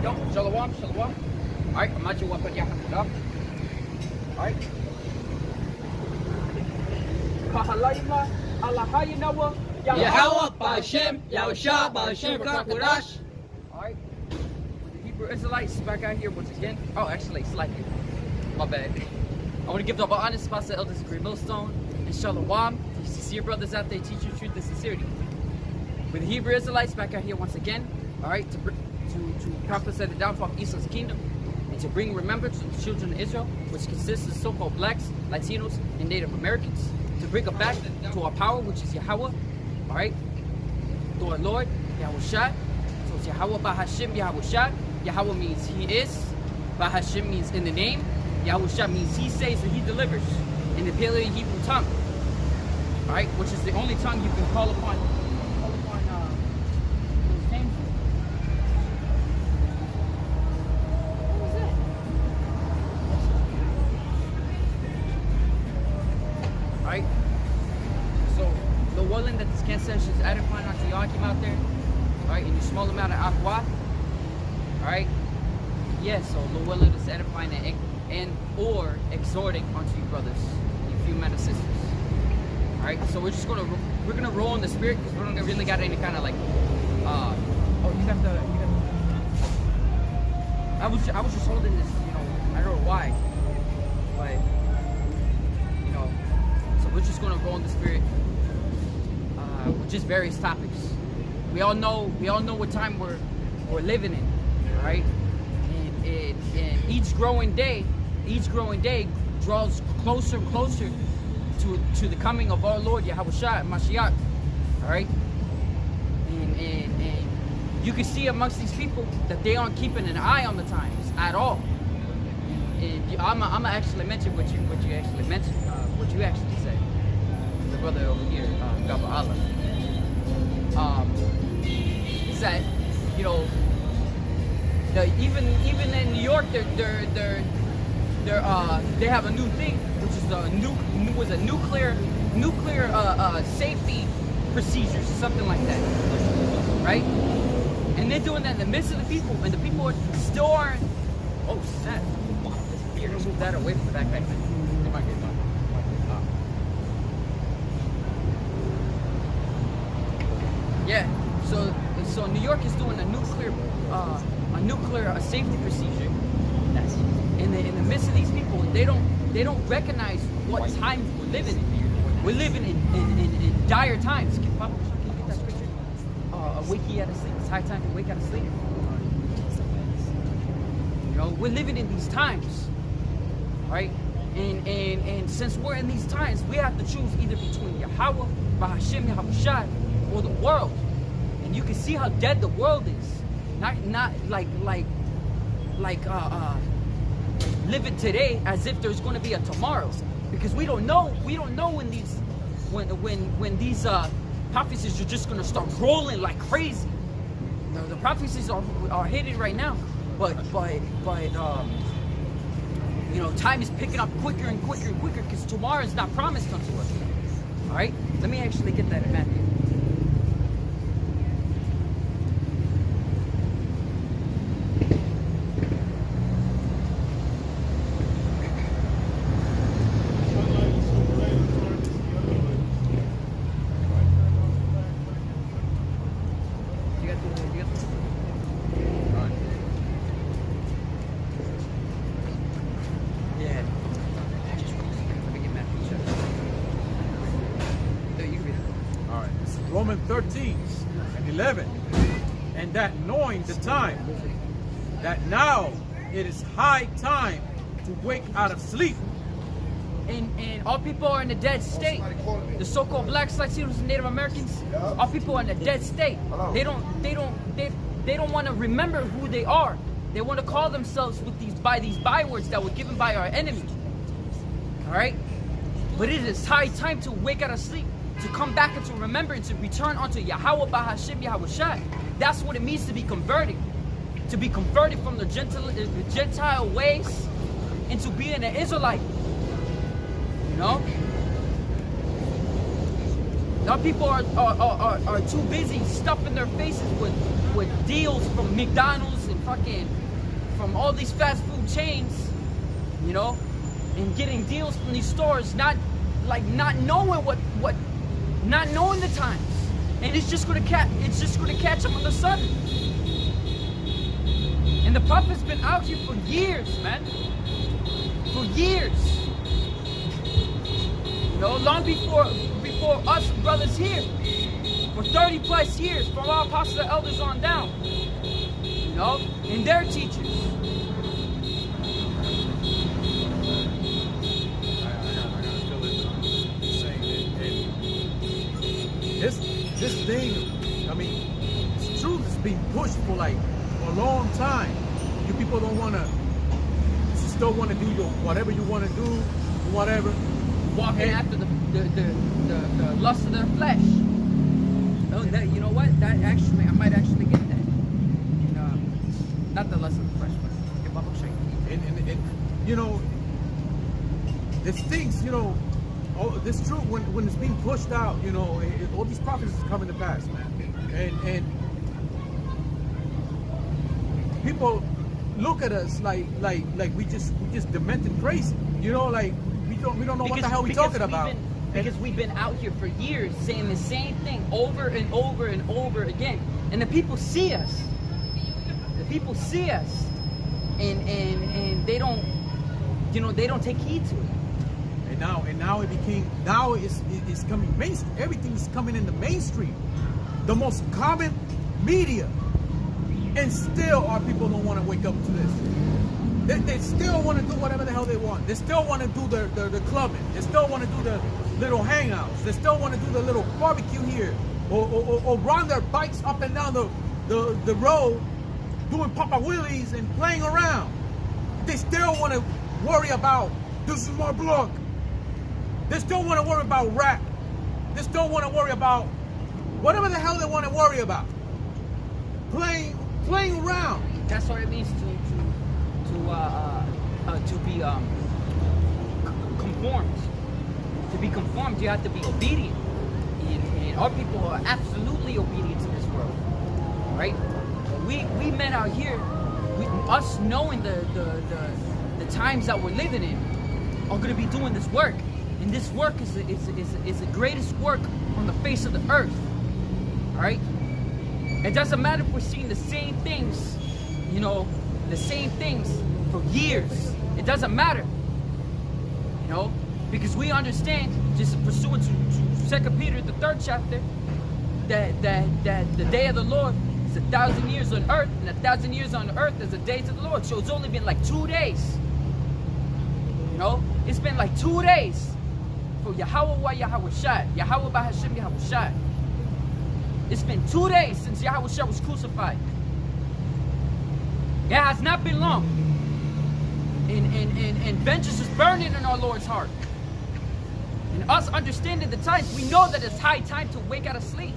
Yo, shalom, shalom. Alright, I'm at your weapon, Yahawashi. Alright. Kahalayma, Alahayinawa, Yahweh, Ba'ashem, Yahusha, Ba'ashem, Rakurash. Alright. The Hebrew Israelites back out here once again. Oh, actually, slightly. My bad. I want to give the honest spots to Elders of Great Millstone and Shalom. You sincere brothers out there teaching truth and sincerity. With the Hebrew Israelites back out here once again. Alright, to prophesy the downfall of Esau's kingdom and to bring remembrance to the children of Israel, which consists of so-called blacks, Latinos, and Native Americans, to bring it back to our power, which is Yahweh, alright, to our Lord, Yahawashi. So it's Yahweh Ba'ashem, Yahawashi. Yahweh means He is, Ba'ashem means in the name, Yahawashi means He saves or He delivers in the Paleo Hebrew tongue, alright, which is the only tongue you can call upon those names. Right? So the woolen that this cancer is edifying onto Yakim out there, right? In a small amount of aqua, right? Yeah, so the woolen is edifying and or exhorting onto you brothers, you few men and sisters. Alright, so we're gonna roll in the spirit because we don't really got any kind of like oh, you got the I was just holding this, you know, I don't know why. But we're just gonna roll in the spirit with just various topics. We all know what time we're living in, right? And each growing day draws closer and closer to the coming of our Lord Yahawashi Mashiach. Alright? And you can see amongst these people that they aren't keeping an eye on the times at all. And I'm actually mention what you actually mentioned, what you actually said. The brother over here, Gabba Allah. Is that, you know, even in New York, they have a new thing, which is the nuclear safety procedures, something like that, right? And they're doing that in the midst of the people, and the people still aren't. Oh snap! Here, move that away from the backpack. They might get done. Yeah, so New York is doing a nuclear safety procedure. That's in the midst of these people. They don't recognize what times we're living in. We're living in dire times. Can you get that scripture? Wakey out of sleep. It's high time to wake out of sleep. You know, we're living in these times, right? And since we're in these times, we have to choose either between Yahweh, Ba'ashem, Yahawashi, or the world. And you can see how dead the world is. Not like live it today as if there's going to be a tomorrow, because we don't know when these prophecies are just going to start rolling like crazy. The prophecies are hitting right now, but you know, time is picking up quicker and quicker and quicker because tomorrow is not promised unto us. All right, let me actually get that in Matthew. Romans 13 and 11, and that knowing the time, that now it is high time to wake out of sleep. And all people are in a dead state. The so-called blacks, Latinos, and Native Americans, all people are in a dead state. They don't want to remember who they are. They want to call themselves by these bywords that were given by our enemy. All right, but it is high time to wake out of sleep, to come back into remembrance, to return unto Yahweh Ba'ashem Yahawashi. That's what it means to be converted. To be converted from the Gentile ways into being an Israelite. You know? Now people are too busy stuffing their faces with deals from McDonald's and from all these fast food chains, you know, and getting deals from these stores, not knowing not knowing the times, and it's just gonna catch them on the sudden. And the prophet's been out here for years, man, for years. You know, long before us brothers here, for 30 plus years, from our apostles and elders on down. You know, and their teachers. This thing, I mean, it's true. It's been pushed for a long time. You people don't want to. You still want to do whatever you want to do, whatever. Walking after the lust of their flesh. Oh, you know what? That actually, I might actually get that. Not the lust of the flesh, but and you know, there's things, you know. Oh, this is true. When it's being pushed out, you know, all these prophecies are coming to pass, man. And people look at us like we just demented crazy, you know, like we don't know what the hell we're talking about. Because we've been out here for years saying the same thing over and over and over again, and the people see us. The people see us, and they don't, you know, they don't take heed to it. And now it's coming mainstream. Everything is coming in the mainstream, the most common media, and still our people don't want to wake up to this. They still want to do whatever the hell they want. They still want to do the clubbing. They still want to do the little hangouts. They still want to do the little barbecue here, or run their bikes up and down the road, doing Papa Willies and playing around. They still want to worry about, this is my block. They still want to worry about rap. They still want to worry about whatever the hell they want to worry about. Playing around. That's what it means to be conformed. To be conformed, you have to be obedient. And our people are absolutely obedient to this world, right? We men out here, us knowing the times that we're living in, are going to be doing this work. And this work is the greatest work on the face of the earth. All right? It doesn't matter if we're seeing the same things, you know, the same things for years. It doesn't matter. You know? Because we understand, just pursuant to 2 Peter, the 3rd chapter, that the day of the Lord is 1,000 years on earth, and 1,000 years on earth is the days of the Lord. So it's only been like 2 days. You know? It's been like 2 days for Yahawashi, Yahweh Bahashim Yahawashi. It's been 2 days since Yahawashi was crucified. It has not been long. And vengeance is burning in our Lord's heart. And us understanding the times, we know that it's high time to wake out of sleep.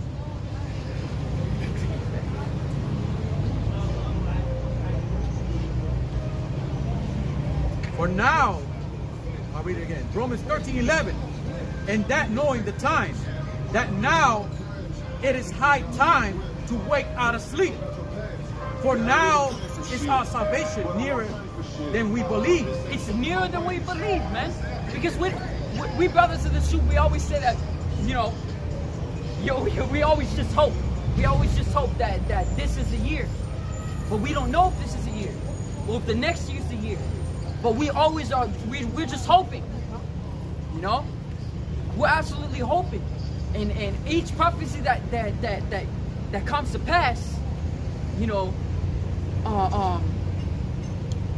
For now, I'll read it again. Romans 13:11. And that knowing the time, that now it is high time to wake out of sleep. For now is our salvation nearer than we believe. It's nearer than we believe, man. Because we brothers of the truth, we always say that, you know, we always just hope. We always just hope that this is the year. But we don't know if this is the year, or if the next year's the year. But we always are, we're just hoping. You know? We're absolutely hoping. And each prophecy that comes to pass, you know,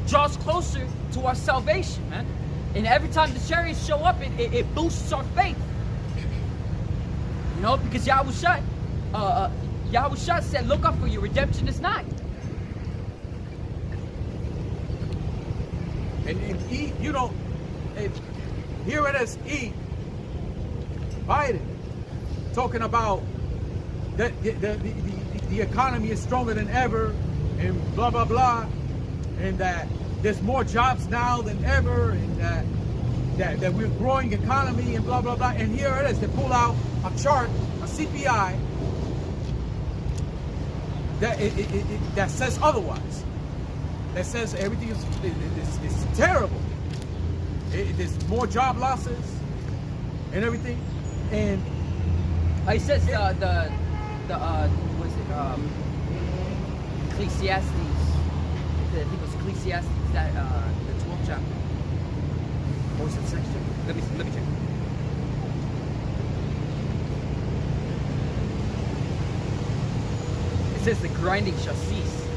draws closer to our salvation, man. And every time the chariots show up, it boosts our faith. You know, because Yahawashi said, look up, for your redemption is nigh. And E, you know, here it is, E, Biden, talking about that the economy is stronger than ever, and blah, blah, blah, and that there's more jobs now than ever, and that we're growing economy, and blah, blah, blah. And here it is, they pull out a chart, a CPI, that says otherwise. that says everything is terrible. There's more job losses and everything, and It says the what is it? Ecclesiastes. I think it was Ecclesiastes that the 12th chapter. What was it section? Let me check. It says the grinding shall cease.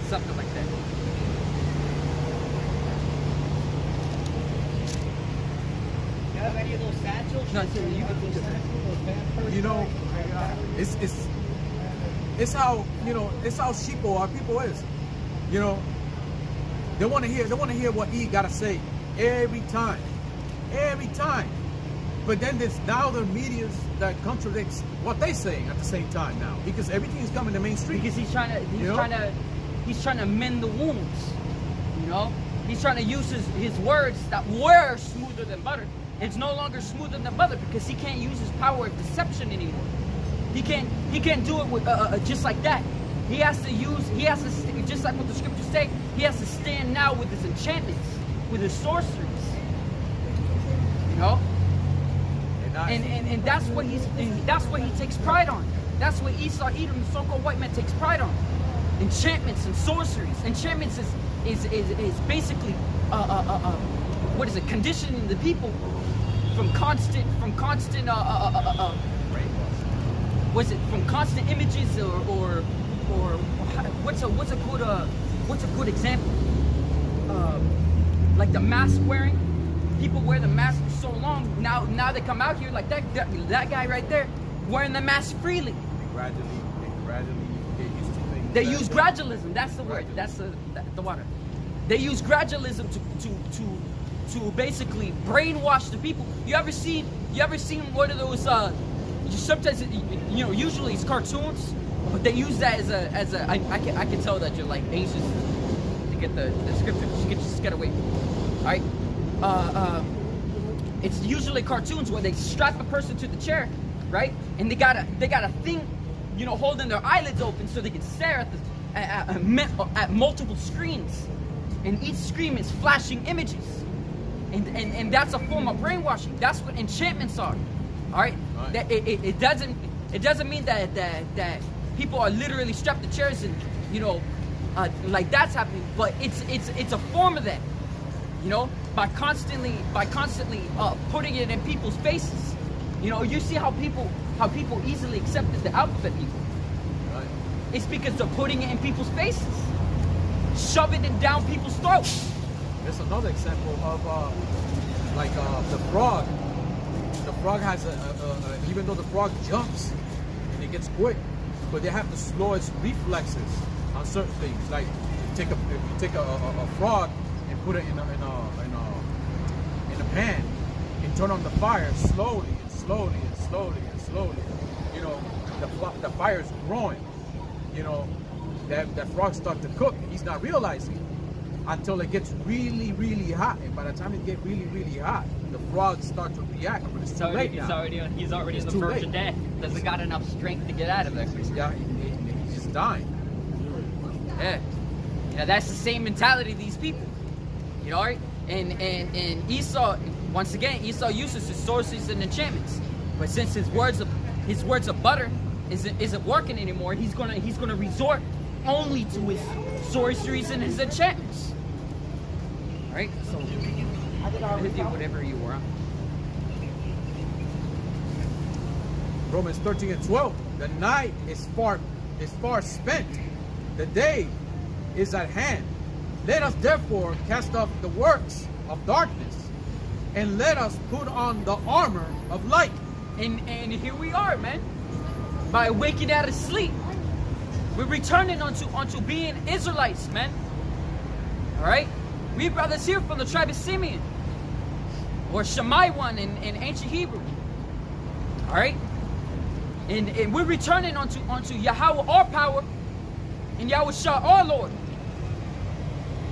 Something like that. You have any of those satchels? No, so you can think of it. you know, it's how, you know, it's how sheeple our people is. You know, they want to hear what he got to say every time. But then there's now the medias that contradicts what they saying at the same time now, because everything is coming to mainstream. Because he's trying to mend the wounds. You know, he's trying to use his words that were smoother than butter. It's no longer smoother than butter because he can't use his power of deception anymore. He can't do it with just like that. He has to just like what the scriptures say. He has to stand now with his enchantments, with his sorceries. You know. And that's what he takes pride on. That's what Esau, Edom, the so-called white man, takes pride on. Enchantments and sorceries. Enchantments is basically what is it? Conditioning the people from constant was it from constant images or what's a good example? Like the mask wearing. People wear the mask for so long. Now they come out here like that guy right there wearing the mask freely. They gradually get used to things. They use gradualism. That's the word. That's the water. They use gradualism to basically brainwash the people. You ever seen one of those? Sometimes usually it's cartoons, but they use that as a. I can tell that you're like anxious to get the scripture. Just get away. All right. It's usually cartoons where they strap a person to the chair, right? And they got a thing, holding their eyelids open so they can stare at multiple screens, and each screen is flashing images, and that's a form of brainwashing. That's what enchantments are. All right. That it doesn't mean that people are literally strapped to chairs and like that's happening, but it's a form of that. By constantly putting it in people's faces. You see how people easily accepted the alphabet people. Right. It's because they're putting it in people's faces, shoving it down people's throats. There's another example of the frog. The frog has even though the frog jumps and it gets quick, but they have to slow its reflexes on certain things. Like if you take a frog and put it in a pan and turn on the fire slowly, the fire is growing. That frog starts to cook. He's not realizing until it gets really, really hot. And by the time it gets really, really hot, the frogs start to react. But it's too late now. He's already on the verge of death. Doesn't got enough strength to get out of there. Yeah, he's just dying. Yeah. That's the same mentality of these people. Right? And Esau, once again, Esau uses his sorceries and enchantments. But since his words of butter isn't working anymore, he's gonna resort only to his sorceries and his enchantments. Right? So do whatever you want. Romans 13:12. The night is far spent. The day is at hand. Let us therefore cast off the works of darkness, and let us put on the armor of light. And here we are, man. By waking out of sleep, we're returning onto being Israelites, man. All right, we brothers here from the tribe of Simeon, or Shammai one in ancient Hebrew. All right, and we're returning onto Yahweh our power, and Yahawashi our Lord.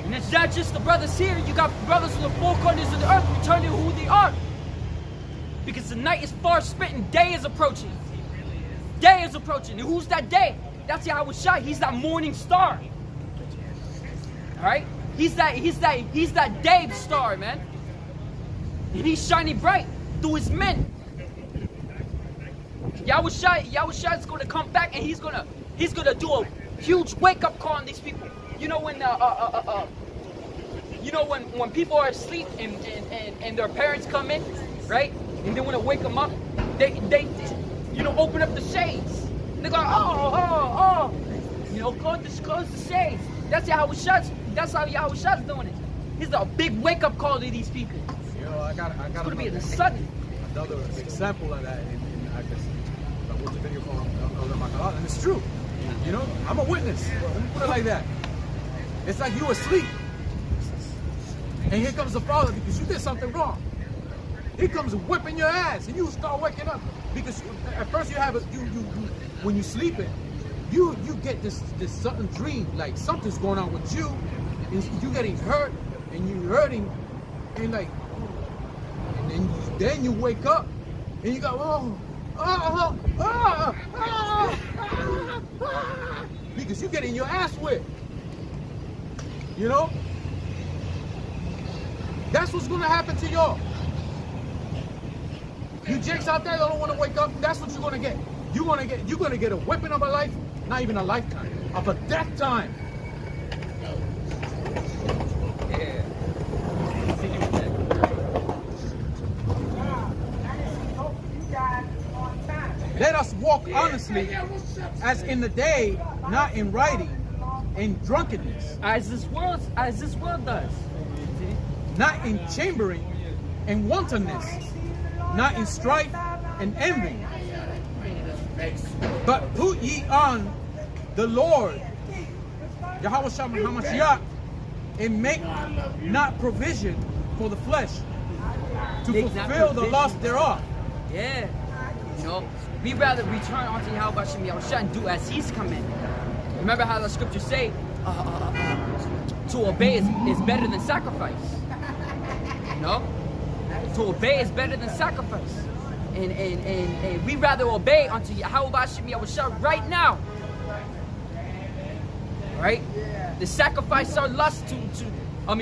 And it's not just the brothers here. You got brothers from the four corners of the earth returning who they are. Because the night is far spent and day is approaching. Day is approaching. And who's that day? That's Yahawashi. He's that morning star. All right? He's that Dave star, man. And he's shining bright through his men. Yahawashi is going to come back, and he's gonna do a huge wake-up call on these people. You know when when people are asleep and their parents come in, right? And they want to wake them up. They open up the shades. They go, oh. Close the shades. That's how Yahawashi is doing it. He's a big wake-up call to these people. I got It's going to be the sudden. Another example of that. I guess I watched a video from and it's true. You know, I'm a witness. Let me put it like that. It's like you asleep, and here comes the father because you did something wrong. He comes whipping your ass, and you start waking up because at first you have when you sleeping, you get this sudden dream like something's going on with you, and you getting hurt, and you hurting, and like, and then you wake up, and you go because you're getting your ass whipped. You know? That's what's gonna happen to y'all. You jakes out there that don't want to wake up, that's what you're gonna get. You're gonna get a whipping of a life, not even a lifetime, of a death time. Yeah. Let us walk honestly, as in the day, not in writing, in drunkenness. As this world does. Not in chambering and wantonness, not in strife and envy. But put ye on the Lord, Yahawashi HaMashiach, and make not provision for the flesh to fulfill the lust thereof. Yeah. You know, we rather return unto Yahawashi and do as he's commanded. Remember how the scriptures say, to obey is better than sacrifice. You know? To obey is better than sacrifice. And we rather obey unto Yahawashi right now. Right? To sacrifice our lust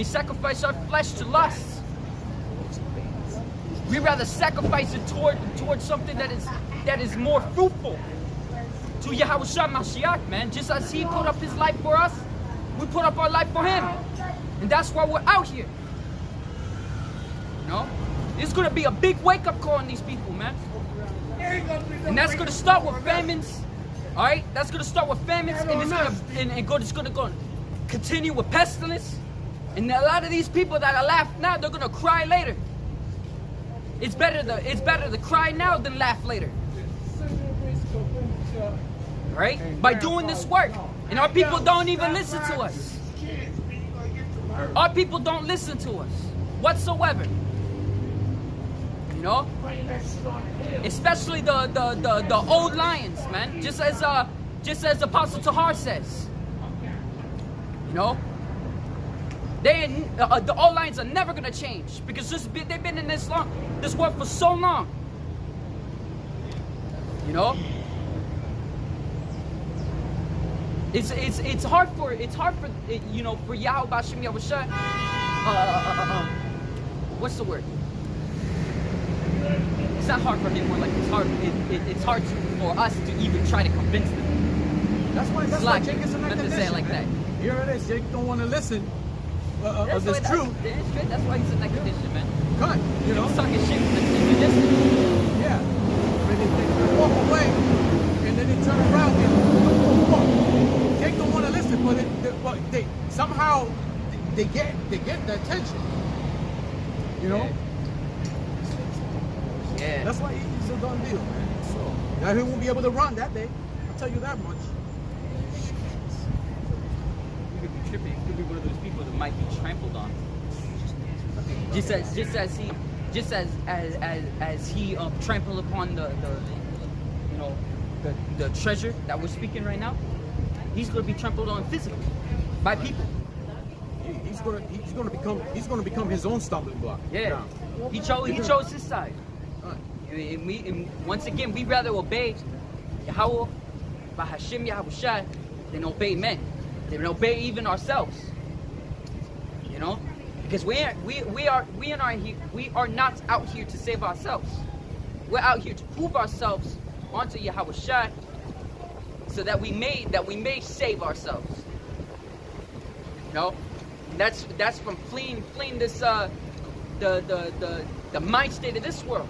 sacrifice our flesh to lust. We rather sacrifice it toward something that is more fruitful. To Yahawashi Mashiach, man. Just as he put up his life for us, we put up our life for him. And that's why we're out here. You know? It's gonna be a big wake-up call on these people, man. And that's gonna start with famines. Alright? That's gonna start with famines, and it's gonna go continue with pestilence. And a lot of these people that are laugh now, they're gonna cry later. It's better to cry now than laugh later. Right? By doing this work. And our people don't even listen to us. Our people don't listen to us whatsoever. You know? Especially the old lions, man. Just as Apostle Tahar says. You know? The old lions are never gonna change because they've been in this world for so long. You know? It's hard for you know, for Yahawashi. What's the word? It's not hard for him. More like it's hard for us to even try to convince them. That's why Jake is in that condition. Say it like that. Here it is. Jake don't want to listen of this truth. That's why he's in that condition, man. Cut. You know. He's talking shit from the distance. Yeah. When they walk away, and then they turn around and walk. Jake don't want to listen, but they somehow they get the attention. You know. Yeah. That's why he's a done deal, man. So that he won't be able to run that day. I'll tell you that much. He could be tripping. He could be one of those people that might be trampled on. Just as he trampled upon the treasure that we're speaking right now. He's going to be trampled on physically by people. He's going to become his own stumbling block. Yeah. He chose his side. And once again, we rather obey Yahweh, by Hashem Yahawashi, than obey men. Than obey even ourselves. You know, because we are not out here to save ourselves. We're out here to prove ourselves onto Yahawashi, so that we may save ourselves. You know, and that's from fleeing this the mind state of this world.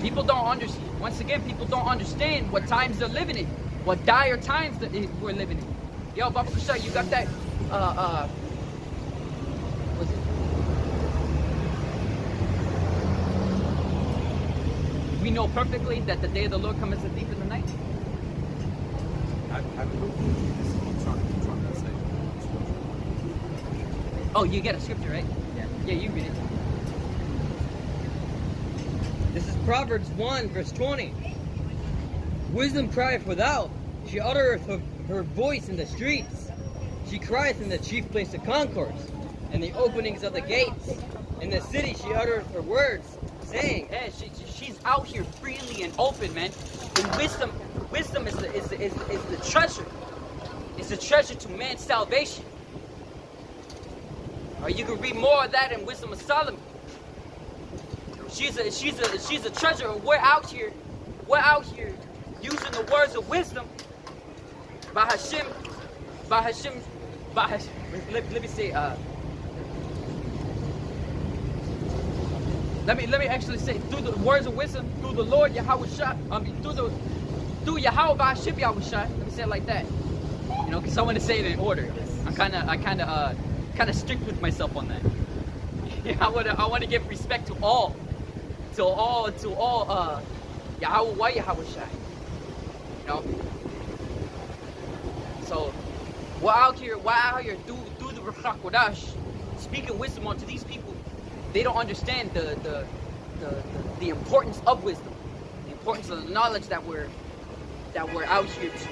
People don't understand. Once again, people don't understand what times they're living in, what dire times that we're living in. Yo, Baba Kushai, you got that? What's it? We know perfectly that the day of the Lord comes as a thief in the night. I believe this is what I'm trying to say. Oh, you get a scripture, right? Yeah, you read it. This is Proverbs 1, verse 20. Wisdom crieth without. She uttereth her voice in the streets. She crieth in the chief place of concourse, and the openings of the gates. In the city she uttereth her words, saying, Yeah, she's out here freely and open, man. And wisdom is the treasure. It's the treasure to man's salvation. Or you can read more of that in Wisdom of Solomon. She's a treasure. We're out here using the words of wisdom by Hashem. Let me say. Let me actually say, through the words of wisdom, through the Lord Yahawashi, through Yahweh Hashem Yahawashi. Let me say it like that. You know, because I want to say it in order. I kind of strict with myself on that. Yeah, I want to give respect to all Yahweh Yahawashi. You know. So we're out here through the Ruach Kodash, speaking wisdom onto these people. They don't understand the importance of wisdom, the importance of the knowledge that we're out here to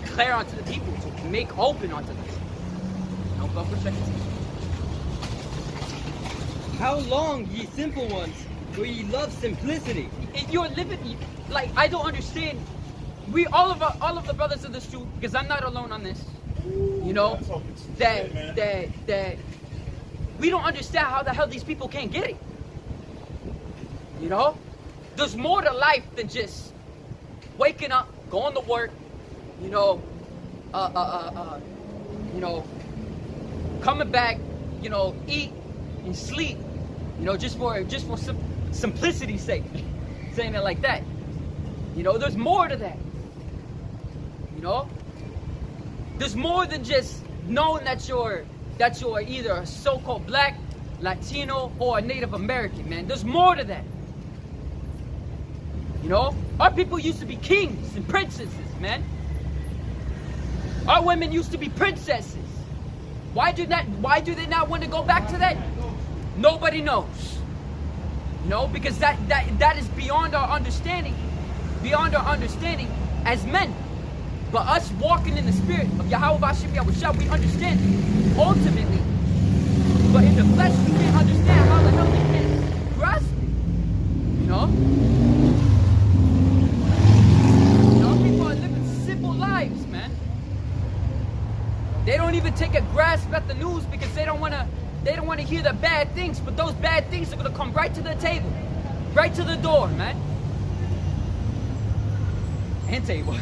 declare onto the people, to make open onto them. No, go for a second. How long, ye simple ones, will ye love simplicity? If you're living, like, I don't understand. We all of the brothers of this truth, because I'm not alone on this. You know, that we don't understand how the hell these people can't get it. You know, there's more to life than just waking up, going to work. You know, coming back. You know, eat and sleep. You know, just for simplicity's sake, saying it like that. You know, there's more to that. You know, there's more than just knowing that you're either a so-called black, Latino, or a Native American, man. There's more to that. You know, our people used to be kings and princesses, man. Our women used to be princesses. Why do they not want to go back to that? Nobody knows. You know, because that is beyond our understanding. Beyond our understanding as men. But us walking in the spirit of Yahweh Hashem Yahawashi, we understand it, ultimately. But in the flesh, we can't understand how the hell we can grasp it. You know? You know, people are living simple lives, man. They don't even take a grasp at the news because they don't want to hear the bad things. But those bad things are gonna come right to the table, right to the door, man. And table.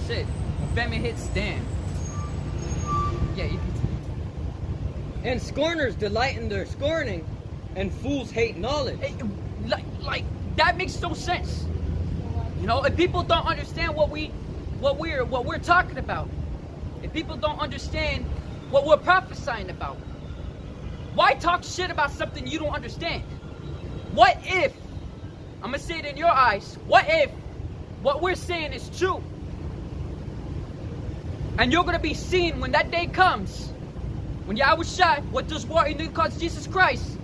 Shit. When famine hits, damn. Yeah, you can. And scorners delight in their scorning, and fools hate knowledge. Like that makes no sense. You know, if people don't understand what we're talking about, if people don't understand what we're prophesying about, why talk shit about something you don't understand? What if, I'm gonna say it in your eyes, what if what we're saying is true? And you're gonna be seen when that day comes, when Yahawashi, what does war in the cause Jesus Christ,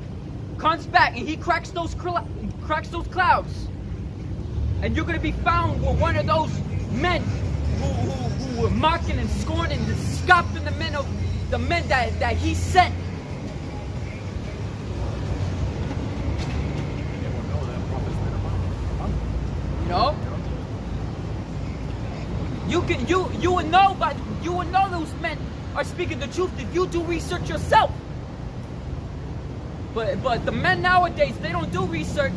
comes back and he cracks those clouds, and you're gonna be found with one of those men who were mocking and scorning and scoffing the men that he sent. You know, you would know by You will know those men are speaking the truth if you do research yourself. But the men nowadays, they don't do research.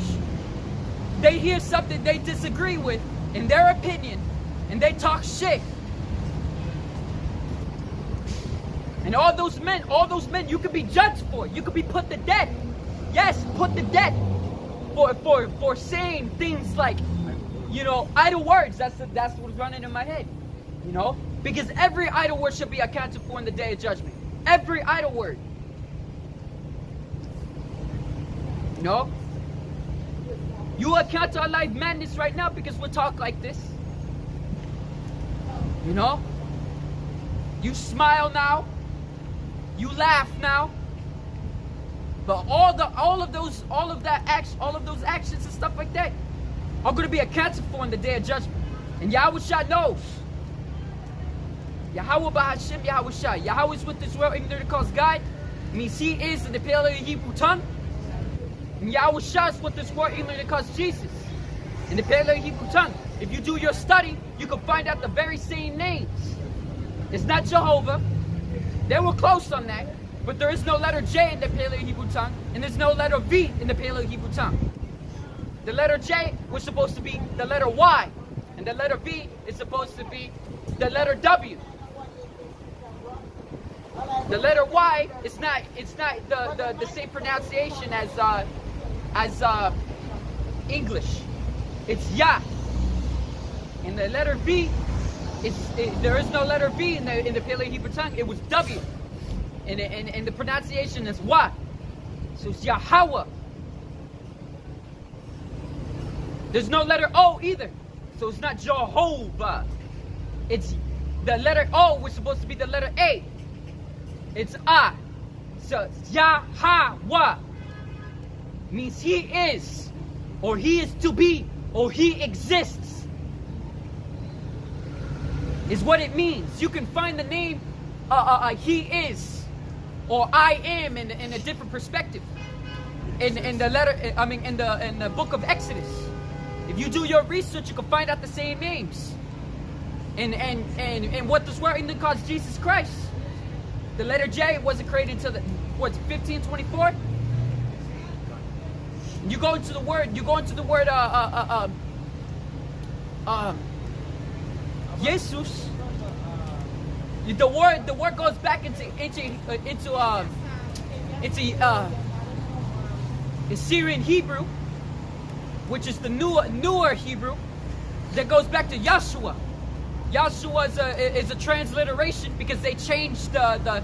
They hear something they disagree with in their opinion, and they talk shit. And all those men you could be judged for. You could be put to death. Yes, put to death for saying things like, you know, idle words. That's what's running in my head. You know? Because every idle word should be accounted for in the day of judgment. Every idle word. You know? You account to our life madness right now because we talk like this. You know? You smile now. You laugh now. But all of those actions and stuff like that are going to be accounted for in the day of judgment. And Yahawashi knows. Yahweh Bahashim Yahawashi. Yahweh is with this world, ignorant to cause God. Means he is in the Paleo Hebrew tongue. And Yahawashi is with this world, ignorant to cause Jesus. In the Paleo Hebrew tongue. If you do your study, you can find out the very same names. It's not Jehovah. They were close on that. But there is no letter J in the Paleo Hebrew tongue. And there's no letter V in the Paleo Hebrew tongue. The letter J was supposed to be the letter Y. And the letter V is supposed to be the letter W. The letter Y is not the same pronunciation as English. It's Ya. And the letter V there is no letter V in the Paleo Hebrew tongue. It was W. And the pronunciation is Wa. So it's Yahweh. There's no letter O either. So it's not Jehovah. It's the letter O was supposed to be the letter A. It's A. So Yahweh means he is, or he is to be, or he exists. Is what it means. You can find the name he is or I am in a different perspective. In the letter, in the book of Exodus. If you do your research, you can find out the same names. And what this word English calls Jesus Christ. The letter J wasn't created until 1524. You go into the word Jesus. The word goes back into Syrian Hebrew, which is the newer Hebrew, that goes back to Yahshua. Yahshua is a transliteration because they changed the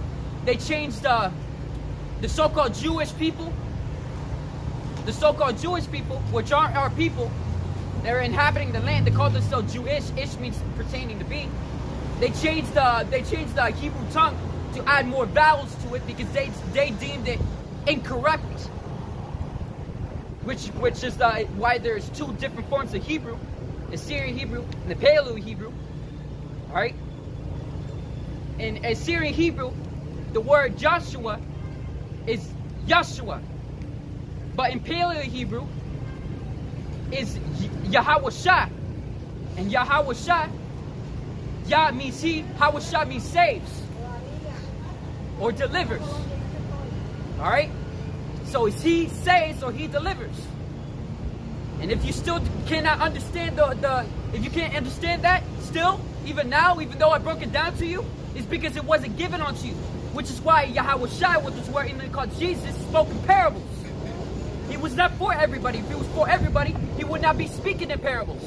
so-called Jewish people. The so-called Jewish people, which aren't our people, they're inhabiting the land. They call themselves Jewish. Ish means pertaining to be. They changed the Hebrew tongue to add more vowels to it because they deemed it incorrect. Which is why there's two different forms of Hebrew: the Syrian Hebrew and the Paleo Hebrew. All right. In Assyrian Hebrew, the word Joshua is Yahshua, but in Paleo Hebrew is Yahawashi, and Yahawashi, Yah means he, Hawashi means saves or delivers. All right. So is he saves or he delivers. And if you still cannot understand if you can't understand that still, even now, even though I broke it down to you, it's because it wasn't given unto you. Which is why Yahawashi, with this word English called Jesus, spoke in parables. He was not for everybody. If he was for everybody, he would not be speaking in parables.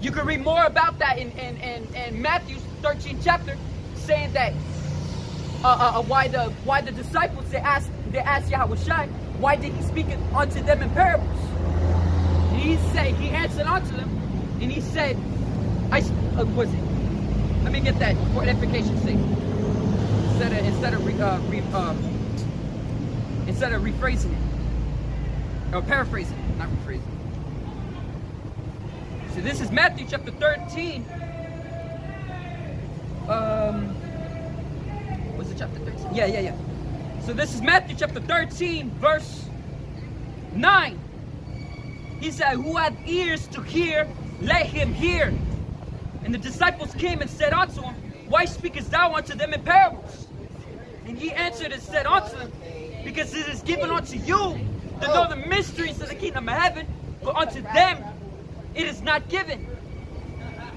You can read more about that in Matthew's 13th chapter, saying that why the disciples they asked Yahawashi, why did he speak unto them in parables? And he answered unto them, and he said, was it? Let me get that for edification's sake. Instead of rephrasing it or paraphrasing it, not rephrasing it. So this is Matthew chapter 13. Was it chapter 13? Yeah. So this is Matthew chapter 13, verse 9. He said, who hath ears to hear, let him hear. And the disciples came and said unto him, Why speakest thou unto them in parables? And he answered and said unto them, Because it is given unto you to know the mysteries of the kingdom of heaven, but unto them it is not given.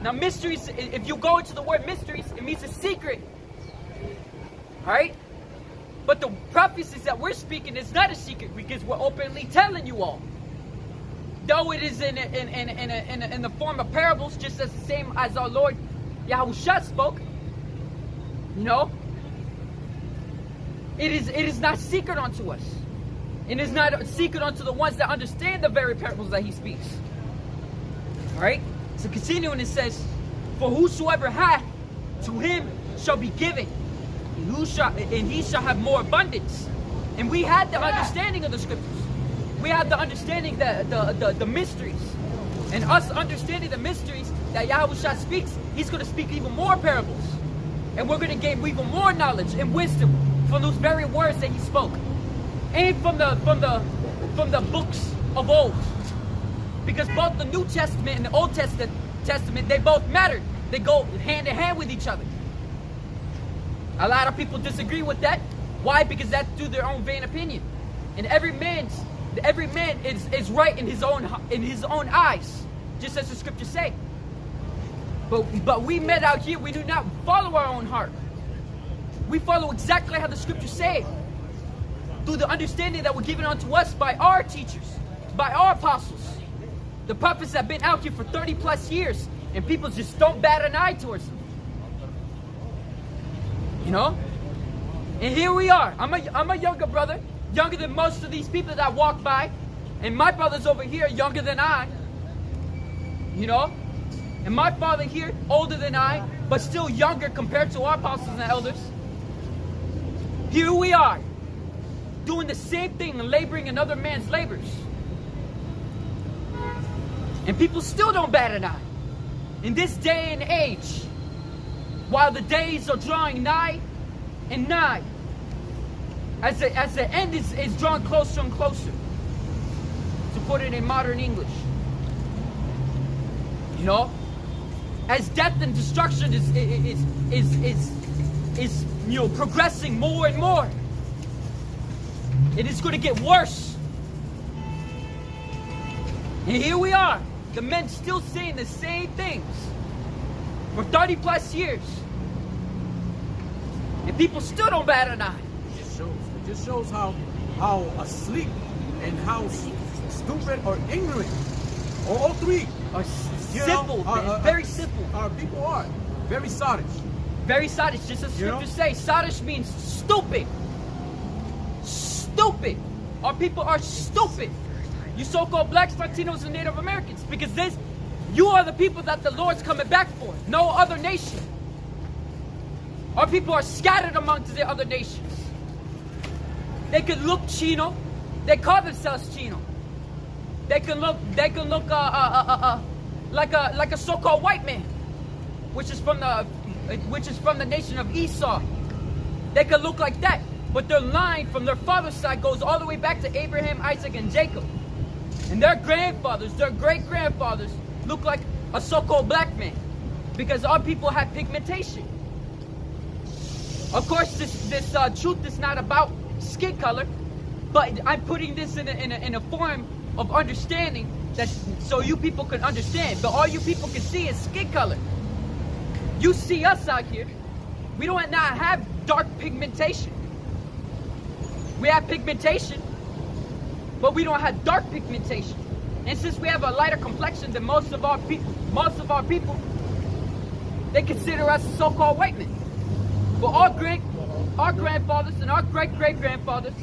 Now mysteries, if you go into the word mysteries, it means a secret. Alright? But the prophecies that we're speaking is not a secret because we're openly telling you all. Though it is in the form of parables, just as the same as our Lord Yahawashi spoke, you know, it is not secret unto us. It is not a secret unto the ones that understand the very parables that he speaks. Alright? So continuing, it says, For whosoever hath, to him shall be given, and he shall have more abundance. And we had the understanding of the scriptures. We have the understanding the mysteries. And us understanding the mysteries that Yahawashi speaks, he's going to speak even more parables. And we're going to gain even more knowledge and wisdom from those very words that he spoke. And from the books of old. Because both the New Testament and the Old Testament, they both mattered. They go hand in hand with each other. A lot of people disagree with that. Why? Because that's through their own vain opinion. And every man is right in his own eyes, just as the scriptures say. But we men out here, we do not follow our own heart. We follow exactly how the scriptures say, through the understanding that were given unto us by our teachers, by our apostles. The prophets have been out here for 30 plus years, and people just don't bat an eye towards them. You know? And here we are. I'm a younger brother, younger than most of these people that walk by. And my brother's over here younger than I. You know? And my father here, older than I, but still younger compared to our apostles and elders. Here we are, doing the same thing and laboring in other man's labors. And people still don't bat an eye. In this day and age, while the days are drawing nigh and nigh, as the end is drawn closer and closer, to put it in modern English. You know? As death and destruction is progressing more and more, it is going to get worse. And here we are, the men still saying the same things for 30 plus years. And people still don't bat an eye. It just shows how asleep and how stupid or ignorant, or all three, Are simple, very simple. Our people are very sottish. Very sottish, just as scriptures say. Sottish means stupid. Stupid. Our people are stupid. You so-called blacks, Latinos, and Native Americans. Because you are the people that the Lord's coming back for. No other nation. Our people are scattered amongst the other nations. They can look Chino. They call themselves Chino. They can look like a so-called white man, which is from the nation of Esau. They can look like that, but their line from their father's side goes all the way back to Abraham, Isaac, and Jacob. And their grandfathers, their great-grandfathers, look like a so-called black man, because our people have pigmentation. Of course, this truth is not about skin color, but I'm putting this in a form of understanding that so you people can understand. But all you people can see is skin color. You see us out here, we don't not have dark pigmentation. We have pigmentation, but we don't have dark pigmentation. And since we have a lighter complexion than most of our people, they consider us so-called white men. But our grandfathers and our great-great-grandfathers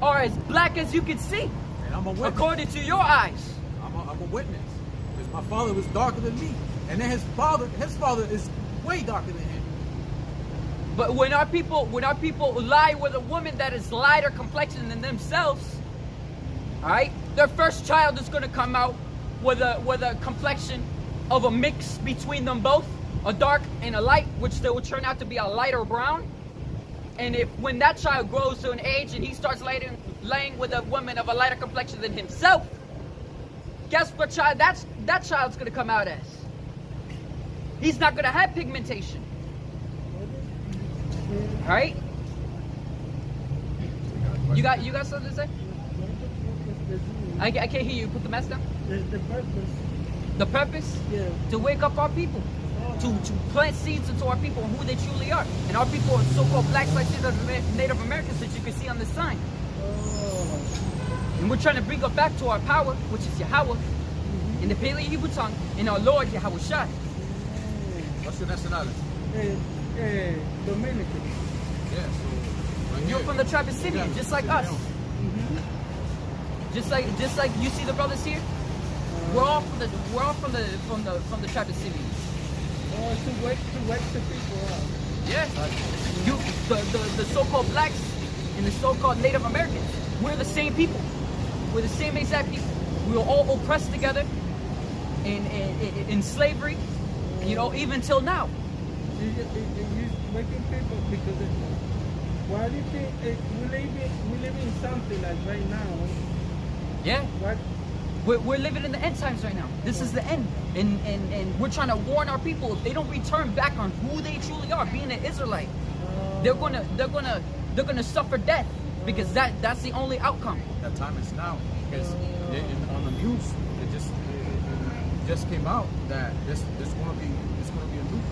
are as black as you can see. And I'm a witness. According to your eyes. I'm a witness. Because my father was darker than me. And then his father is way darker than him. But when our people lie with a woman that is lighter complexion than themselves, alright, their first child is gonna come out with a complexion of a mix between them both, a dark and a light, which they will turn out to be a lighter brown. And when that child grows to an age and he starts laying with a woman of a lighter complexion than himself, guess what child that child's gonna come out as? he's not gonna have pigmentation. Right? You got something to say? I can't hear you. Put the mask down. The purpose. The purpose? Yeah. To wake up our people. To plant seeds into our people and who they truly are. And our people are so-called blacks, like Native Americans, that you can see on the sign. And we're trying to bring us back to our power, which is Yahweh, in the Paleo Hebrew tongue, and our Lord Yahawashi. What's your nationality? Dominican. Yeah, so right You're here. from the tribe of Simeon, Yeah, just like Simeon. us. Just like you see the brothers here. We're all from the tribe of Simeon. To wake the people up. Yeah. You the so-called blacks and the so-called Native Americans. We're the same people. We're the same exact people. We were all oppressed together in slavery, you know, even till now. You waking people because why do you think we live in something like right now? Yeah. What? We're living in the end times right now. This is the end, and we're trying to warn our people if they don't return back on who they truly are, being an Israelite, they're gonna suffer death because that's the only outcome. That time is now because on the news it just came out that there's gonna be a nuke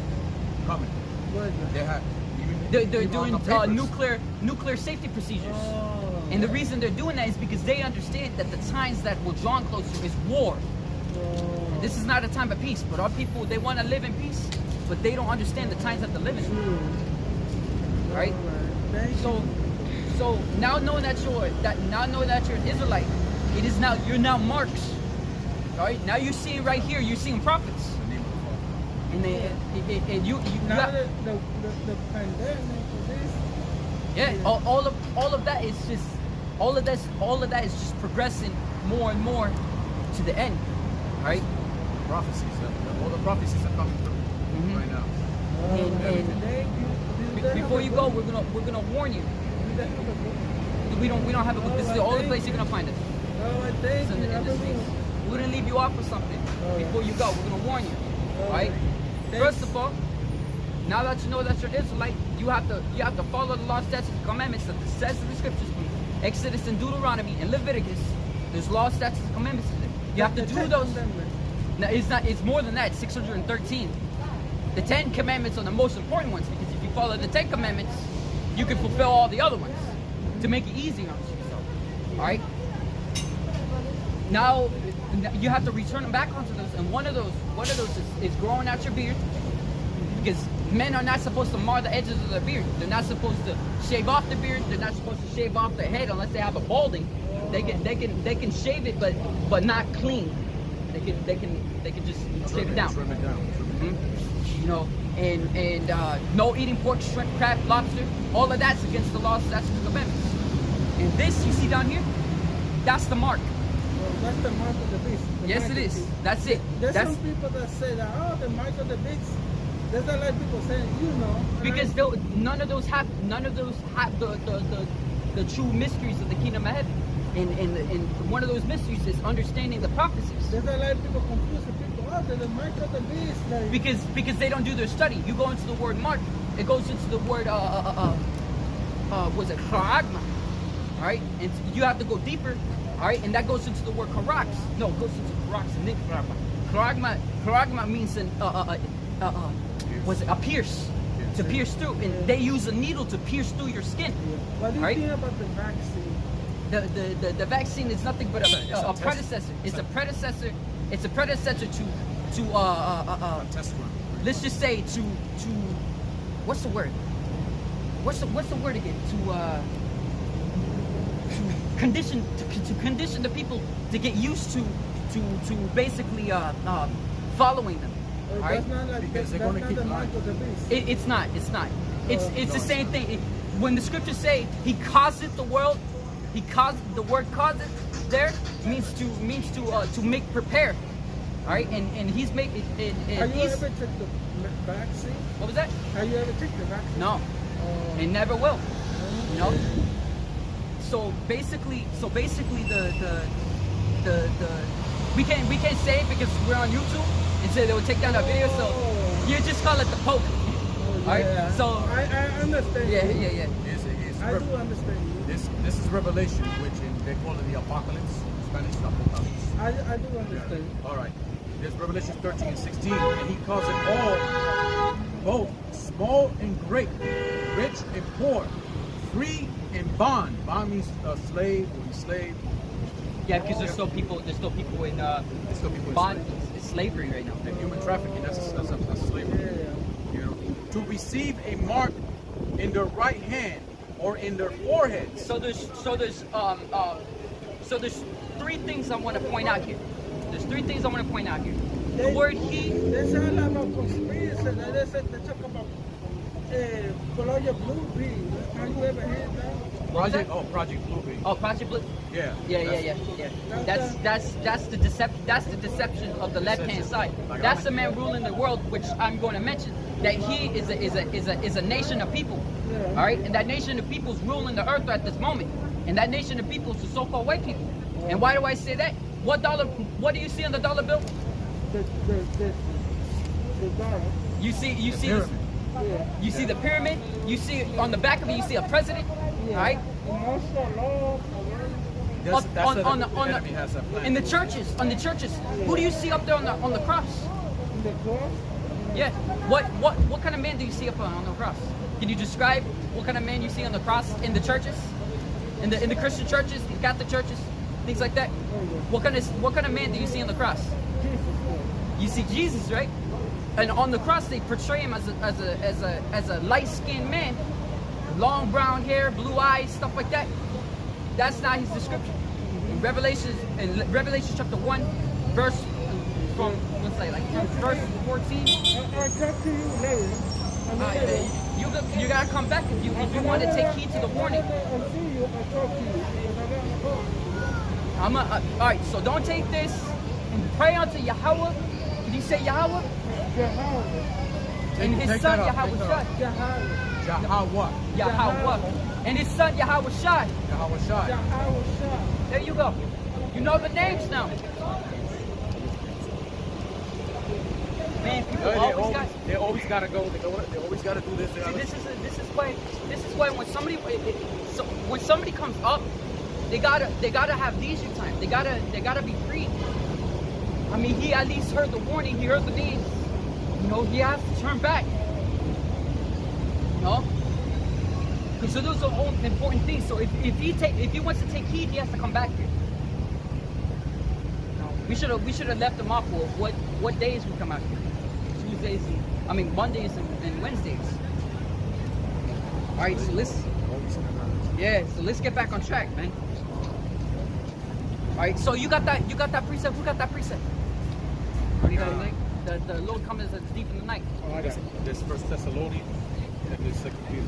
coming. What? They had They're even on doing the papers. nuclear safety procedures. And the reason they're doing that is because they understand that the times that we're drawn closer is war. And this is not a time of peace, but our people, they want to live in peace, but they don't understand the times that they're living in. Right? So now knowing that you're an Israelite, you're now marked. Right? Now you see right here, you're seeing prophets. The name of the Father. And Now the pandemic, this. yeah, all of that is just all of that is just progressing more and more to the end, right? Prophecies. All the prophecies are coming through right now. And before you go, we're gonna warn you. We don't have a book. This is the only place you're gonna find it. It's in the States. We're gonna leave you off with something before you go. We're gonna warn you, right? First of all, now that you know that you're Israelite, you have to follow the law, statutes, and commandments that says in the scriptures. Exodus and Deuteronomy and Leviticus. There's law, statutes, and commandments in there. You have to do those. No, it's more than that. 613. The 10 commandments are the most important ones because if you follow the 10 commandments, you can fulfill all the other ones to make it easy on yourself. All right. Now you have to return them back onto those, and one of those is growing out your beard, because men are not supposed to mar the edges of their beard. They're not supposed to shave off the beard. They're not supposed to shave off their head unless they have a balding. They can shave it, but not clean. They can just shave it down. Trim it down. You know, and no eating pork, shrimp, crab, lobster. All of that's against the law, statutes, and commandments. And this you see down here, that's the mark. That's the mark of the beast. Yes, it is. That's it. There's That's some people that say that, oh, the mark of the beast. There's a lot of people saying, you know. because none of those have the true mysteries of the kingdom of heaven. And one of those mysteries is understanding the prophecies. There's a lot of people confused with people. Oh, they're the mark of the beast. Like, Because they don't do their study. You go into the word mark, it goes into the word was it charagma, all right? And you have to go deeper, all right? And that goes into the word karax. No, it goes into karax and then charagma. Charagma means was it a pierce, to pierce through, and they use a needle to pierce through your skin. what do you Right? think about the vaccine? The vaccine is nothing but a predecessor. It's a predecessor. It's a predecessor to Test run. let's just say to what's the word? What's the word again? To condition the people to get used to basically following them. All right? That's not like Because they're that's gonna not keep the mark lying. of the beast. It's not. It's No, the same it's thing. When the scriptures say he caused it the world, the word caused it there means to make prepare. All right, and he's making. Have you ever took the vaccine? What was that? Have you ever took the vaccine? No, and never will. You know. So basically the we can't say it because we're on YouTube and say they will take down that video. So You just call it the Pope. Alright? Yeah. So I understand. yeah. It's I do understand. This is Revelation, which they call it the Apocalypse, Spanish Apocalypse. I do understand. All right. There's Revelation 13 and 16, and he calls it all, both small and great, rich and poor, free and bond. Bond means slave or enslaved. Yeah, because there's still people in There's still people bond, enslaved. it's slavery right now. And human trafficking, that's slavery. Yeah. You know, to receive a mark in their right hand or in their foreheads. So there's three things I want to point out here. There's three things I want to point out here. The word he. They say a lot about conspiracy. They talk about Colombia Blue Bean. Have you ever heard that? Project Bluebeam. Oh, Project Blue. Yeah. Yeah. That's the deception of the left hand side. Like That's the man ruling the world, which I'm going to mention. That he is a nation of people. Yeah. All right, and that nation of people is ruling the earth at this moment. And that nation of people is the so-called white people. And why do I say that? What do you see on the dollar bill? The dollar. You see pyramid. Yeah. you see the pyramid. You see on the back of it. You see a president. Yeah. All right. Martial law. The enemy has that plan. In the churches, who do you see up there on the cross? In the cross. Yeah. What kind of man do you see up on the cross? Can you describe what kind of man you see on the cross in the churches, in the Christian churches, the Catholic churches, things like that? What kind of man do you see on the cross? Jesus. You see Jesus, right? And on the cross they portray him as a light-skinned man, long brown hair, blue eyes, stuff like that. That's not his description. In Revelation chapter 1, verse from verse 14. I'll talk to you later. You gotta come back if you want to take heed to the warning. I'll see you. I'll talk to you. All right. So don't take this and pray unto Yahweh. Did he say Yahweh? Yahweh. And his son Yahawashi. Yahweh. And his son Yahawashi. Yahawashi. There you go. You know the names now. Man, people They always gotta go. They always gotta do this. See, this is why when somebody comes up, they gotta have leisure time. They gotta be free. I mean, he at least heard the warning. He heard the needs. You know, he has to turn back. You know. So those are all important things. So if he wants to take heed, he has to come back here. We should have left him off for what days we come out here. Tuesdays, Mondays and Wednesdays. All right, so let's get back on track, man. All right, so you got that precept. Who got that precept? The Lord comes as deep in the night. Oh, I got it. This First Thessalonians and this Second Peter.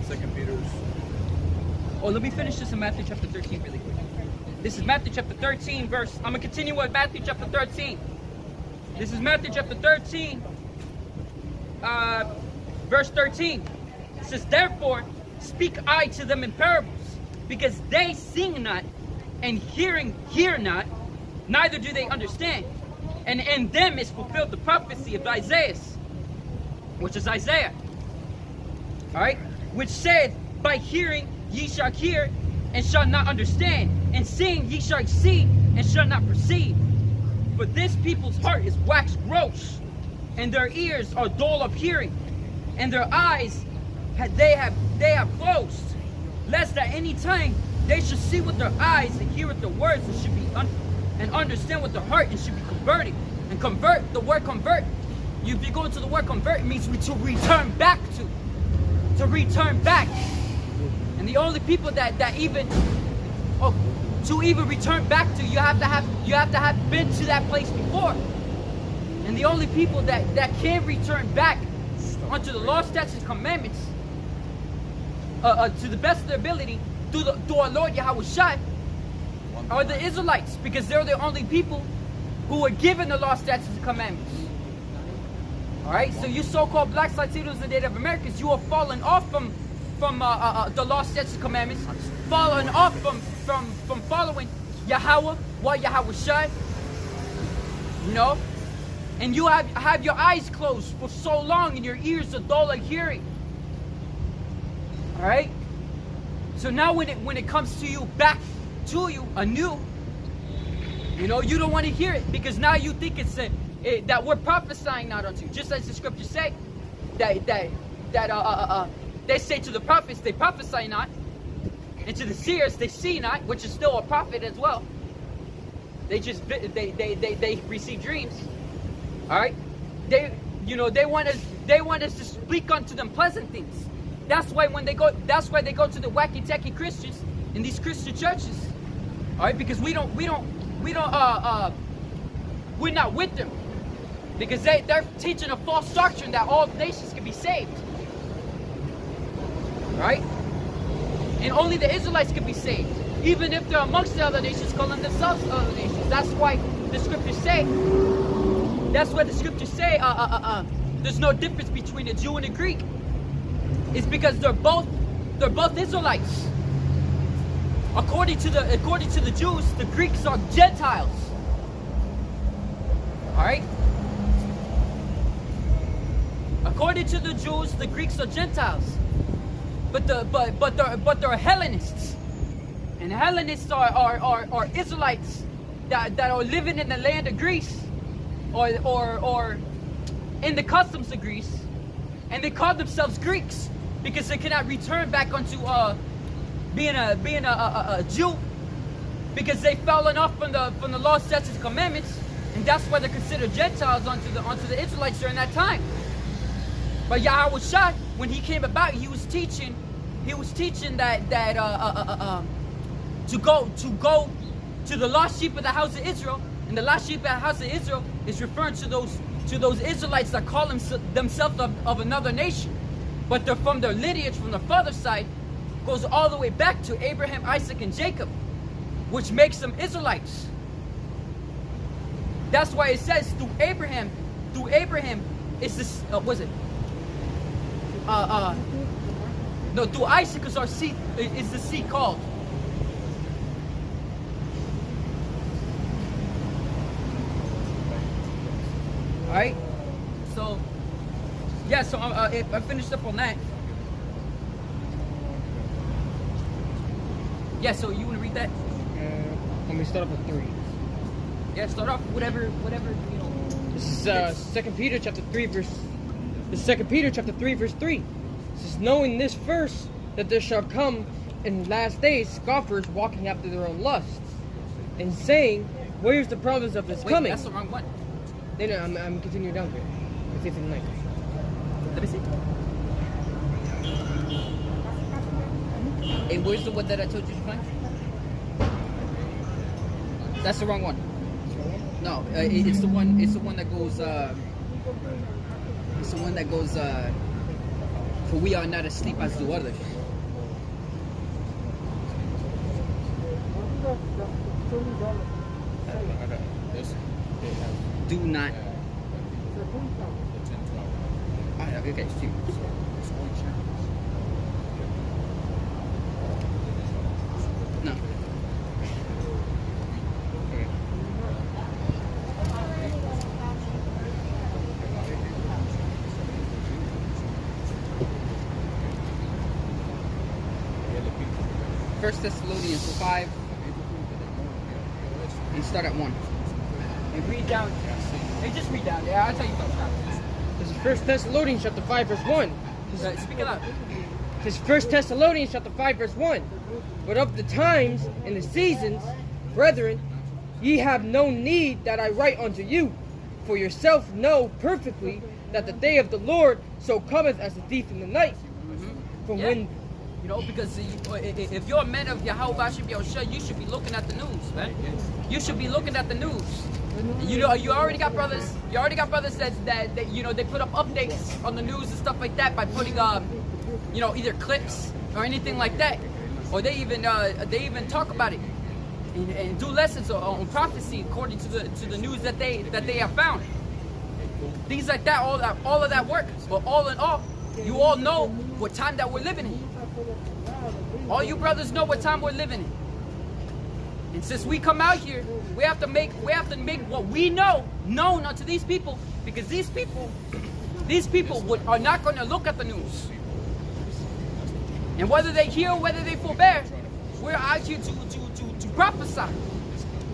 Second Peter's. Oh, let me finish this in Matthew chapter 13 really quick. This is Matthew chapter 13 verse. I'm going to continue with Matthew chapter 13. This is Matthew chapter 13, verse 13. It says, therefore, speak I to them in parables, because they sing not, and hear not, neither do they understand. And in them is fulfilled the prophecy of Isaiah, which is Isaiah. All right? Which said, by hearing ye shall hear, and shall not understand, and seeing ye shall see, and shall not perceive. For this people's heart is waxed gross, and their ears are dull of hearing, and their eyes they have closed, lest at any time they should see with their eyes and hear with their words, and should be and understand with their heart, and should be converted. And convert, the word convert, if you go into the word convert, it means to return back to return back. And the only people that even to even return back to, you have to have been to that place before. And the only people that can return back unto the law, statutes, and commandments to the best of their ability through our Lord Yahawashi are the Israelites, because they're the only people who were given the law, statutes, and commandments. All right, so you so-called blacks, Latinos, and Native Americans, you are falling off from the law, statutes, and commandments, fallen off from following Yahweh, Yahawashi, you know, and you have your eyes closed for so long and your ears are dull of hearing. All right. So now when it comes to you back to you anew, you know, you don't want to hear it because now you think it's that we're prophesying not unto you, just as the scriptures say that they say to the prophets they prophesy not, and to the seers they see not, which is still a prophet as well. They just they receive dreams. All right, they want us to speak unto them pleasant things. That's why they go to the wacky tacky Christians in these Christian churches. All right, because we're not with them, because they're teaching a false doctrine that all nations can be saved. Right? And only the Israelites can be saved, even if they're amongst the other nations, calling themselves other nations. That's why the scriptures say. There's no difference between a Jew and a Greek. It's because they're both Israelites. According to the Jews, the Greeks are Gentiles. All right. According to the Jews, the Greeks are Gentiles. But they're Hellenists, and Hellenists are Israelites that are living in the land of Greece, or in the customs of Greece, and they call themselves Greeks because they cannot return back onto being a Jew, because they fallen off from the law, statutes, and commandments, and that's why they're considered Gentiles onto the Israelites during that time. But Yahawashi, when he came about, he was teaching that to go to the lost sheep of the house of Israel, and the lost sheep of the house of Israel is referring to those Israelites that call themselves of another nation, but they're from their lineage, from the father's side, goes all the way back to Abraham, Isaac, and Jacob, which makes them Israelites. That's why it says through Abraham is this no, through Isaac is our seed, is the seed called. All right. So yeah. So I finished up on that. Yeah. So you want to read that? Let me start off with 3. Yeah. Start off whatever you know. This is 2 Peter chapter 3 verse. This is 2 Peter chapter 3 verse 3. It says, knowing this first, that there shall come in last days scoffers walking after their own lusts, and saying, where is the promise of his coming? That's the wrong one. No, I'm continuing down here. It's 8 and 9. Let me see. Hey, where's the one that I told you to find? That's the wrong one. No, it's the one. It's the one that goes. It's the one that goes. For we are not asleep as do others. Do not. Okay, it's you. No. First Thessalonians 5. And start at 1. And read down. Hey, just read down. Yeah, I'll tell you about that. This is 1 Thessalonians chapter 5 verse 1. Speak it up. This is 1 Thessalonians chapter 5 verse 1. But of the times and the seasons, brethren, ye have no need that I write unto you, for yourself know perfectly that the day of the Lord so cometh as a thief in the night. From when, you know, because if you're a man of Yahawashi, you should be looking at the news, man. You should be looking at the news. You know, you already got brothers. You already got brothers that you know, they put up updates on the news and stuff like that by putting you know, either clips or anything like that, or they even talk about it and do lessons on prophecy according to the news that they have found. Things like that, all of that work. But all in all, you all know what time that we're living in. All you brothers know what time we're living in. And since we come out here, we have to make what we know known unto these people, because these people are not going to look at the news. And whether they hear or whether they forbear, we're out here to prophesy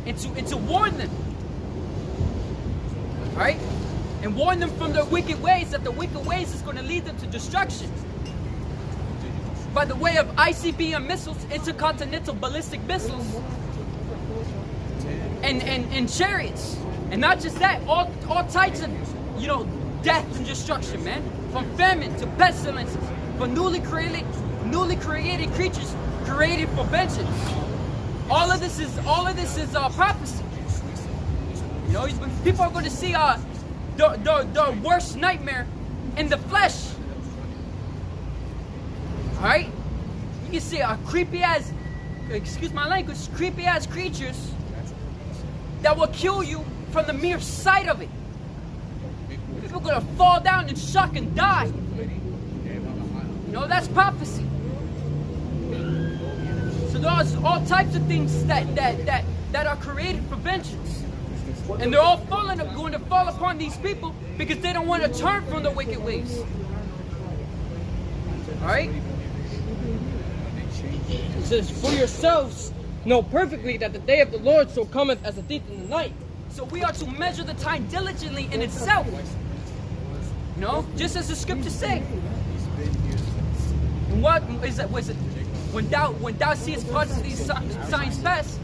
and to warn them. Right? And warn them from their wicked ways, that the wicked ways is going to lead them to destruction. By the way of ICBM missiles, intercontinental ballistic missiles, and chariots. And not just that, all types of, death and destruction, man. From famine to pestilences, from newly created creatures created for vengeance. All of this is prophecy. People are going to see the worst nightmare in the flesh. All right, you can see creepy ass creatures that will kill you from the mere sight of it. People are gonna fall down in shock and die. That's prophecy. So there's all types of things that are created for vengeance. And they're all going to fall upon these people because they don't want to turn from their wicked ways. Alright? It says, for yourselves know perfectly that the day of the Lord so cometh as a thief in the night. So we are to measure the time diligently in itself. Just as the scriptures say. And what is it? Was it when thou seest parts of these signs pass,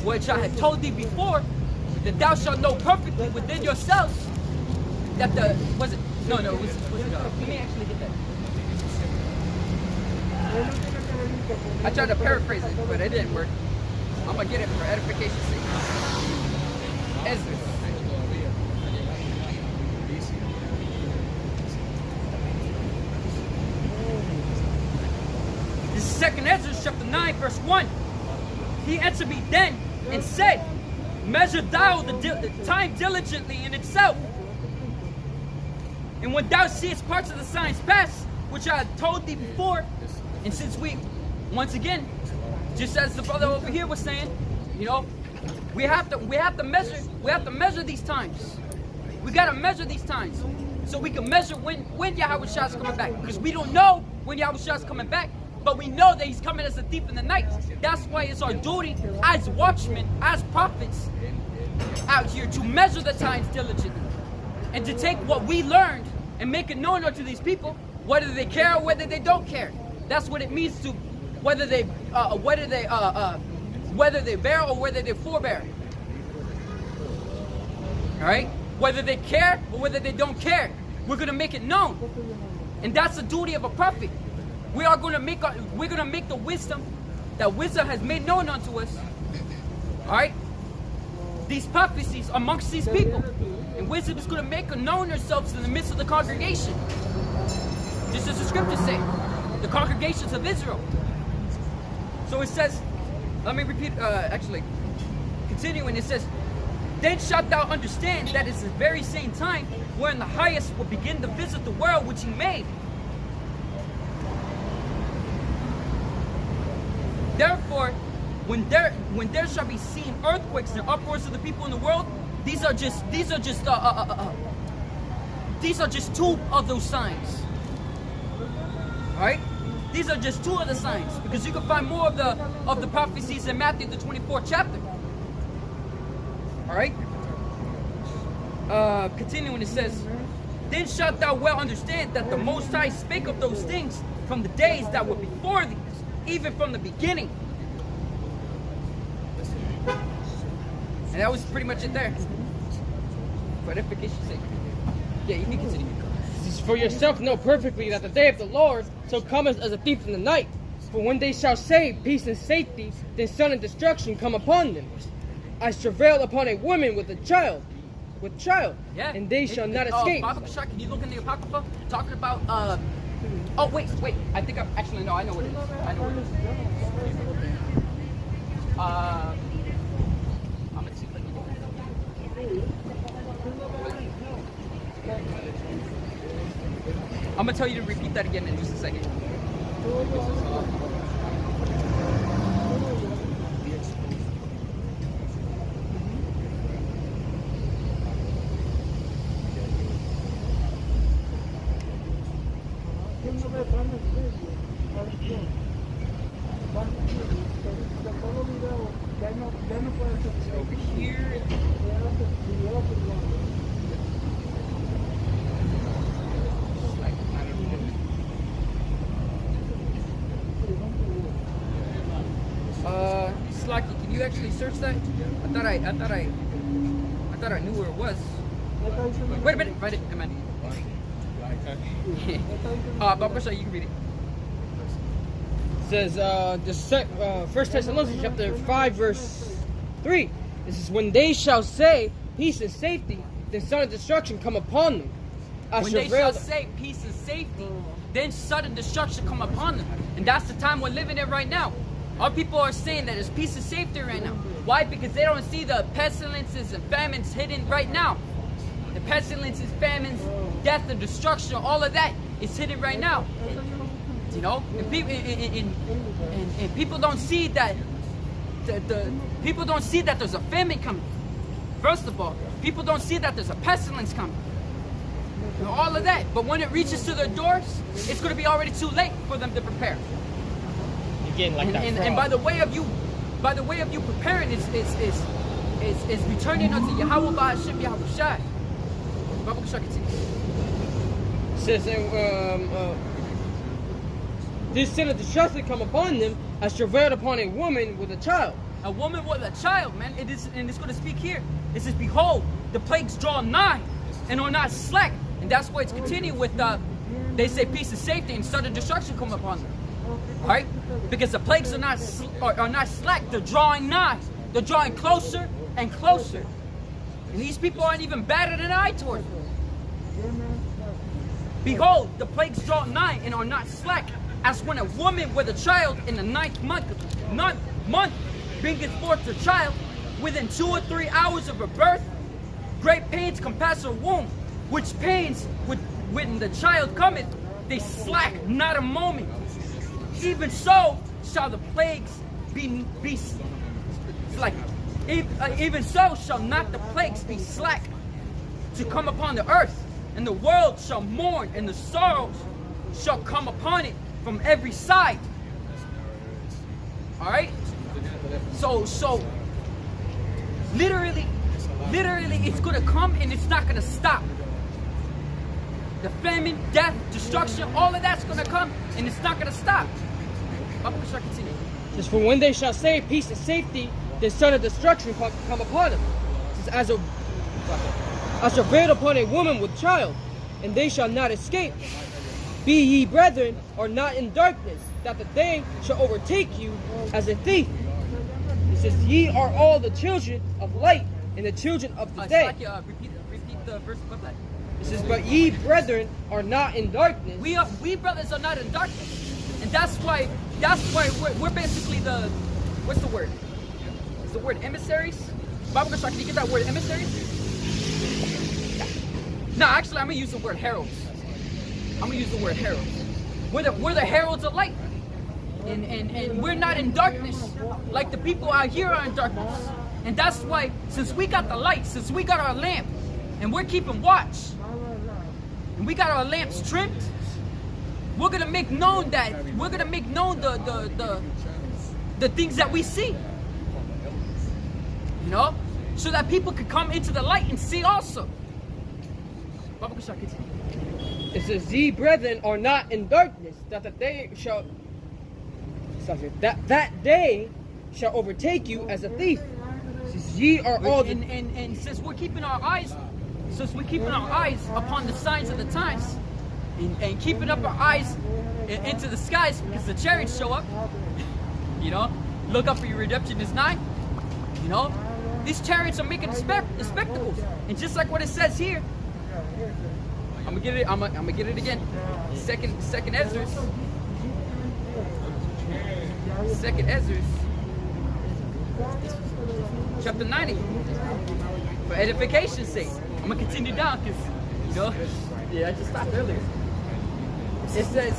which I had told thee before, that thou shalt know perfectly within yourselves that let me actually get that. I tried to paraphrase it, but it didn't work. I'm gonna get it for edification's sake. Ezra. This is 2nd Ezra chapter 9, verse 1. He answered me then and said, measure thou the time diligently in itself. And when thou seest parts of the signs pass, which I had told thee before, and since once again, just as the brother over here was saying, we have to measure these times. We gotta measure these times so we can measure when Yahawashi is coming back. Because we don't know when Yahawashi is coming back, but we know that he's coming as a thief in the night. That's why it's our duty as watchmen, as prophets out here to measure the times diligently and to take what we learned and make it known unto these people, whether they care or whether they don't care. That's what it means to whether they bear or whether they forbear. All right, whether they care or whether they don't care, we're gonna make it known, and that's the duty of a prophet. We're gonna make the wisdom that wisdom has made known unto us. All right, these prophecies amongst these people, and wisdom is gonna make known herself in the midst of the congregation, just as the scriptures say, the congregations of Israel. So it says, let me repeat, continuing, it says, then shalt thou understand that it's the very same time wherein the highest will begin to visit the world which he made. Therefore, when there shall be seen earthquakes and uproars of the people in the world, these are just two of those signs. All right, these are just two of the signs, because you can find more of the prophecies in Matthew the 24th chapter. All right. Continuing, it says, then shalt thou well understand that the Most High spake of those things from the days that were before thee, even from the beginning. And that was pretty much it there. For edification's sake. Yeah, you can continue. For yourself know perfectly that the day of the Lord so cometh as a thief in the night. For when they shall say peace and safety, then sudden destruction come upon them. I travail upon a woman with child, yeah, and they shall not escape. Can you look in the Apocrypha? Talking about, oh, wait, I think I know what it is. I know what it is. I'm gonna see if I can I'm gonna tell you to repeat that again in just a second. Over here. Slacky, can you actually search that? I thought I knew where it was. Wait a minute, find it. I'm Babasha, you can read it. It says, 1 Thessalonians chapter 5, verse 3. This is when they shall say peace and safety, then sudden destruction come upon them. When they shall say peace and safety, then sudden destruction come upon them. And that's the time we're living in right now. Our people are saying that there's peace and safety right now. Why? Because they don't see the pestilences and famines hidden right now. The pestilences, famines, death, and destruction, all of that is hidden right now. You know, and people don't see that people don't see that there's a famine coming. First of all, people don't see that there's a pestilence coming. You know, all of that. But when it reaches to their doors, it's going to be already too late for them to prepare. Again, like and by the way of you preparing is returning unto Yahawashi Yahawashi. Babakasha continues. It says, this sin of destruction come upon them as travailed upon a woman with a child. A woman with a child, man. It is, and it's going to speak here. It says, behold, the plagues draw nigh and are not slack. And that's why it's continuing with they say peace and safety and sudden destruction come upon them. Right? Because the plagues are not slack. They're drawing nigh. They're drawing closer and closer. And these people aren't even batted an eye toward them. Behold, the plagues draw nigh and are not slack, as when a woman with a child in the ninth month bringeth forth her child, within 2 or 3 hours of her birth, great pains compass her womb, which pains when the child cometh, they slack not a moment. Even so shall the plagues be slack. Even so shall not the plagues be slack to come upon the earth, and the world shall mourn, and the sorrows shall come upon it from every side. All right. So literally, it's gonna come and it's not gonna stop. The famine, death, destruction, all of that's gonna come and it's not gonna stop. Continue. Just for when they shall say peace and safety, the son of destruction come upon them. As travailed upon a woman with child, and they shall not escape. Be ye brethren, are not in darkness, that the day shall overtake you as a thief. It says, ye are all the children of light and the children of the day. Repeat the verse above that. It says, but ye brethren are not in darkness. We brothers are not in darkness, and that's why we're basically the, what's the word? Is the word emissaries? Bible can you get that word emissaries? No, actually, I'm gonna use the word heralds. We're the heralds of light, and we're not in darkness like the people out here are in darkness. And that's why, since we got the light, since we got our lamp, and we're keeping watch, and we got our lamps trimmed, we're gonna make known the things that we see. You know, so that people could come into the light and see also. It says, ye brethren are not in darkness, that the day shall that day shall overtake you as a thief. It says, ye are all and since we're keeping our eyes upon the signs of the times, and keeping up our eyes into the skies, because the chariots show up. You know, look up for your redemption is nigh. You know, these chariots are making spectacles, and just like what it says here, I'm gonna get it again. Second Ezra, chapter 90. For edification's sake, I'm gonna continue down because, you know, yeah, I just stopped earlier. It says,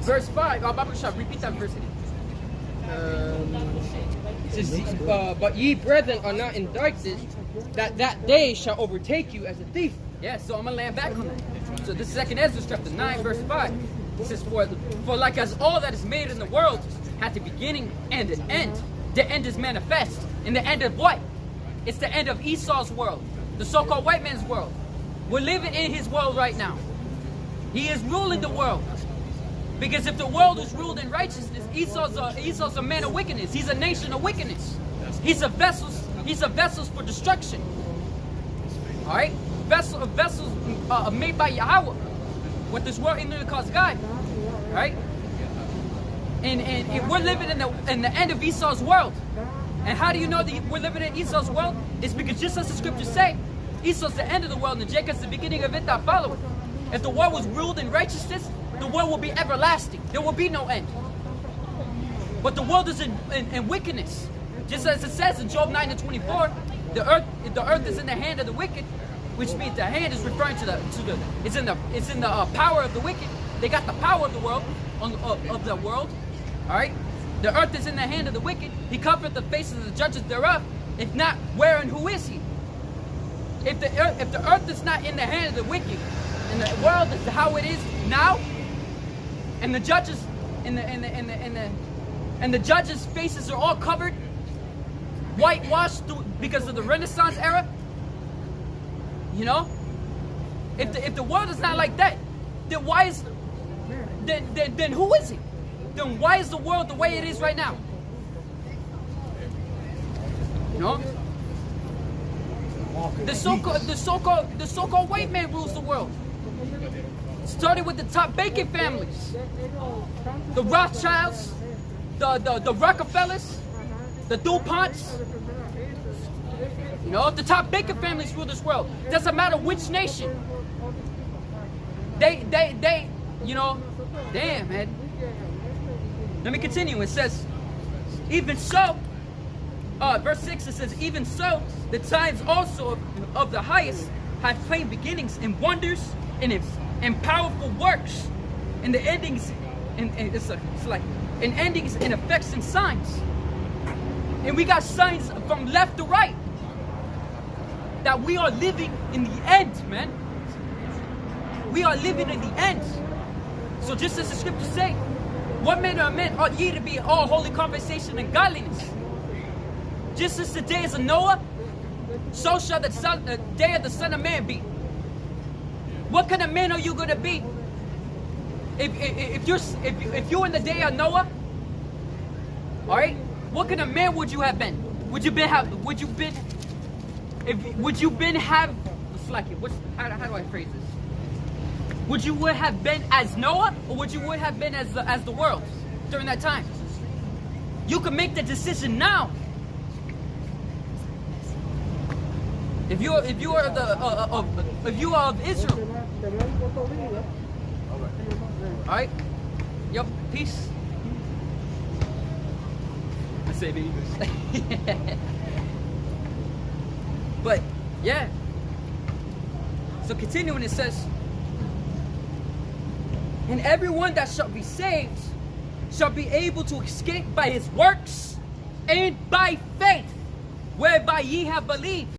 verse 5. Baba Shah, repeat that verse again. It says, but ye brethren are not in darkness, that day shall overtake you as a thief. Yeah, so I'm going to land back on that. So this is 2 Ezra chapter 9, verse 5. It says, for like as all that is made in the world hath a beginning and an end, the end is manifest. And the end of what? It's the end of Esau's world, the so-called white man's world. We're living in his world right now. He is ruling the world. Because if the world is ruled in righteousness, Esau's a man of wickedness. He's a nation of wickedness. He's a vessels for destruction. All right, vessels made by Yahweh. What this world ignorantly calls God. All right, and we're living in the end of Esau's world. And how do you know that we're living in Esau's world? It's because just as the scriptures say, Esau's the end of the world and Jacob's the beginning of it that followeth. If the world was ruled in righteousness, the world will be everlasting. There will be no end. But the world is in wickedness. Just as it says in Job 9:24, the earth is in the hand of the wicked, which means the hand is referring to it's in the power of the wicked. They got the power of the world of the world. All right. The earth is in the hand of the wicked. He covereth the faces of the judges thereof. If not, where and who is he? If the earth is not in the hand of the wicked, and the world is how it is now, and the judges and the judges' faces are all covered, whitewashed because of the Renaissance era. You know, if the world is not like that, then why is then who is it? Then why is the world the way it is right now? You know, the so-called white man rules the world. Started with the top bacon families, the Rothschilds, the Rockefellers, the DuPonts. You know, the top bacon families rule this world. Doesn't matter which nation. They, you know, damn, man. Let me continue. It says, even so, verse 6, it says, even so, the times also of the highest have plain beginnings and wonders and powerful works, and the endings, and it's like and endings and effects and signs. And we got signs from left to right that we are living in the end, man. We are living in the end. So just as the scriptures say, what manner of men ought ye to be in all holy conversation and godliness? Just as the days of Noah, so shall the day of the Son of Man be. What kind of man are you going to be if you're in the day of Noah? All right, what kind of man would you have been? Would you have? How do I phrase this? Would you have been as Noah, or would you have been as the world during that time? You can make the decision now. If you are of Israel, all right. Yep. Peace. I say it in English. But yeah. So continuing, it says, and everyone that shall be saved shall be able to escape by his works and by faith, whereby ye have believed.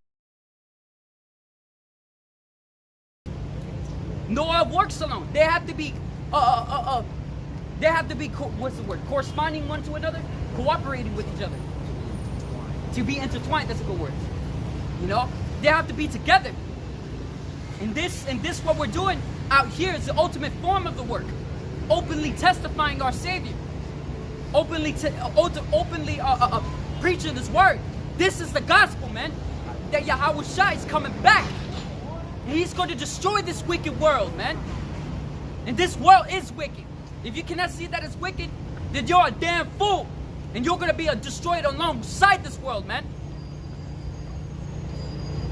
No of works alone. They have to be what's the word? Corresponding one to another, cooperating with each other. To be intertwined, that's a good word. You know, they have to be together. And this what we're doing out here is the ultimate form of the work. Openly testifying our Savior. Openly preaching His word. This is the gospel, man. That Yahawashi is coming back. And He's going to destroy this wicked world, man. And this world is wicked. If you cannot see that it's wicked, then you're a damn fool. And you're going to be destroyed alongside this world, man.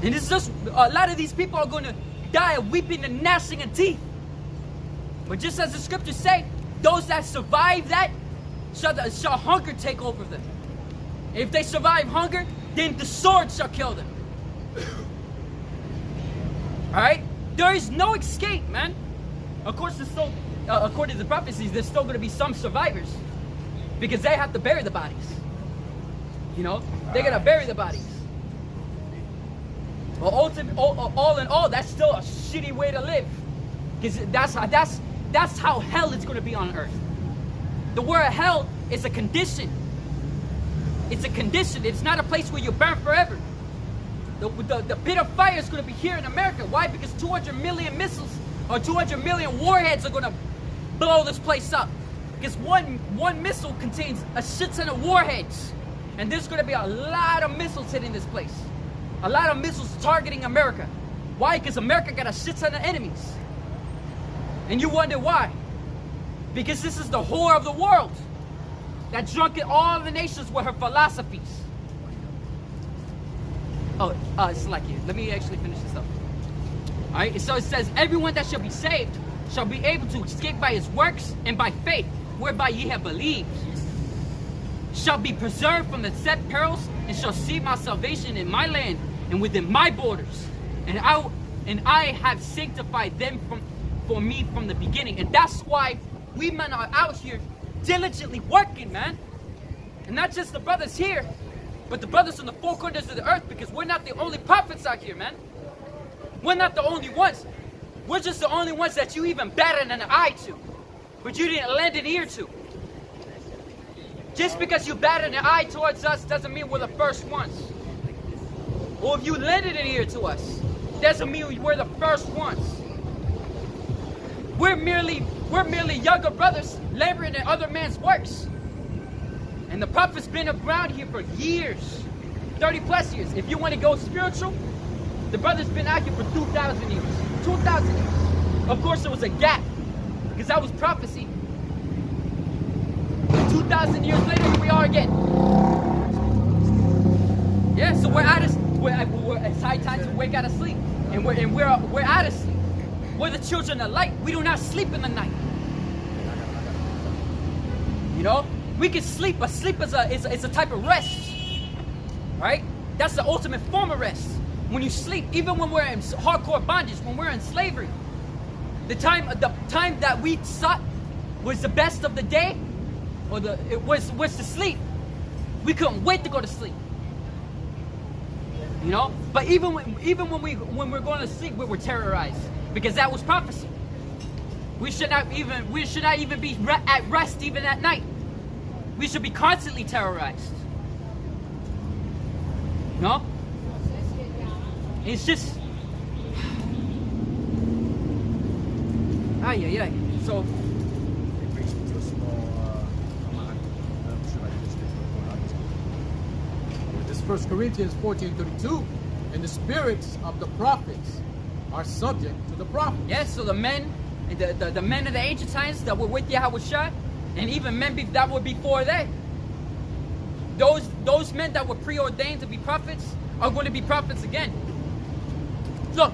And it's just, a lot of these people are going to die of weeping and gnashing of teeth. But just as the scriptures say, those that survive that, shall hunger take over them. And if they survive hunger, then the sword shall kill them. Alright? There is no escape, man. Of course, there's still, according to the prophecies, there's still going to be some survivors because they have to bury the bodies. You know, they're going to bury the bodies. But all in all, that's still a shitty way to live, because that's how hell is going to be on earth. The word hell is a condition. It's a condition. It's not a place where you burn forever. The pit of fire is going to be here in America. Why? Because 200 million missiles or 200 million warheads are going to blow this place up. Because one missile contains a shit ton of warheads. And there's going to be a lot of missiles hitting this place. A lot of missiles targeting America. Why? Because America got a shit ton of enemies. And you wonder why? Because this is the whore of the world that drunk in all the nations with her philosophies. It's like it. Let me actually finish this up. Alright, so it says, everyone that shall be saved shall be able to escape by his works and by faith, whereby ye have believed, shall be preserved from the set perils, and shall see my salvation in my land and within my borders. And I have sanctified them for me from the beginning. And that's why we men are out here diligently working, man. And not just the brothers here, but the brothers in the four corners of the earth, because we're not the only prophets out here, man. We're not the only ones. We're just the only ones that you even batted an eye to, but you didn't lend an ear to. Just because you batted an eye towards us doesn't mean we're the first ones. Or if you lended an ear to us, doesn't mean we're the first ones. We're merely younger brothers laboring in other men's works. And the prophet's been around here for years, 30 plus years. If you want to go spiritual, the brother's been out here for 2,000 years. 2,000 years. Of course, there was a gap, because that was prophecy. 2,000 years later, here we are again. Yeah, so it's high time to wake out of sleep, and we're out of sleep. We're the children of light. We do not sleep in the night. You know, we can sleep, but sleep is a type of rest, right? That's the ultimate form of rest. When you sleep, even when we're in hardcore bondage, when we're in slavery, the time that we sought was the best of the day, or it was to sleep. We couldn't wait to go to sleep. You know, but even when we're going to sleep, we were terrorized, because that was prophecy. We should not even be at rest even at night. We should be constantly terrorized. You know? It's just So this 1 Corinthians 14:32, and the spirits of the prophets are subject to the prophet. yes, so the men of the ancient times that were with Yahawashi, and even men that were before that, those men that were preordained to be prophets are going to be prophets again. Look,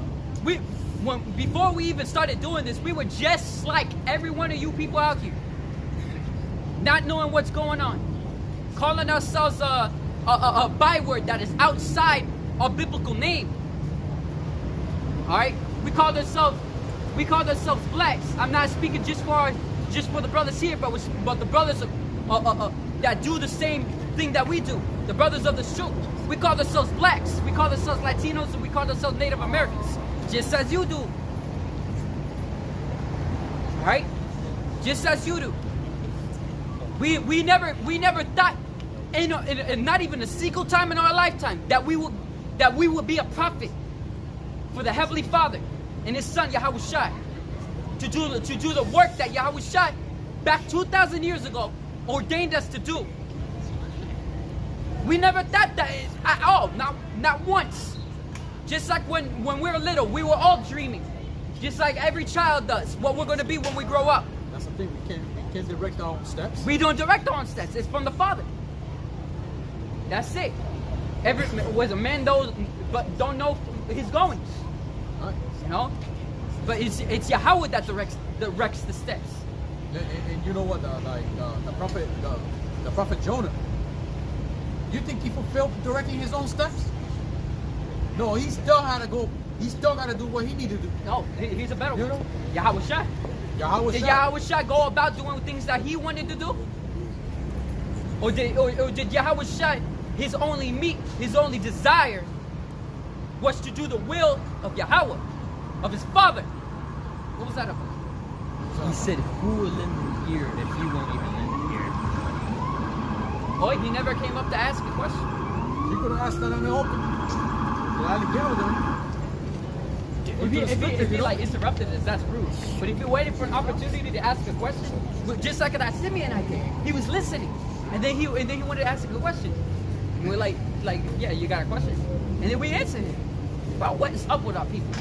before we even started doing this, we were just like every one of you people out here, not knowing what's going on, calling ourselves a byword that is outside our biblical name. All right, we called ourselves blacks. I'm not speaking just for the brothers here, but the brothers that do the same thing that we do, the brothers of the truth. We call ourselves blacks, we call ourselves Latinos, and we call ourselves Native Americans, just as you do. Right? Just as you do. We never thought, in not even a single time in our lifetime, that we would be a prophet for the Heavenly Father and His Son Yahawashi, to do the work that Yahawashi back 2,000 years ago ordained us to do. We never thought that at all, not once. Just like when we were little, we were all dreaming, just like every child does, what we're going to be when we grow up. That's the thing, we can't direct our own steps. We don't direct our own steps. It's from the Father. That's it. Was a man those, but don't know his goings. Right. You know, but it's Yahweh that directs the steps. And you know what? The prophet Jonah. You think he fulfilled directing his own steps? No, he still had to go. He still got to do what he needed to do. No, he's a better You one. know? Yahawashi. Yahawashi. Did Yahawashi go about doing things that he wanted to do? Or did Yahawashi, his only desire was to do the will of Yahweh, of his father? What was that about? He said, who will lend an ear if you won't even lend an ear? Oh, he never came up to ask a question. You could have asked that in the open. If he like interrupted us, that's rude. But if you waited for an opportunity to ask a question, just like an Simeon I did, he was listening, and then he wanted to ask a question. And we're like, yeah, you got a question, and then we answered him. Well, what is up with our people?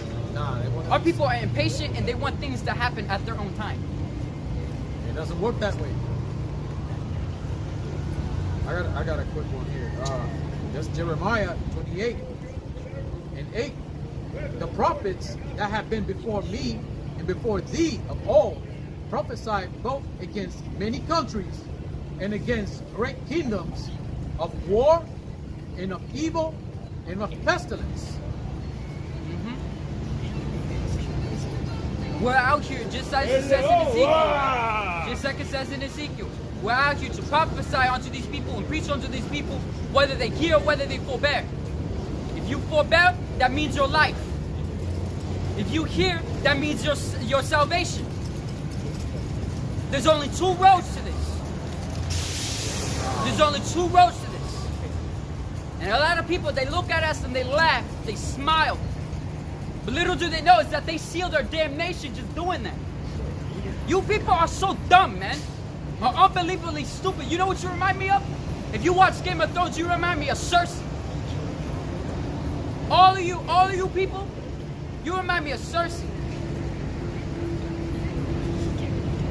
Our people are impatient and they want things to happen at their own time. It doesn't work that way. I got a quick one here. That's Jeremiah 28 and 8. The prophets that have been before me and before thee of old prophesied both against many countries and against great kingdoms of war and of evil and of pestilence. We're out here, just like it says in Ezekiel. Just like it says in Ezekiel. We're out here to prophesy unto these people and preach unto these people, whether they hear or whether they forbear. If you forbear, that means your life. If you hear, that means your salvation. There's only two roads to this. There's only two roads to this. And a lot of people, they look at us and they laugh, they smile. But little do they know is that they seal their damnation just doing that. You people are so dumb, man. Are unbelievably stupid. You know what you remind me of? If you watch Game of Thrones, you remind me of Cersei. All of you people, you remind me of Cersei.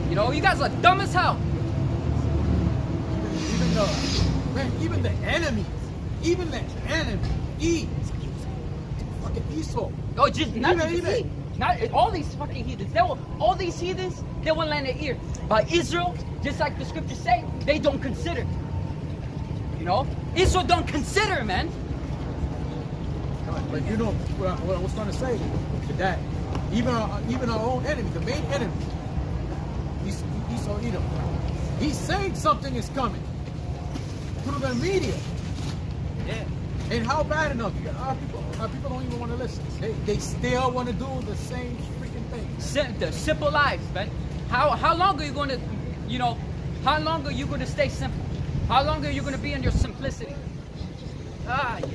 You know, you guys are dumb as hell. Even the enemy, fucking Esau. Oh, just not even not all these fucking heathens. All these heathens, they won't lend their ear. But Israel, just like the scriptures say, they don't consider. You know, Israel don't consider, man. But you know what I was trying to say is that even our own enemy, the main enemy, Esau Edom, he's saying something is coming through the media. Yeah. And how bad enough? Our people don't even want to listen. They still want to do the same freaking thing. The simple lives, man. How long are you going to, how long are you going to stay simple? How long are you going to be in your simplicity?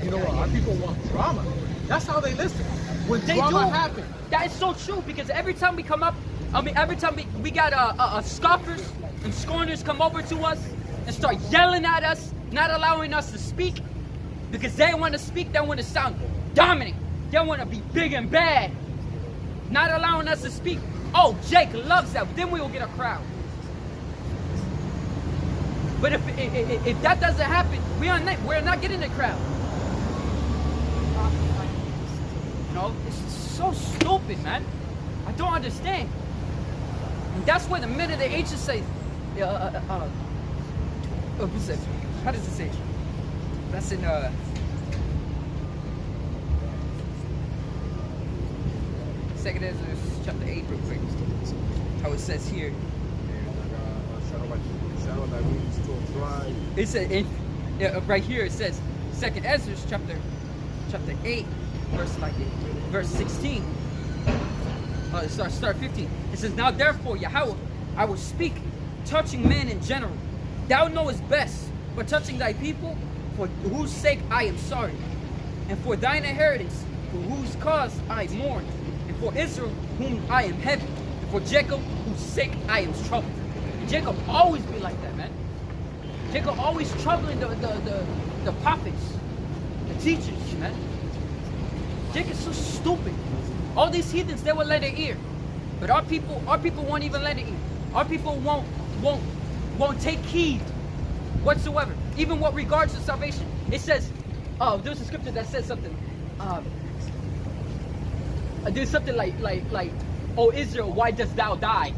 You know what? Our people want drama. That's how they listen. When They drama do. happens. That is so true, because every time we come up, every time we got scoffers and scorners come over to us and start yelling at us, not allowing us to speak, because they want to speak, they want to sound dominant, they want to be big and bad, not allowing us to speak. Oh, Jake loves that. Then we will get a crowd. But if that doesn't happen, we're not getting a crowd. You know, it's so stupid, man. I don't understand. And that's why the men of the ages say, how does it say? That's in Second Ezra chapter 8, real quick. How it says here. It said right here. It says Second Ezra chapter 8, verse 16. Start 15. It says, "Now therefore, Yahweh, I will speak touching men in general. Thou knowest best, but touching thy people, for whose sake I am sorry, and for thine inheritance, for whose cause I mourn, and for Israel, whom I am heavy, and for Jacob, whose sake I am troubled." And Jacob always be like that, man. Jacob always troubling the prophets, the teachers, man. Jacob's so stupid. All these heathens, they will lend their ear, but our people won't even lend their ear. Our people won't take heed whatsoever, even what regards to salvation. It says, there's a scripture that says something. There's something like, "Oh Israel, why dost thou die?"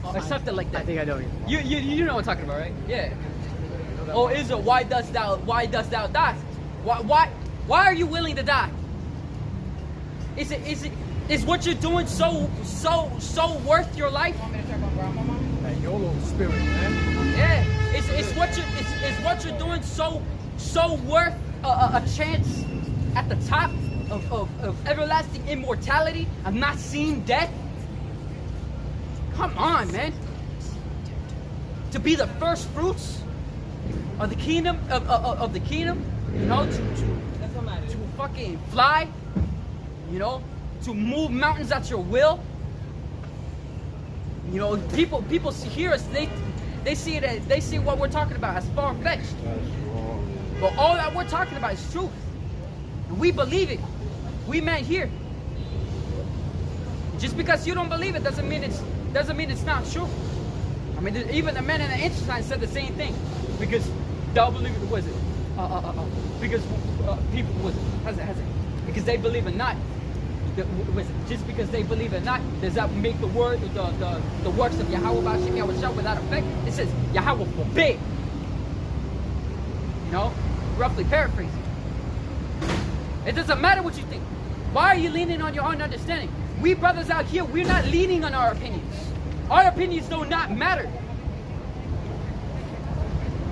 Or something like that. I think I know you. You know what I'm talking about, right? Yeah. "Oh Israel, why dost thou die? Why are you willing to die? Is Is what you're doing so worth your life? That YOLO spirit, man. Yeah, it's what you're doing so worth a chance at the top of everlasting immortality, of not seeing death. Come on, man. To be the first fruits of the kingdom of the kingdom, you know, to fucking fly, you know, to move mountains at your will. You know, people hear us, they see it, they see what we're talking about as far-fetched. But all that we're talking about is truth. And we believe it. We men here. Just because you don't believe it doesn't mean it's not true. I mean, even the men in the ancient times said the same thing. Because they'll believe it, was it? Because people, was it? Has it? Because they believe it not. Just because they believe it not, does that make the word, the works of Yahawashi without effect? It says Yahweh forbid. You know, roughly paraphrasing. It doesn't matter what you think. Why are you leaning on your own understanding? We brothers out here, we're not leaning on our opinions. Our opinions do not matter.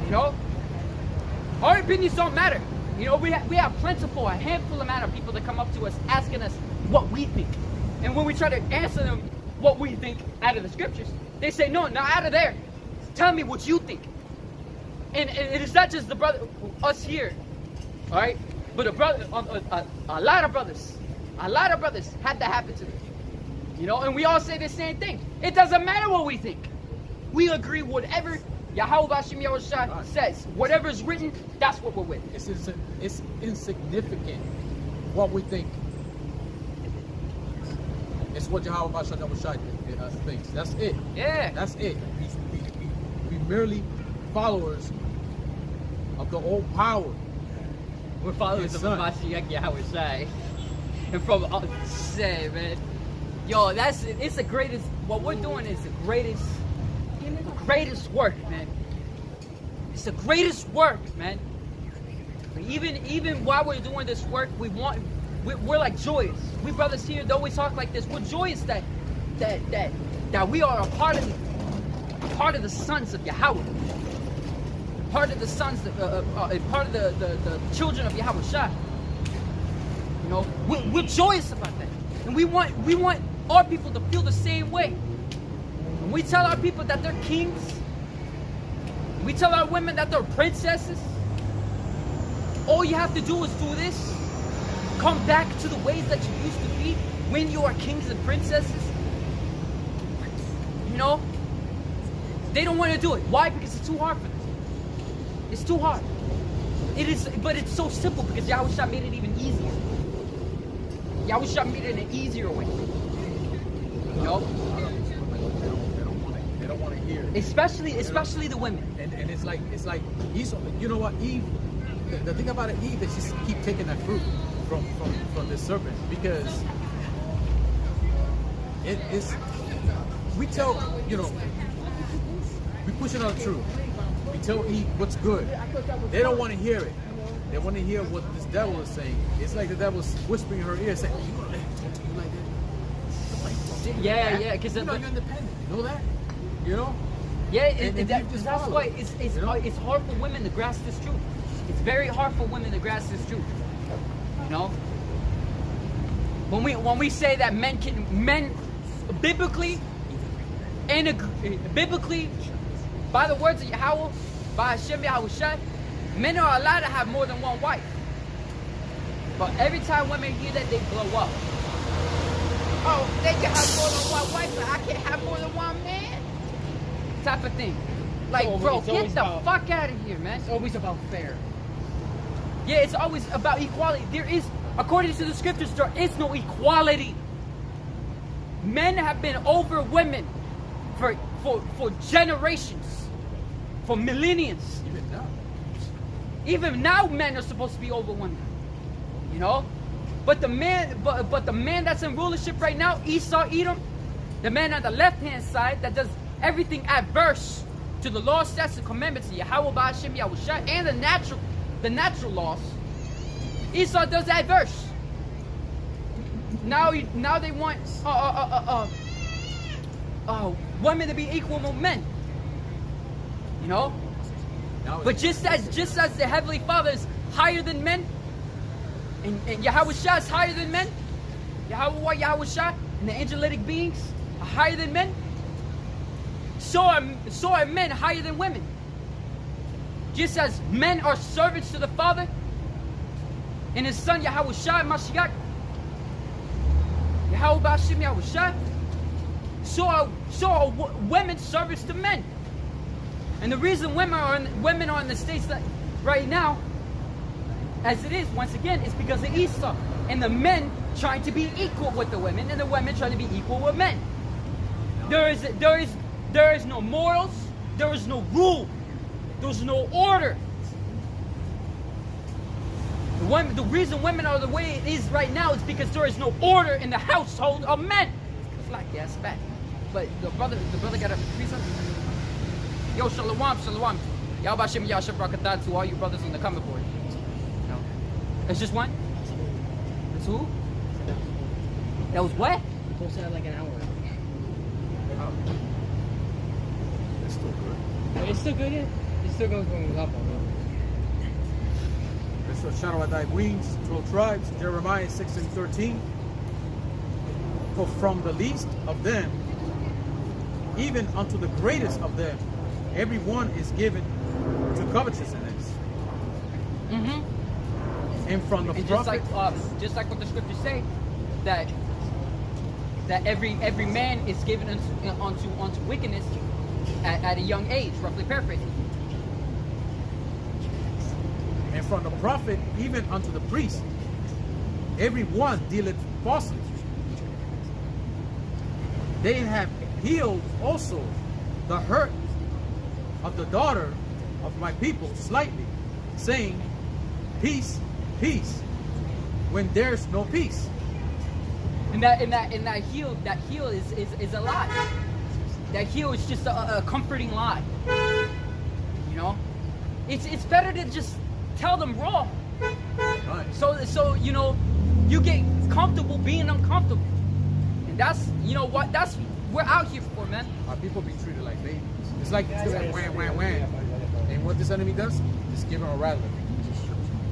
You know, our opinions don't matter. You know, we have plentiful, a handful amount of people that come up to us asking us what we think. And when we try to answer them what we think out of the scriptures, they say, no, not out of there. Tell me what you think. And it's not just the brother, us here, all right? But a lot of brothers had that happen to them. You know, and we all say the same thing. It doesn't matter what we think. We agree whatever Yahawashi says. Whatever is written, that's what we're with. It's insignificant what we think. It's what Yahawashi thinks. That's it. Yeah. That's it. We merely followers of the old power. We're followers of Mashiach Yahawashi. And from say, man, yo, it's the greatest. What we're doing is the greatest work, man. It's the greatest work, man. Even while we're doing this work, we're like joyous. We brothers here, they always talk like this. We're joyous that we are a part of the sons of Yahweh. Part of the sons, part of the children of Yahawashi. You know, we're joyous about that, and we want our people to feel the same way. When we tell our people that they're kings, we tell our women that they're princesses. All you have to do is do this. Come back to the ways that you used to be when you are kings and princesses. You know, they don't want to do it. Why? Because it's too hard for them. It's too hard. It is, but it's so simple because Yahushua made it even easier. Yahushua made it an easier way. You know? They don't want to hear. Especially the women. And it's like Esau. You know what, Eve? The thing about it, Eve, is just keep taking that fruit from the serpent, because it's, we tell, you know, we push it on the truth. We tell Eve what's good. They don't want to hear it. They want to hear what this devil is saying. It's like the devil's whispering in her ear, saying, "You gonna let him talk to you like that? Yeah, because you know you're independent. You know that? You know." Yeah, and that's why it's hard for women to grasp this truth. It's very hard for women to grasp this truth. You know, when we say that men biblically by the words of Yahweh, by Hashem Yahushua, men are allowed to have more than one wife. But every time women hear that, they blow up. Oh, they can have more than one wife, but I can't have more than one man? Type of thing. Like, bro, get the fuck out of here, man. It's always about fair. Yeah, it's always about equality. There is, according to the scriptures, there is no equality. Men have been over women for generations, for millenniums. Even now, men are supposed to be over women. You know, but the man that's in rulership right now, Esau, Edom, the man on the left-hand side that does everything adverse to the law, statutes, and commandments of Yahweh, Ba'ashem, Yahushua, and the natural laws. Esau does adverse. now they want women to be equal with men. You know? But just as the Heavenly Father is higher than men, and Yahawashi is higher than men, Yahawashi and the angelic beings are higher than men, so are men higher than women. Just as men are servants to the Father and His Son Yahawashi Mashiach, Yahawashi Yahawashi, so are women servants to men. And the reason women are in the states that right now, as it is, once again, is because of Esau. And the men trying to be equal with the women, and the women trying to be equal with men. There is no morals, there is no rule, there's no order. The reason women are the way it is right now is because there is no order in the household of men. It's like, yeah, it's bad. But the brother got a reason. Yo, shalom. Yahawashi Yashem Brakatah to all you brothers on the comment board. No. It's just one? It's who? That was what? You posted that like an hour ago. Oh. It's still good. But it's still good, yeah? It still goes going up on it. Let's shout out thy wings, 12 tribes, Jeremiah 6:13. For from the least of them, even unto the greatest of them, every one is given to covetousness. Mm-hmm. And from the And prophet, just like what the scriptures say, that every man is given unto wickedness at a young age, roughly paraphrasing. and from the prophet even unto the priest, every one dealeth falsely. They have healed also the hurt of the daughter of my people slightly, saying, peace, peace, when there's no peace. And that heal is a lie. That heal is just a comforting lie. You know, it's better to just tell them raw. Right. So you know, you get comfortable being uncomfortable, and that's, you know what, that's we're out here for, man. Our people be treated like babies. It's like wham, wham, wham. And what this enemy does, just give them a rattle.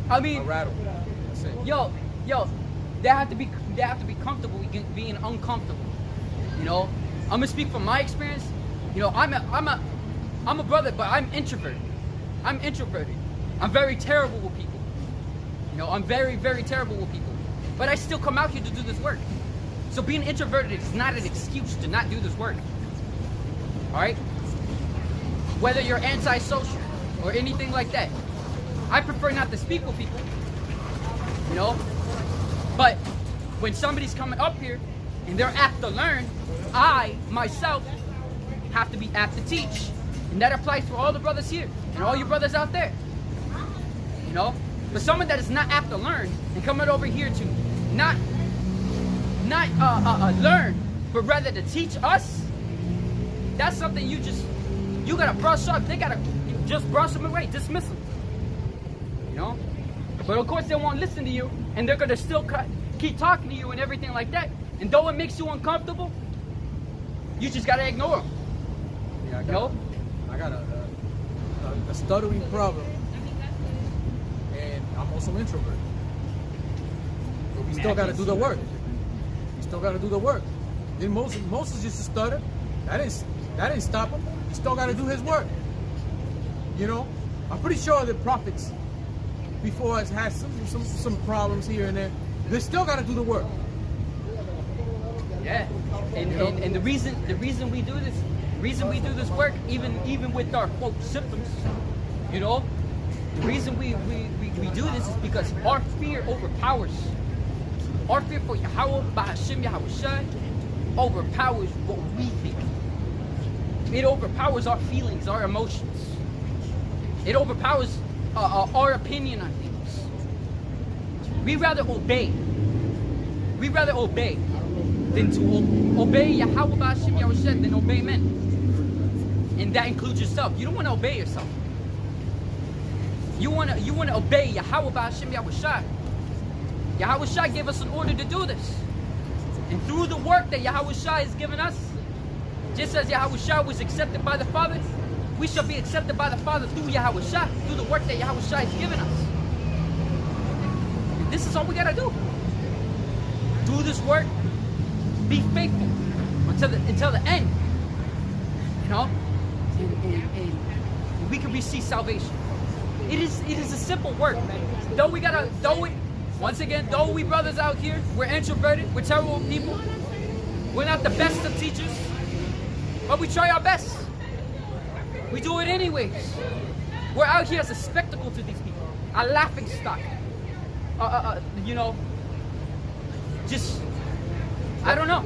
I mean, A rattle. That's it. yo, they have to be comfortable with being uncomfortable. You know, I'm gonna speak from my experience. You know, I'm a brother, but I'm introverted. I'm introverted. I'm very terrible with people. You know, I'm very, very terrible with people. But I still come out here to do this work. So being introverted is not an excuse to not do this work. All right? Whether you're antisocial or anything like that, I prefer not to speak with people. You know? But when somebody's coming up here and they're apt to learn, I, myself, have to be apt to teach. And that applies for all the brothers here and all you brothers out there. You know? But someone that is not apt to learn and coming over here to not learn, but rather to teach us, that's something you gotta brush up. They gotta just brush them away, dismiss them. You know? But of course they won't listen to you, and they're gonna still keep talking to you and everything like that. And though it makes you uncomfortable, you just gotta ignore them. Yeah, I got a stuttering problem, and I'm also introvert. But we still got to do the work. We still got to do the work. Then Moses used to stutter. That didn't stop him. He still got to do his work. You know, I'm pretty sure the prophets before us had some problems here and there. They still got to do the work. Yeah, and the reason we do this work, even with our quote symptoms, you know, the reason we do this is because our fear overpowers. Our fear for Yahweh, Bahashim Yahawashi, overpowers what we think. It overpowers our feelings, our emotions. It overpowers our opinion on things. We rather obey. Than to obey Yahweh Bahashim Yahawashi than obey men. And that includes yourself. You don't want to obey yourself. You want to obey Yahweh Bahashim Yahawashi. Yahawashi gave us an order to do this. And through the work that Yahawashi has given us, just as Yahawashi was accepted by the Father, we shall be accepted by the Father through Yahawashi, through the work that Yahawashi has given us. And this is all we gotta do. Do this work, be faithful until the end. You know? And we can receive salvation. It is a simple work, man. Though we brothers out here, we're introverted, we're terrible people. We're not the best of teachers, but we try our best. We do it anyways. We're out here as a spectacle to these people, a laughing stock. You know, just, I don't know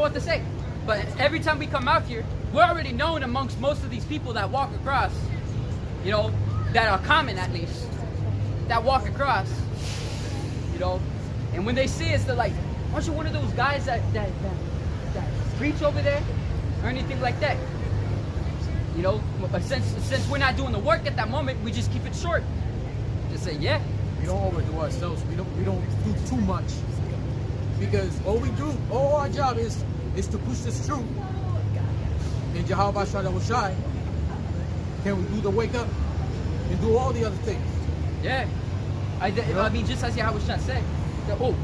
what to say. But every time we come out here, we're already known amongst most of these people that walk across, you know, that are common at least, that walk across, you know. And when they see us, they're like, aren't you one of those guys that preach over there? Or anything like that. You know, but since we're not doing the work at that moment, we just keep it short. Just say, yeah. We don't overdo ourselves. We don't do too much. Because all our job is to push this truth. And Yahawashi, can we do the wake up and do all the other things? Yeah. I mean, just as Yahawashi said, that's the word.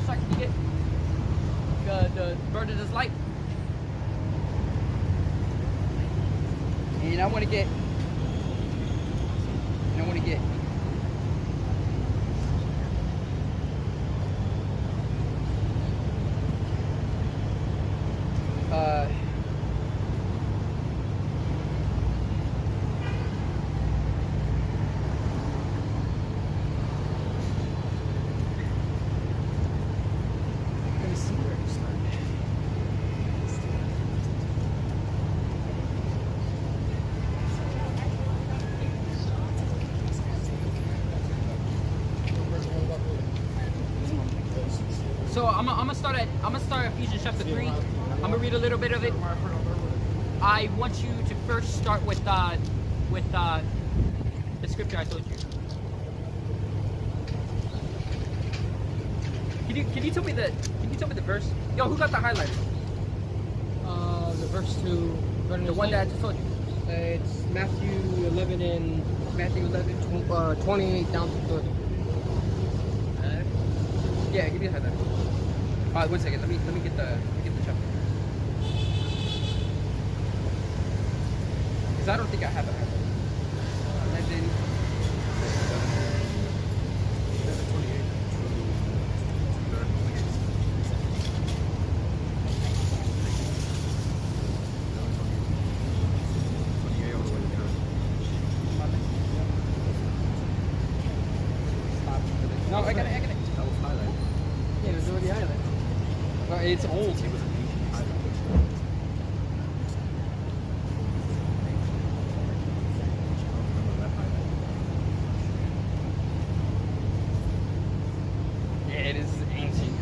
Can you get the bird of this light? And I want to get. Let me see where to start. So I'm gonna start at Ephesians chapter 3. I'm gonna read a little bit of it. I want you to first start with the scripture I told you. Can you tell me the verse? Yo, who got the highlighter? The verse 2. The one that I just told you. It's Matthew 11 and 28 down to 30. Yeah, give me the highlighter. Alright, 1 second. Let me get the chapter. Because I don't think I have it. And then no, I got it. That was highlighted. Yeah, it was already highlighted. Well, it's old. Yeah, it is ancient.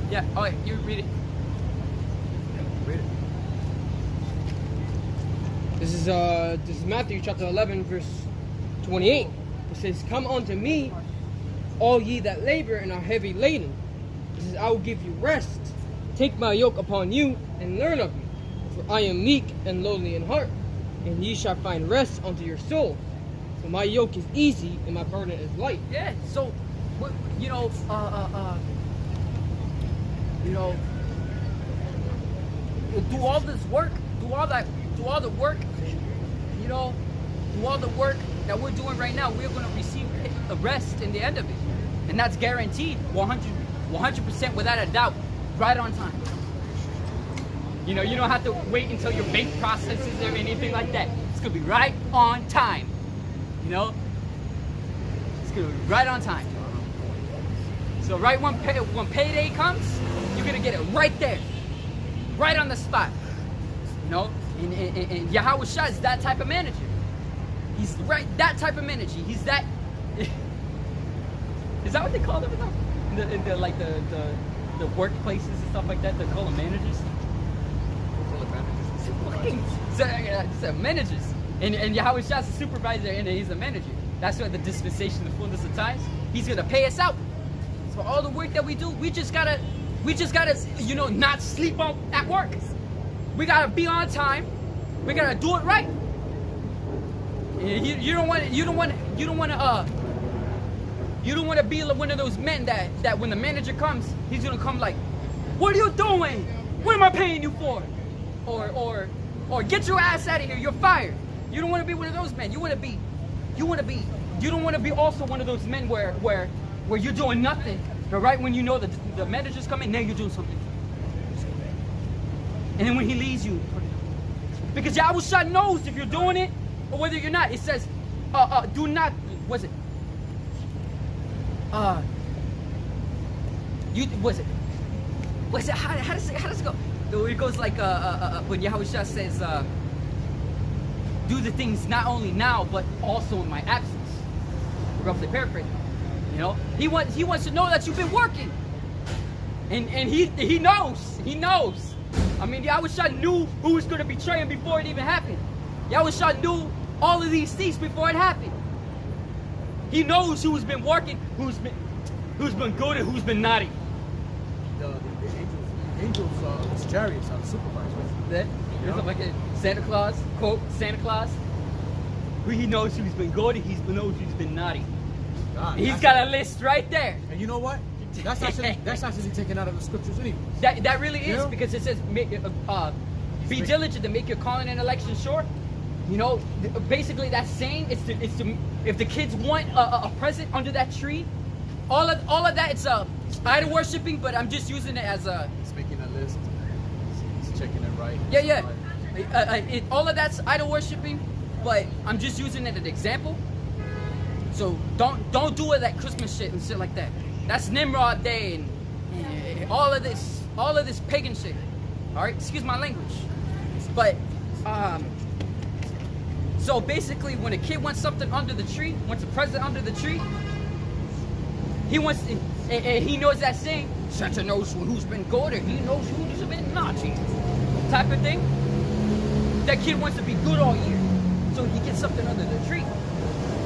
Yeah, alright, you read it. Read it. This is Matthew chapter 11 verse 28. It says, "Come unto me, all ye that labor and are heavy laden. It says, I will give you rest. Take my yoke upon you and learn of me. For I am meek and lowly in heart, and ye shall find rest unto your soul. For my yoke is easy and my burden is light." Yeah, so, you know, do all this work, do all the work that we're doing right now, we're going to receive a rest in the end of it. And that's guaranteed, 100% without a doubt, right on time. You know, you don't have to wait until your bank processes or anything like that. It's going to be right on time. You know? It's going to be right on time. So right when payday comes, you're going to get it right there. Right on the spot. You know? And Yahawashi is that type of manager. He's that type of manager. He's that. Is that what they call them now? In the workplaces and stuff like that, they call them managers. fucking managers. And Yahawashi's a supervisor and he's a manager. That's why the dispensation, the fullness of times, he's gonna pay us out. So all the work that we do, we just gotta, you know, not sleep on at work. We gotta be on time. We gotta do it right. You don't want to be one of those men that when the manager comes, he's gonna come like, "What are you doing? What am I paying you for?" Or "Get your ass out of here. You're fired." You don't want to be one of those men. You don't want to be also one of those men where you're doing nothing, but right when you know that the manager's coming, now you're doing something. And then when he leaves you, because Yahawashi knows if you're doing it or whether you're not. It says, do not, how does it go? It goes like, when Yahawashi says, do the things not only now, but also in my absence. Roughly paraphrasing. You know? He wants to know that you've been working. And he knows. I mean, Yahawashi knew who was going to betray him before it even happened. Yahawashi knew all of these things before it happened. He knows who's been working, who's been good, and who's been naughty. The angels' chariots are the supervisors. That, Yeah. like a Santa Claus, quote, Santa Claus. He knows who's been good and he knows who's been naughty. God, He's got a list right there. And you know what? That's actually taken out of the scriptures anyway. That really is, Yeah. because it says, be diligent to make your calling and election sure. You know, basically that's saying it's to if the kids want a present under that tree, all of that, it's idol worshiping, but I'm just using it as a. He's making a list. He's checking it right. Yeah. All of that's idol worshiping, but I'm just using it as an example. So don't do it that Christmas shit and shit like that. That's Nimrod Day and all of this pagan shit. All right, excuse my language, but so basically, when a kid wants something under the tree, wants a present under the tree, he wants, and he knows that saying, Santa knows who's been good and he knows who's been naughty, type of thing. That kid wants to be good all year, so he gets something under the tree.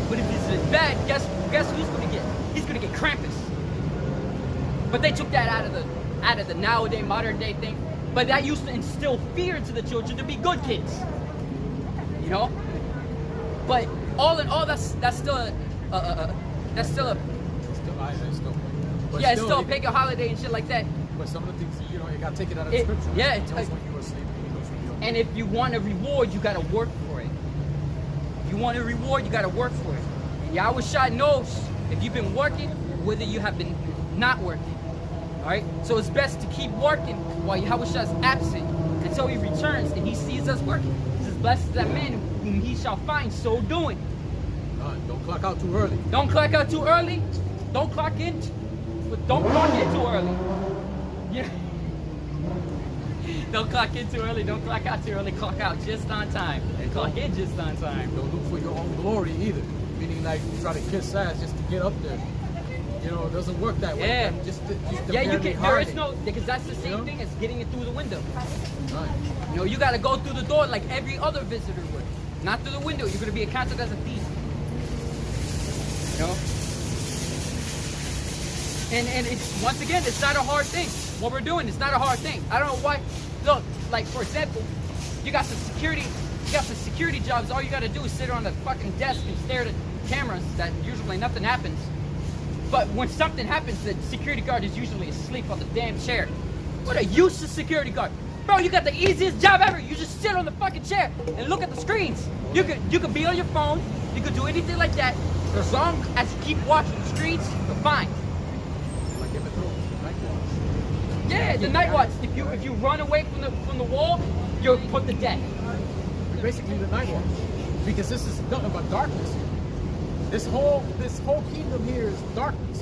But if he's bad, guess who's gonna get? He's gonna get Krampus. But they took that out of the nowadays modern day thing. But that used to instill fear into the children to be good kids. You know? But all in all, that's still a But yeah, it's still, still a pagan holiday and shit like that. But some of the things, you gotta take it out of the scripture. Yeah, He knows when you were asleep. He knows when you're and if you want a reward, you gotta work for it. If you want a reward, you gotta work for it. And Yahawashi knows if you've been working, whether you have been not working. Alright? So it's best to keep working while Yahawashi is absent until he returns and he sees us working. This is blessed is that man whom he shall find so doing. Don't clock out too early. Don't clock out too early. Don't clock in. But don't clock in too early. Yeah. Don't clock in too early. Don't clock out too early. Clock out just on time. And clock in just on time. Don't look for your own glory either. Meaning like you try to kiss ass just to get up there. You know, it doesn't work that way. Yeah. Yeah, you can. There is no, because that's the same thing as getting it through the window. Right. You know, you got to go through the door like every other visitor would. Not through the window. You're going to be accounted as a thief. You know? And it's, once again, it's not a hard thing. What we're doing, it's not a hard thing. I don't know why. Look, like for example, you got some security jobs. All you got to do is sit on the fucking desk and stare at cameras. That usually nothing happens. But when something happens, the security guard is usually asleep on the damn chair. What a useless security guard. Bro, you got the easiest job ever. You just sit on the fucking chair and look at the screens. You could be on your phone. You could do anything like that. As long as you keep watching the screens, you're fine. Like Game of Thrones, the Night Watch. Yeah, the night watch. If you run away from the wall, you're put to death. Basically the Night Watch. Because this is nothing but darkness here. This whole kingdom here is darkness.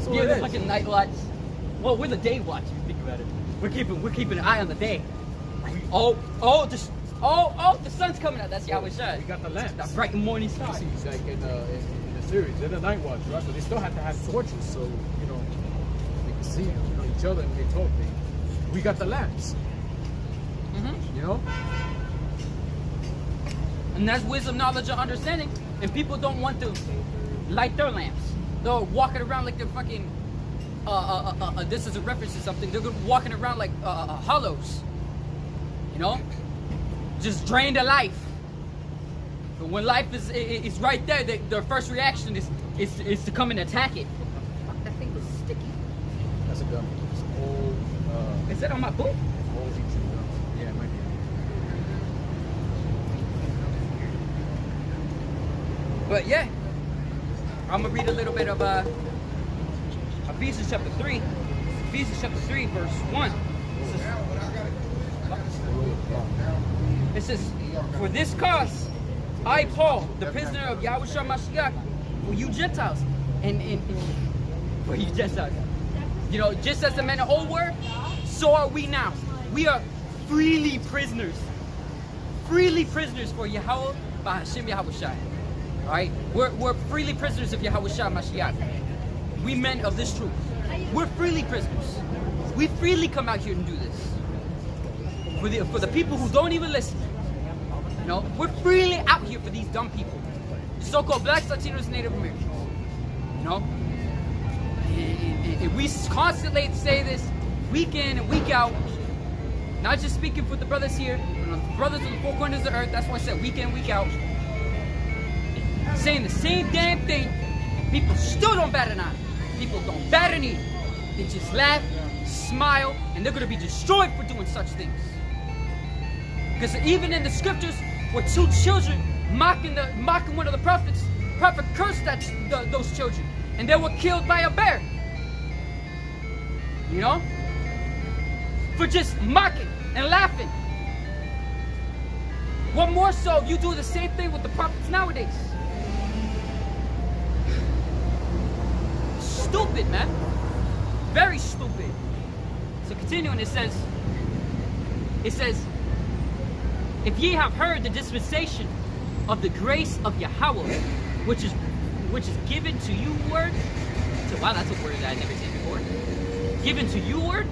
So Yeah, it the is. fucking night watch. Well, we're the day watch. If you think about it, we're keeping an eye on the day. The sun's coming out. That's Yahawashi. We got the lamps. That bright morning You star. see, it's like in the series, they're the Night Watch, right? But they still have to have torches, so they can see each other and they talk. We got the lamps. You know? And that's wisdom, knowledge, and understanding. And people don't want to light their lamps. They're walking around like they're fucking. This is a reference to something. They're walking around like hollows. You know, just drained of life. But when life is right there, their first reaction is to come and attack it. Fuck, that thing was sticky. That's a gun. It's old. Is that on my boot? Old teacher gun. Yeah, it might be. But yeah, I'm gonna read a little bit of Ephesians chapter 3. Ephesians chapter 3, verse 1. It says, "For this cause, I, Paul, the prisoner of Yahawashi Mashiach, for you Gentiles, and for you Gentiles, you know, just as the men of old were, so are we now. We are freely prisoners for Yahweh by Hashem Yahawashi. All right, we're freely prisoners of Yahawashi Mashiach. We men of this truth. We're freely prisoners. We freely come out here and do this for the people who don't even listen. You know, we're freely out here for these dumb people, the so-called blacks, Latinos, Native Americans. You know, and we constantly say this week in and week out. Not just speaking for the brothers here, but the brothers on the four corners of the earth. That's why I said week in, week out, saying the same damn thing. People still don't bat an eye. People don't bat an ear. They just laugh, smile, and they're going to be destroyed for doing such things. Because even in the scriptures, where two children mocking one of the prophets, prophet cursed those children, and they were killed by a bear. You know, for just mocking and laughing. What more so if you do the same thing with the prophets nowadays? Stupid, man. Very stupid. So continuing, it says, if ye have heard the dispensation of the grace of Yahweh, which is given to you word. Wow, that's a word that I never seen before. Given to you word,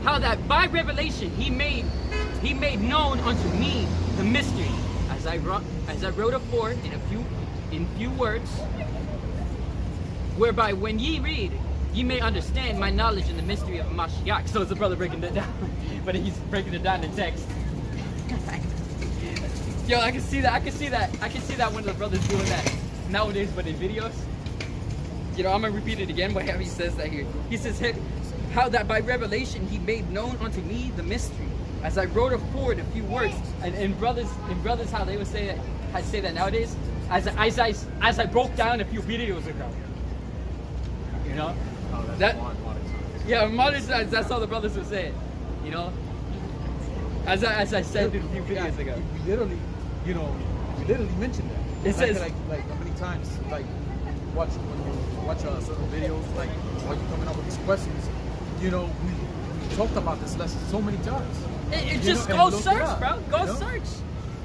how that by revelation he made known unto me the mystery, as I wrote afore in few words, whereby when ye read, ye may understand my knowledge in the mystery of Mashiach. So it's a brother breaking it down, but he's breaking it down in text. Yo, I can see that one of the brothers doing that nowadays, but in videos. You know, I'm gonna repeat it again, but how he says that here. He says, how that by revelation he made known unto me the mystery, as I wrote afore in a few words. And brothers, how they would say that, I say that nowadays, as I broke down a few videos ago. You know, yeah, modern times. That's how the brothers would say it. You know, as I said in a few videos ago. You literally mentioned that. It says like how many times when you watch certain videos, like when you're coming up with these questions, you know, we talked about this lesson so many times. It just go search, bro. Go search.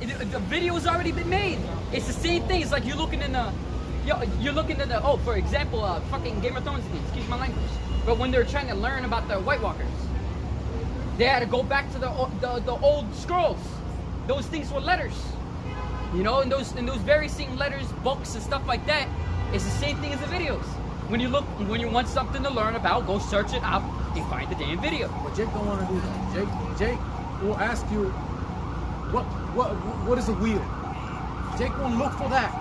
The video's already been made. It's the same thing. It's like you're looking in the for example, fucking Game of Thrones. Excuse my language. But when they're trying to learn about the White Walkers, they had to go back to the old scrolls. Those things were letters. You know, and those very same letters, books, and stuff like that. It's the same thing as the videos. When you want something to learn about, go search it up and find the damn video. But Jake don't want to do that. Jake will ask you, what is a wheel? Jake won't look for that.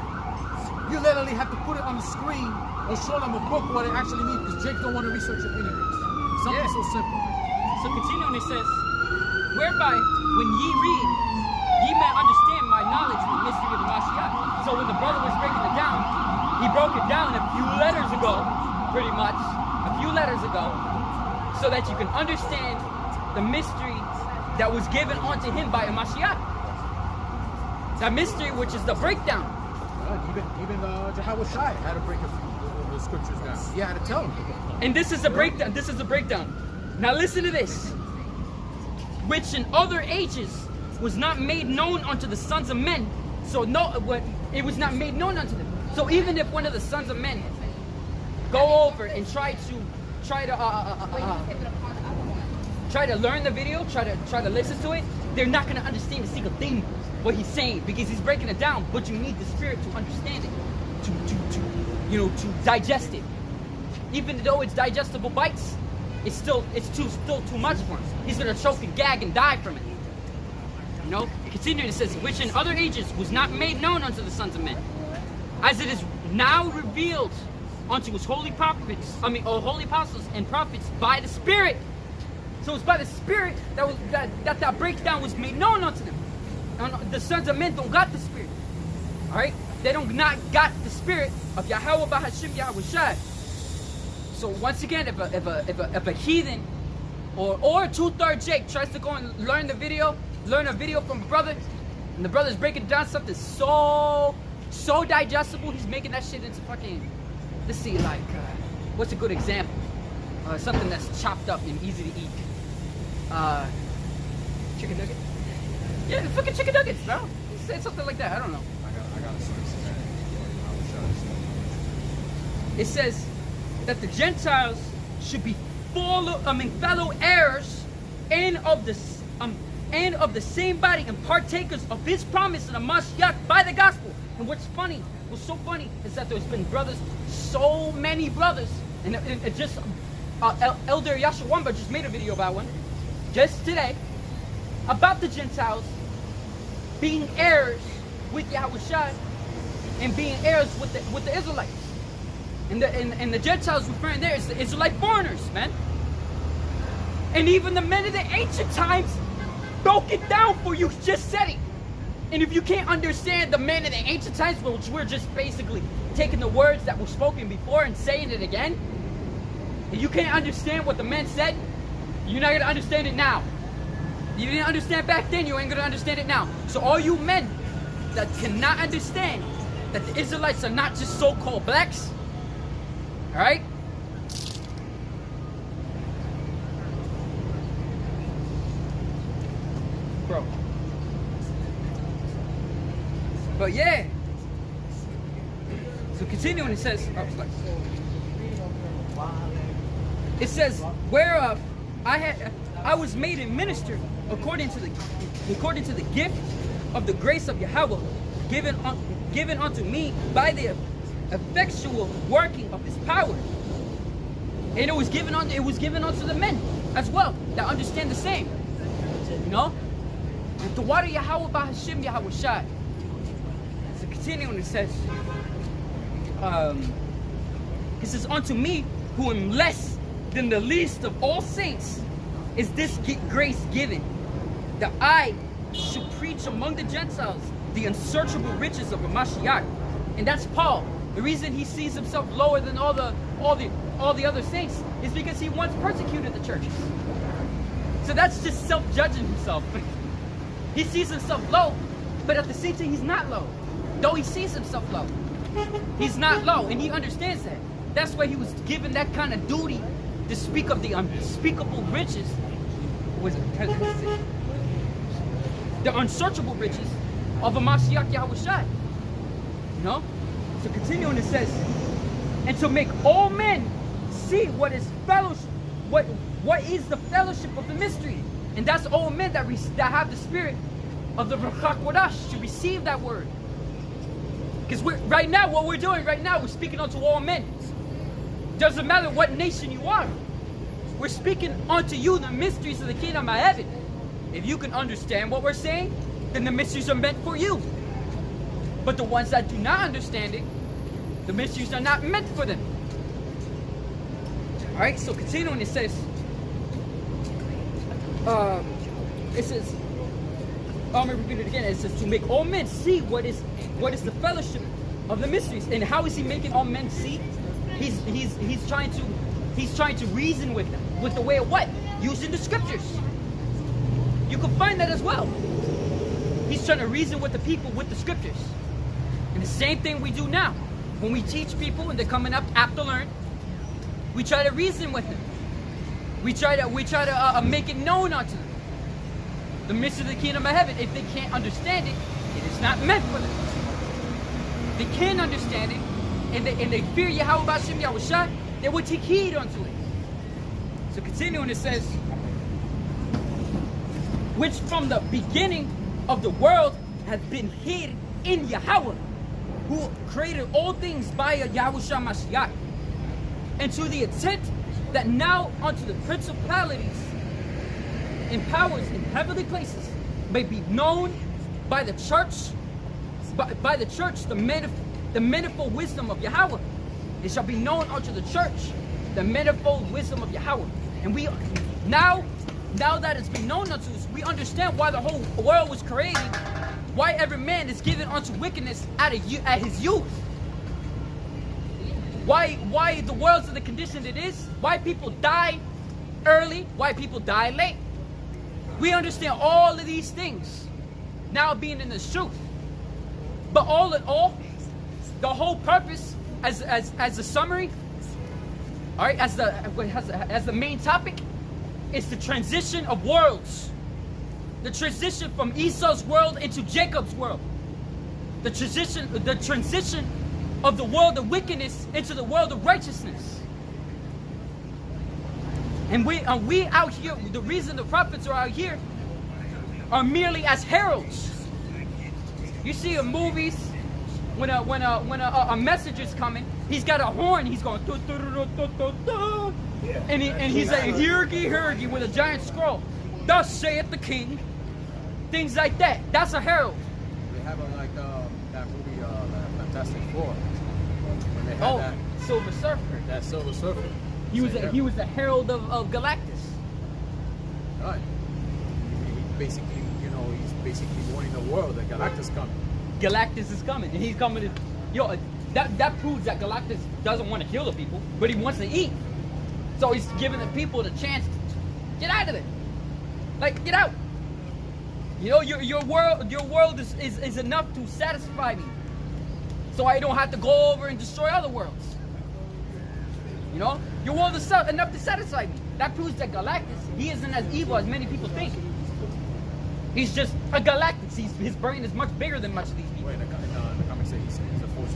You literally have to put it on the screen or show them a book what it actually means, because Jake don't want to research it anyways. Something so simple. So continuing, it says, whereby when ye read, ye may understand my knowledge in the mystery of the Mashiach. So when the brother was breaking it down, he broke it down a few letters ago, pretty much, so that you can understand the mystery that was given unto him by a Mashiach. That mystery, which is the breakdown. Even Yahawashi had to break a few of the scriptures down. He had to tell him. And this is a breakdown. This is a breakdown. Now listen to this. Which in other ages was not made known unto the sons of men. So it was not made known unto them. So even if one of the sons of men go over and try to try to learn the video, try to listen to it, they're not gonna understand a single thing what he's saying because he's breaking it down. But you need the spirit to understand it, to digest it. Even though it's digestible bites, it's still too much for him. He's gonna choke and gag and die from it. You know. Continuing, it says, which in other ages was not made known unto the sons of men, as it is now revealed unto his holy prophets, holy apostles and prophets by the Spirit. So it's by the Spirit that breakdown was made known unto them. And the sons of men don't got the Spirit. Alright? They don't not got the Spirit of Yahweh Bahashim Yahawashi. So once again, if a heathen or two-third Jake tries to go and learn a video from a brother, and the brother's breaking down something so digestible, he's making that shit into fucking, let's see, like, what's a good example? Something that's chopped up and easy to eat. Chicken nugget? Yeah, the fucking chicken nuggets, bro. He said something like that. I don't know. I got a sense of that. It says that the Gentiles should be fellow heirs and of the same body and partakers of his promise in the Mashiach by the gospel. And what's so funny is that there's been brothers, so many brothers, and just Elder Yashawamba just made a video about one just today about the Gentiles being heirs with Yahawashi and being heirs with the Israelites. And the Gentiles referring there is the Israelite foreigners, man. And even the men of the ancient times broke it down for you, just said it. And if you can't understand the men of the ancient times, which we're just basically taking the words that were spoken before and saying it again, and you can't understand what the men said, you're not going to understand it now. You didn't understand back then, you ain't going to understand it now. So all you men that cannot understand that the Israelites are not just so-called blacks, alright? Bro. But yeah. So continuing, it says, whereof I was made a minister according to the gift of the grace of Yahweh given unto me by the effectual working of his power. And it was given unto the men as well that understand the same. You know? The water Yahweh Bahashim Yahawashi. So continuing, it says, unto me, who am less than the least of all saints, is this grace given, that I should preach among the Gentiles the unsearchable riches of the Mashiach. And that's Paul. The reason he sees himself lower than all the other saints is because he once persecuted the churches. So that's just self-judging himself. He sees himself low, but at the same time he's not low. Though he sees himself low, he's not low, and he understands that. That's why he was given that kind of duty to speak of the unspeakable riches. The unsearchable riches of a Mashiach Yahawashi. You know? So continuing, it says, and to make all men see what is fellowship, what is the fellowship of the mystery. And that's all men that have the spirit of the Ruach HaKodesh to receive that word. Because right now, what we're doing right now, we're speaking unto all men. Doesn't matter what nation you are. We're speaking unto you the mysteries of the kingdom of heaven. If you can understand what we're saying, then the mysteries are meant for you. But the ones that do not understand it, the mysteries are not meant for them. Alright, so continuing, it says, I'm going to repeat it again. It says, to make all men see what is the fellowship of the mysteries. And how is he making all men see? He's trying to reason with them. With the way of what? Using the scriptures. You can find that as well. He's trying to reason with the people with the scriptures. And the same thing we do now. When we teach people and they're coming up apt to learn, we try to reason with them. We try to make it known unto them. The mystery of the kingdom of heaven. If they can't understand it, it is not meant for them. They can't understand it, and they fear Yahweh B'Shem Yahawashi, they will take heed unto it. So continuing, it says, which from the beginning of the world has been hid in Yahweh, who created all things by Yahushua Mashiach, and to the intent that now unto the principalities and powers in heavenly places may be known by the church, by the church, the manifold wisdom of Yahweh. It shall be known unto the church the manifold wisdom of Yahweh. And we now that it's been known unto us, we understand why the whole world was created, why every man is given unto wickedness at his youth. Why the world's in the condition it is, why people die early, why people die late. We understand all of these things now being in this truth. But all in all, the whole purpose as a summary, all right, as the main topic, is the transition of worlds. The transition from Esau's world into Jacob's world. The transition of the world of wickedness into the world of righteousness. And we out here, the reason the prophets are out here are merely as heralds. You see in movies, when a message is coming, he's got a horn, he's going and he's like hirgy with a giant scroll. Thus saith the king. Things like that. That's a herald. They have that movie, Fantastic Four. When they had that Silver Surfer. That Silver Surfer. He was a herald of Galactus. Right. He basically, he's basically warning the world that Galactus coming. Galactus is coming, and he's coming to, that proves that Galactus doesn't want to kill the people, but he wants to eat. So he's giving the people the chance to get out of it. Like, get out. Your world is enough to satisfy me. So I don't have to go over and destroy other worlds. Your world is enough to satisfy me. That proves that Galactus, he isn't as evil as many people think. He's just a Galactus. His brain is much bigger than much of these people. Wait, the comics say he's a force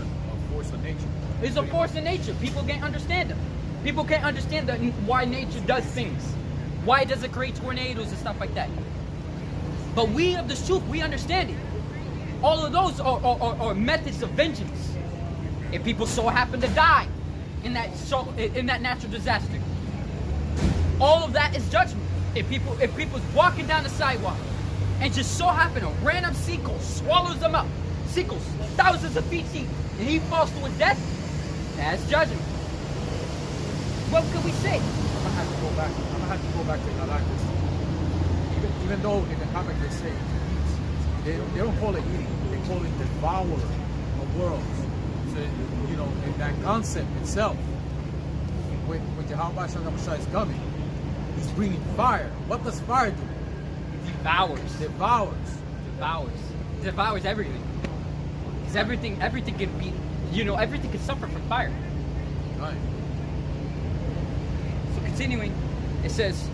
of nature. It's a force of nature. People can't understand him. People can't understand why nature does things. Why does it create tornadoes and stuff like that? But we of this truth, we understand it. All of those are methods of vengeance. If people so happen to die in that natural disaster, all of that is judgment. If people's walking down the sidewalk and just so happen a random seagull swallows them up, seagulls thousands of feet deep, and he falls to his death, that's judgment. What could we say? I'm gonna have to go back to Galactus. Even though in the comic they say they don't call it eating, they call it devour of worlds. So in that concept itself, when Yahawashi is coming, he's bringing fire. What does fire do? Devours everything. Because everything can be, everything can suffer from fire. Right. So continuing, it says,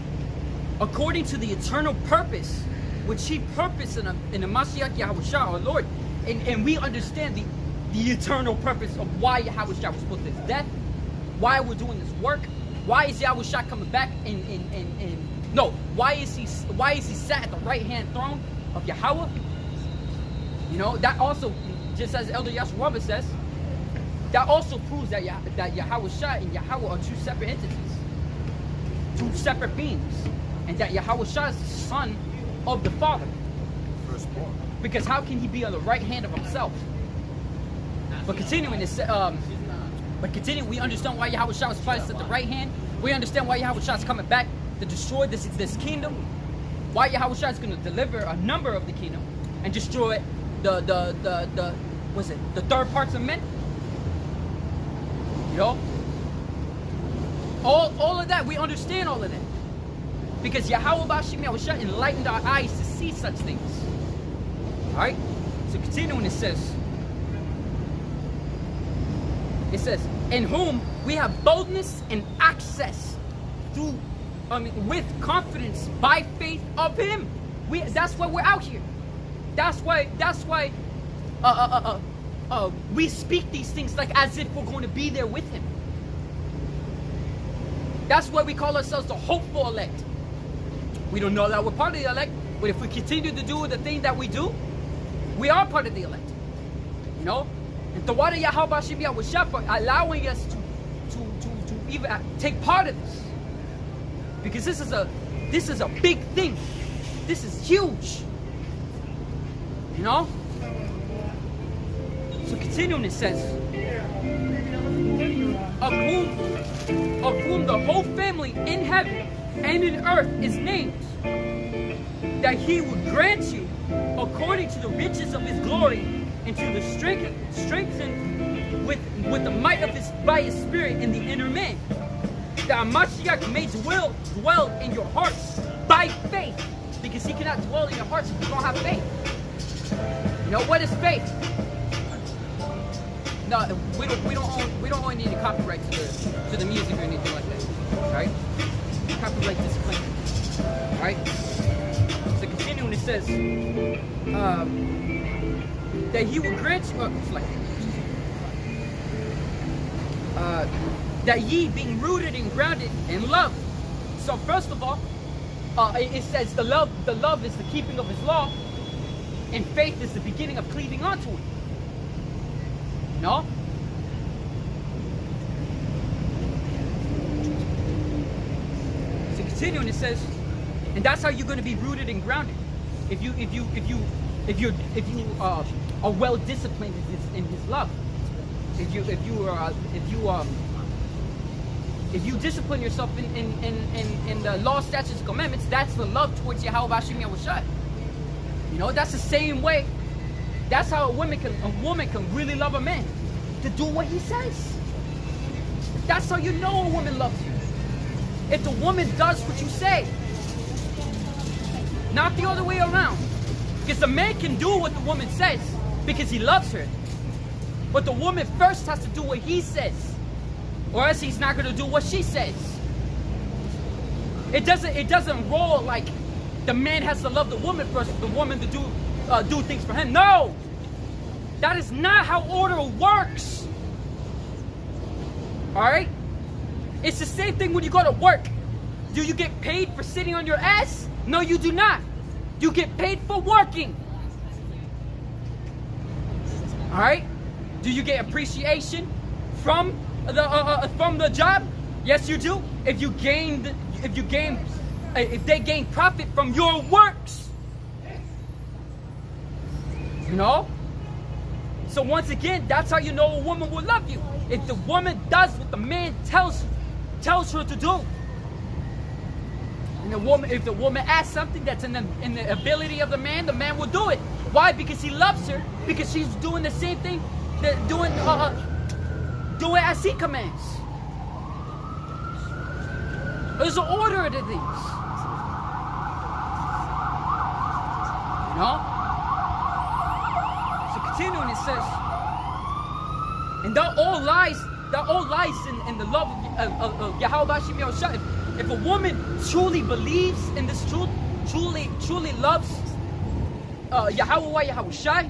according to the eternal purpose which he purposed in the Mashiach Yahushua, our Lord. And we understand the eternal purpose of why Yahushua was put to death, why we're doing this work, why is Yahushua coming back why is he sat at the right hand throne of Yahweh? That also, just as Elder Yahweh says, that also proves that Yahushua and Yahweh are two separate entities, two separate beings, and that Yahushua is the son of the Father. Firstborn. Because how can he be on the right hand of himself? But continuing, we understand why Yahushua was placed at the right hand. We understand why Yahushua is coming back to destroy this kingdom. Why Yahushua is going to deliver a number of the kingdom and destroy the third parts of men. All of that, we understand all of that. Because Yahawashi enlightened our eyes to see such things. Alright? So continuing, it says, in whom we have boldness and access with confidence by faith of him. That's why we're out here. That's why we speak these things like as if we're going to be there with him. That's why we call ourselves the hopeful elect. We don't know that we're part of the elect, But if we continue to do the thing that we do, we are part of the elect. You know? And the water Yahawashi Yahawashi for allowing us to even take part of this. Because this is a big thing. This is huge. You know? So continuing, it says, of whom the whole family in heaven and in earth is named, that he would grant you, according to the riches of his glory, and to the strengthened with the might of his by his spirit in the inner man, that Mashiach may dwell in your hearts by faith, because he cannot dwell in your hearts if you don't have faith. You know what is faith? No, we don't own any copyright to the music or anything like that, right? Copyright disclaimer, right? So continuing, it says that he will grant you, that ye being rooted and grounded in love. So first of all, it says the love is the keeping of his law, and faith is the beginning of cleaving onto it. No? So continuing, it says, and that's how you're going to be rooted and grounded. If you are well disciplined in his love. If you discipline yourself in the law, statutes, and commandments, that's the love towards Yahawashi Yahawashi. You know, that's the same way. That's how a woman can really love a man, to do what he says. That's how you know a woman loves you. If the woman does what you say, not the other way around. Because the man can do what the woman says because he loves her, but the woman first has to do what he says, or else he's not going to do what she says. It doesn't roll like the man has to love the woman first, the woman to do things for him. No, that is not how order works. All right, it's the same thing when you go to work. Do you get paid for sitting on your ass? No, you do not. You get paid for working. All right. Do you get appreciation from the job? Yes, you do. If they gain profit from your works, you know. So once again, that's how you know a woman will love you. If the woman does what the man tells her to do. And if the woman asks something that's in the ability of the man will do it. Why? Because he loves her. Because she's doing the same thing, doing as he commands. There's an order to things. You know? So continuing, it says, and that all lies in the love of Yahawashi Yahawashi. If a woman truly believes in this truth, truly loves Yahweh Yahawashi,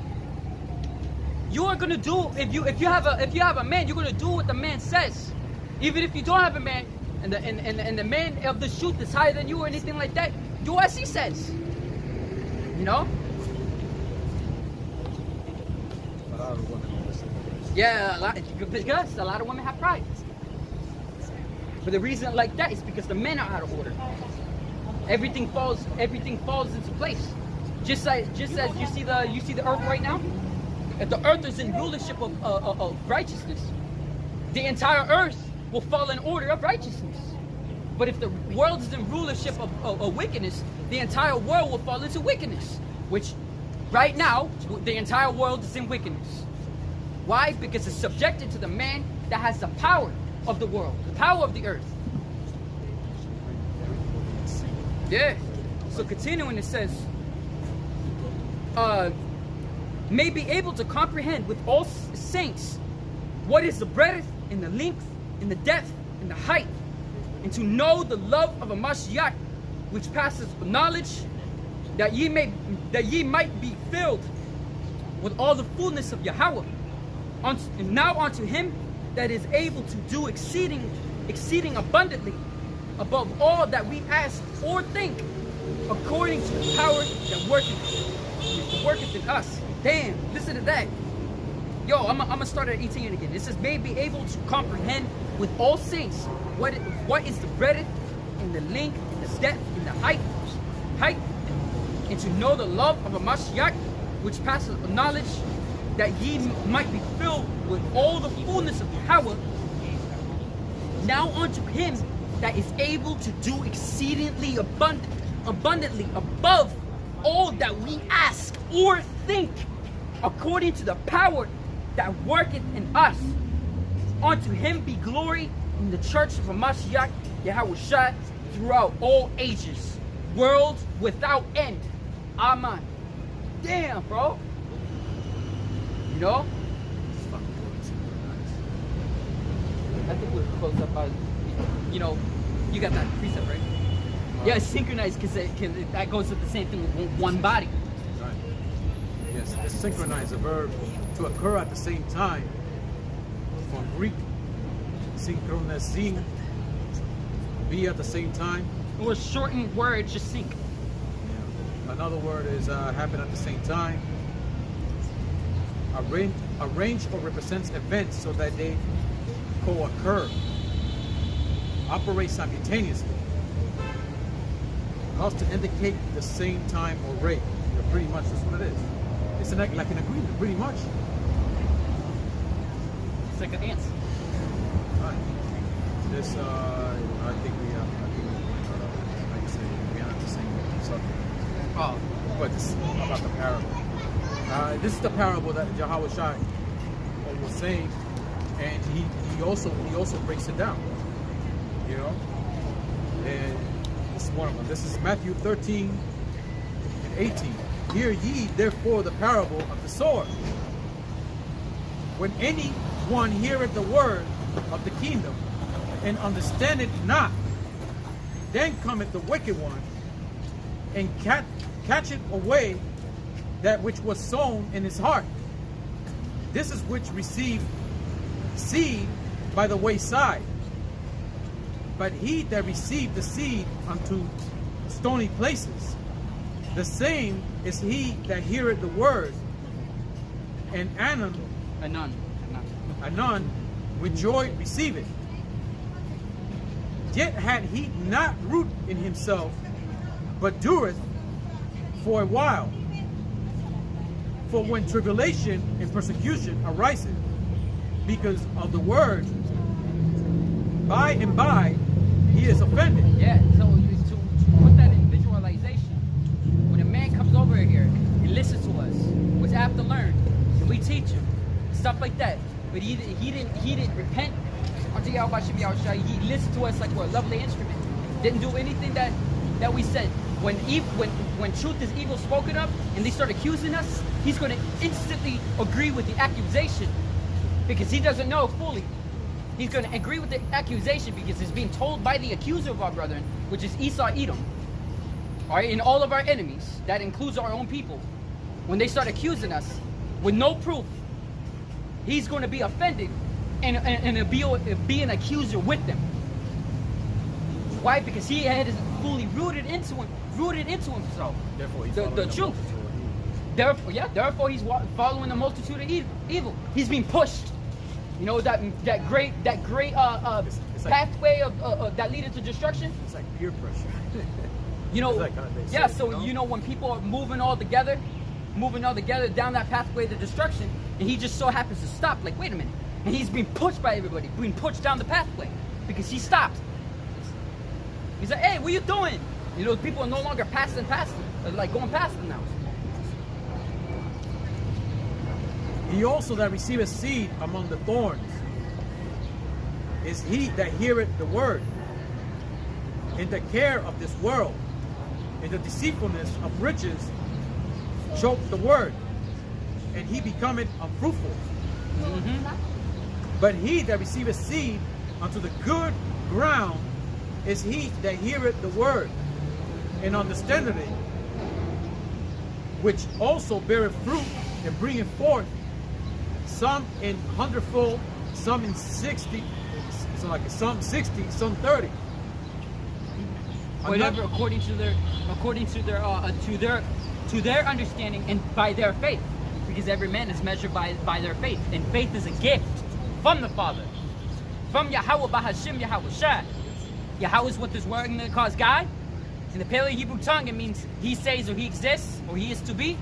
you are gonna do, if you have a man, you're gonna do what the man says. Even if you don't have a man, and the man of the truth is higher than you or anything like that, do as he says. You know? Yeah, because a lot of women have pride. But the reason like that is because the men are out of order. Everything falls into place. Just as you see the earth right now. If the earth is in rulership of righteousness, the entire earth will fall in order of righteousness. But if the world is in rulership of wickedness, the entire world will fall into wickedness. Which, right now, the entire world is in wickedness. Why? Because it's subjected to the man that has the power of the world, the power of the earth. Yeah. So continuing, it says, may be able to comprehend with all saints what is the breadth and the length and the depth and the height, and to know the love of a Mashiach, which passes knowledge, that ye might be filled with all the fullness of Yahweh. And now unto him that is able to do exceeding abundantly above all that we ask or think, according to the power that worketh in us. Damn, listen to that. Yo, I'm gonna start at 18 again. It says, may be able to comprehend with all saints what is the breadth and the length and the depth and the height, and to know the love of a Mashiach, which passes knowledge, that ye might be filled with all the fullness of power. Now unto him that is able to do exceedingly abundantly above all that we ask or think, according to the power that worketh in us. Unto him be glory in the church of Mashiach Yahawashi throughout all ages, world without end. Amen. Damn, bro. You know? I think we're close up by, you know, you got that precept, right? Yeah, it's synchronized because that goes with the same thing with one body. Right. Yes, it's synchronized, a verb to occur at the same time. From Greek, synchronizing, be at the same time. Or a shortened word, just sync. Yeah. Another word is happen at the same time. Arrange or represents events so that they co-occur. Operate simultaneously. Cause to indicate the same time or rate. Yeah, pretty much that's what it is. It's like an agreement, pretty much. It's like an ants. Right. This, I think we have, like you say, we are not the same subject. Oh. But this is about the parable. This is the parable that Yahawashi was saying, and he also breaks it down. You know, and this is one of them. This is Matthew 13 and 18. Hear ye therefore the parable of the sower. When any one heareth the word of the kingdom and understandeth not, then cometh the wicked one and catcheth away that which was sown in his heart. This is which received seed by the wayside. But he that received the seed unto stony places, the same is he that heareth the word, and anon with joy receiveth. Yet had he not root in himself, but dureth for a while. For when tribulation and persecution ariseth because of the word, by and by he is offended. Yeah, so to put that in visualization, when a man comes over here and listens to us, which I have to learn, and we teach him, stuff like that, but he didn't repent unto Yahawashi. He listened to us like we're a lovely instrument. Didn't do anything that we said. When truth is evil spoken of and they start accusing us, he's going to instantly agree with the accusation because he doesn't know fully. He's going to agree with the accusation because it's being told by the accuser of our brethren, which is Esau Edom. All right, and all of our enemies, that includes our own people. When they start accusing us with no proof, he's going to be offended and be an accuser with them. Why? Because he had fully rooted into himself. Therefore, he's the truth. Therefore, he's following the multitude of evil. He's being pushed. You know that great it's pathway of that leads to destruction. It's like peer pressure. You know, like yeah. So you know when people are moving all together down that pathway to destruction, and he just so happens to stop. Like, wait a minute, and he's being pushed by everybody, being pushed down the pathway because he stopped. He's like, hey, what are you doing? You know, people are no longer passing them, like going past them now. He also that receiveth seed among the thorns is he that heareth the word, in the care of this world, in the deceitfulness of riches, choke the word, and he becometh unfruitful. But he that receiveth seed unto the good ground is he that heareth the word, and understandeth it, which also beareth fruit and bringeth forth some in 100-fold, some in 60, so like some 60, some 30. whatever according to their understanding and by their faith, because every man is measured by their faith, and faith is a gift from the Father, from Yahweh Bahashim Yahawashi. Yahweh is what this word calls God. In the Paleo Hebrew tongue, it means He says or He exists or He is to be.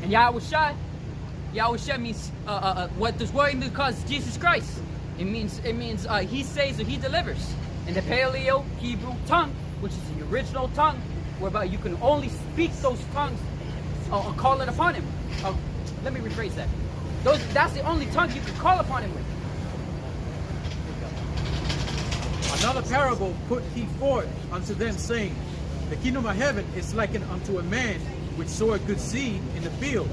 And Yahawashi means what this word calls Jesus Christ. It means He says or He delivers. In the Paleo Hebrew tongue, which is the original tongue, whereby you can only speak those tongues or call it upon Him. Let me rephrase that. That's the only tongue you can call upon Him with. Another parable put he forth unto them, saying, the kingdom of heaven is likened unto a man which sowed good seed in the field.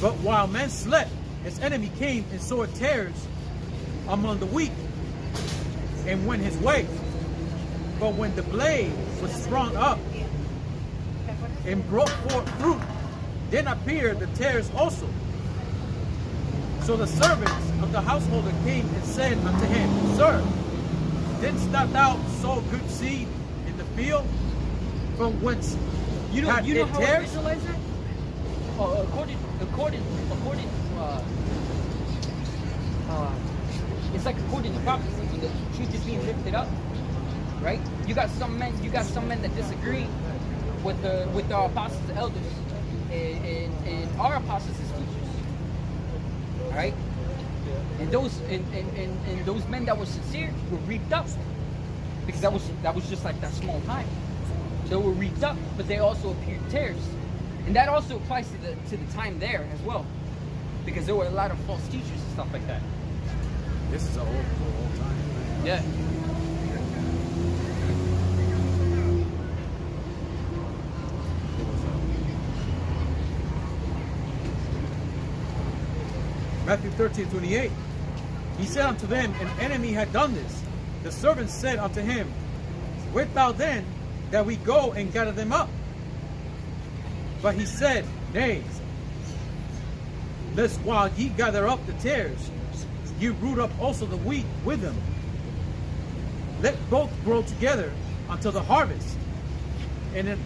But while man slept, his enemy came and sowed tares among the wheat, and went his way. But when the blade was sprung up and brought forth fruit, then appeared the tares also. So the servants of the householder came and said unto him, Sir, didst thou sow good seed in the field, from whence you know how I visualize that? According it's like according to prophecy, when the truth is being lifted up, right? You got some men that disagree with the apostles and elders, and our apostles and teachers. All right? And those men that were sincere were reaped up, because that was just like that small time. They were reaped up, but they also appeared tares, and that also applies to the time there as well, because there were a lot of false teachers and stuff like that. This is an old time. Yeah. Matthew 13:28. He said unto them, an enemy had done this. The servants said unto him, Wilt thou then that we go and gather them up? But he said, Nay, lest while ye gather up the tares, ye root up also the wheat with them. Let both grow together until the harvest. And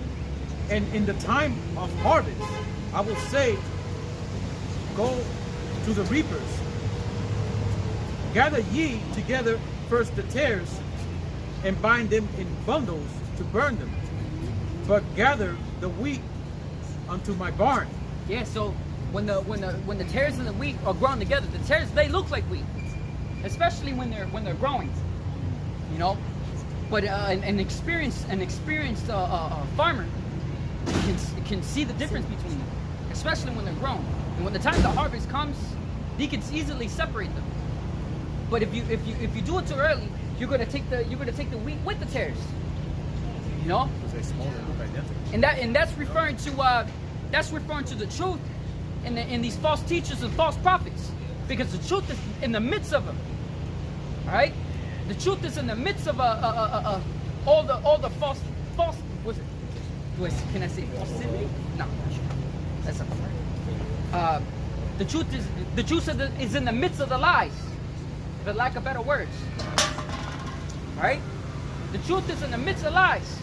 in the time of harvest, I will say, Go to the reapers. Gather ye together first the tares, and bind them in bundles to burn them. But gather the wheat unto my barn. Yeah, so when the tares and the wheat are grown together, the tares, they look like wheat, especially when they're growing, you know. But an experienced farmer can see the difference between them, especially when they're grown. And when the time the harvest comes, he can easily separate them. But if you do it too early, you're gonna take the wheat with the tares, you know. Because they small, they look identical. And that's referring to the truth in these false teachers and false prophets, because the truth is in the midst of them. All right, the truth is in the midst of all the false. What's it? Can I say falsity? No, that's not right. The truth is in the midst of the lies, for lack of better words. All right, the truth is in the midst of lies.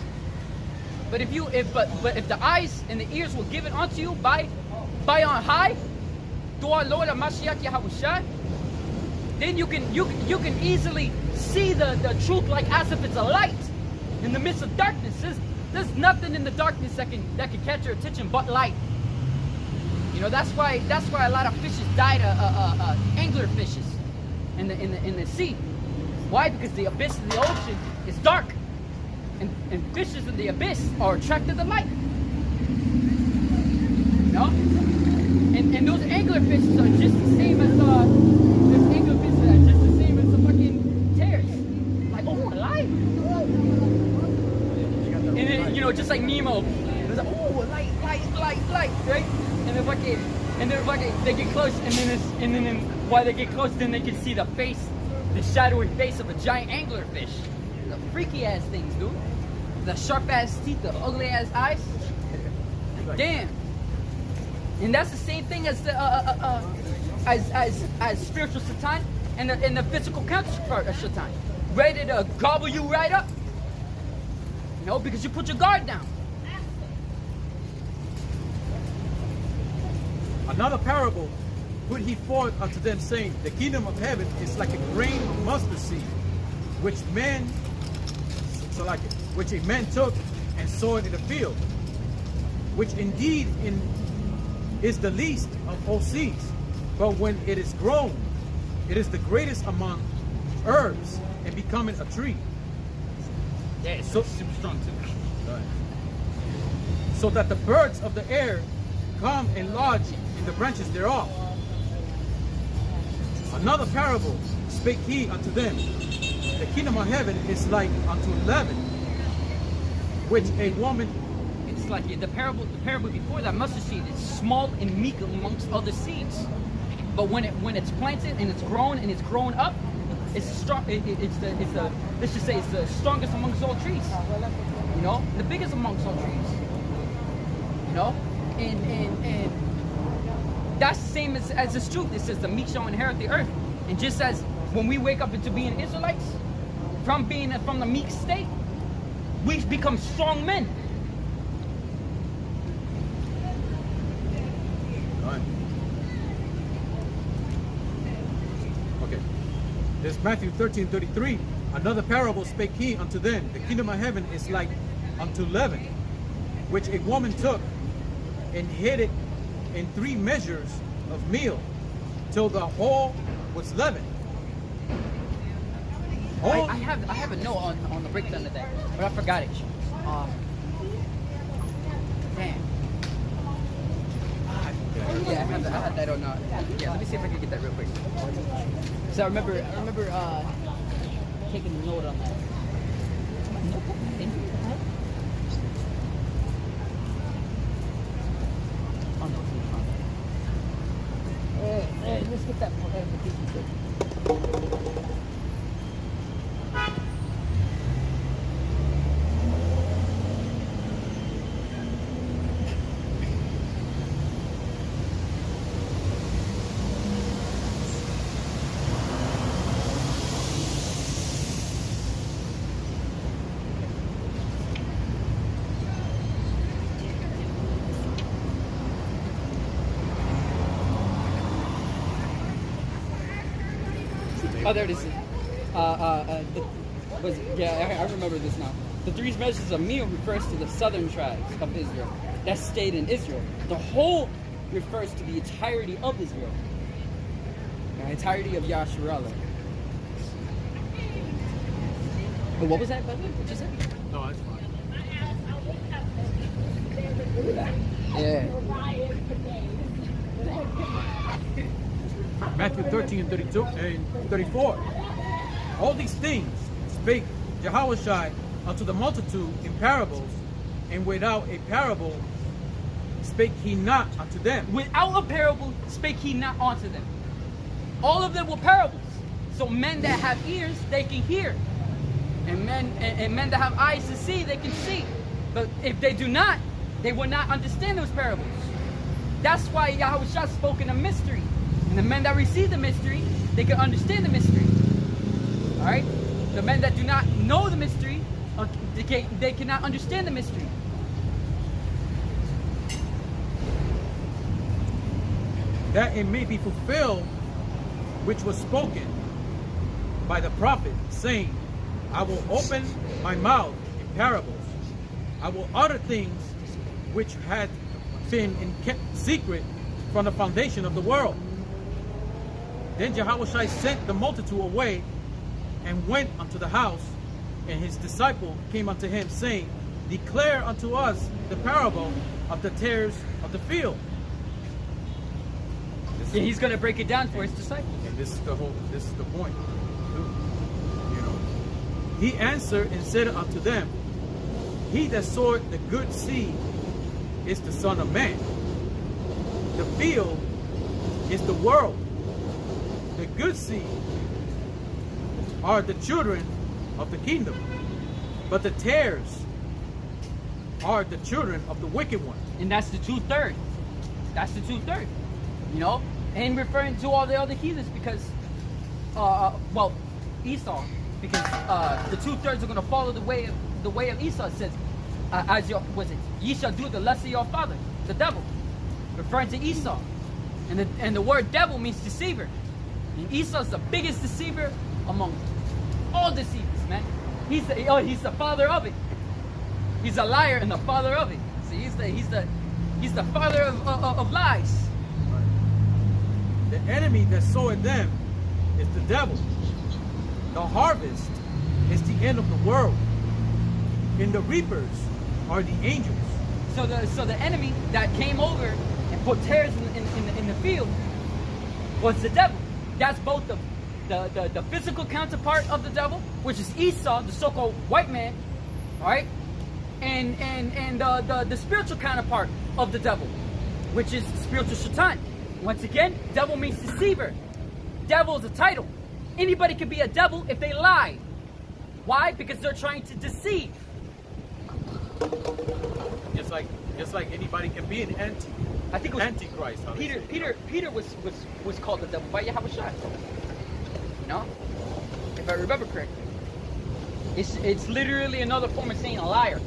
But if the eyes and the ears were given unto you by on high, through our Lord Mashiach Yahawashi, then you can easily see the truth like as if it's a light in the midst of darkness. There's nothing in the darkness that can catch your attention but light. You know, that's why a lot of fishes died, angler fishes in the sea. Why? Because the abyss of the ocean is dark, and fishes in the abyss are attracted to light. You know, and those angler fishes are just the same as those angler fishes are just the same as the fucking tares. Like, oh, light. And then, you know, just like Nemo, it's like, oh, light, right? And then fucking, they get close, and then while they get close, then they can see the shadowy face of a giant anglerfish. The freaky ass things, dude. The sharp ass teeth, the ugly ass eyes. Damn. And that's the same thing as the as spiritual Satan and the physical counterpart of Satan, ready to gobble you right up. No, because you put your guard down. Another parable put he forth unto them, saying, the kingdom of heaven is like a grain of mustard seed, which a man took and sowed in the field, which indeed is the least of all seeds, but when it is grown, it is the greatest among herbs, and becoming a tree. Yeah, it's So- super strong too. So that the birds of the air come and lodge in the branches thereof. Another parable spake he unto them, the kingdom of heaven is like unto leaven, which a woman. It's like the parable before that, mustard seed is small and meek amongst other seeds. But when it's planted and it's grown up, it's strong. It's the let's just say it's the strongest amongst all trees. You know, the biggest amongst all trees. You know, and that's the same as this truth. It says the meek shall inherit the earth. And just as when we wake up into being Israelites, from the meek state, we become strong men. Okay. There's Matthew 13:33. Another parable spake he unto them, the kingdom of heaven is like unto leaven, which a woman took and hid it in 3 measures of meal, till the whole was leavened. I have a note on the breakdown of that, but I forgot it. Damn. Yeah, I had that on. Yeah, let me see if I can get that real quick. So I remember taking a note on that. Oh no, hey, let's get that notification quick. Oh, there it is. I remember this now. The 3 measures of meal refers to the southern tribes of Israel that stayed in Israel. The whole refers to the entirety of Israel. The entirety of Yasharallah. But what was that, by the way? What you said? No, that's fine. Yeah. Matthew 13:32 and 34. All these things spake Yahawashi unto the multitude in parables, and without a parable spake he not unto them. Without a parable spake he not unto them. All of them were parables. So men that have ears, they can hear. And men that have eyes to see, they can see. But if they do not, they will not understand those parables. That's why Yahawashi spoke in a mystery. And the men that receive the mystery, they can understand the mystery. Alright? The men that do not know the mystery, they cannot understand the mystery. That it may be fulfilled which was spoken by the prophet, saying, I will open my mouth in parables. I will utter things which had been kept secret from the foundation of the world. Then Yahawashi sent the multitude away and went unto the house, and his disciple came unto him, saying, Declare unto us the parable of the tares of the field. Yeah, he's going to break it down for his disciples. And this is the point. You know, he answered and said unto them, He that sowed the good seed is the Son of Man. The field is the world. The good seed are the children of the kingdom, but the tares are the children of the wicked one. And that's the 2/3. That's the 2/3. You know? And referring to all the other heathens because, well, Esau, because the 2/3 are going to follow the way the way of Esau. It says, ye shall do the lust of your father, the devil, referring to Esau. And the word devil means deceiver. And Esau's the biggest deceiver among all deceivers, man. He's the father of it. He's a liar and the father of it. See, he's the father of lies. The enemy that sowed them is the devil. The harvest is the end of the world, and the reapers are the angels. So the enemy that came over and put tares in the field was the devil. That's both the physical counterpart of the devil, which is Esau, the so-called white man, all right, and the spiritual counterpart of the devil, which is spiritual Shaitan. Once again, devil means deceiver. Devil is a title. Anybody can be a devil if they lie. Why? Because they're trying to deceive. Just like anybody can be an I think it was antichrist. Peter was called the devil by Yahawashi. You know, if I remember correctly, it's literally another form of saying a liar.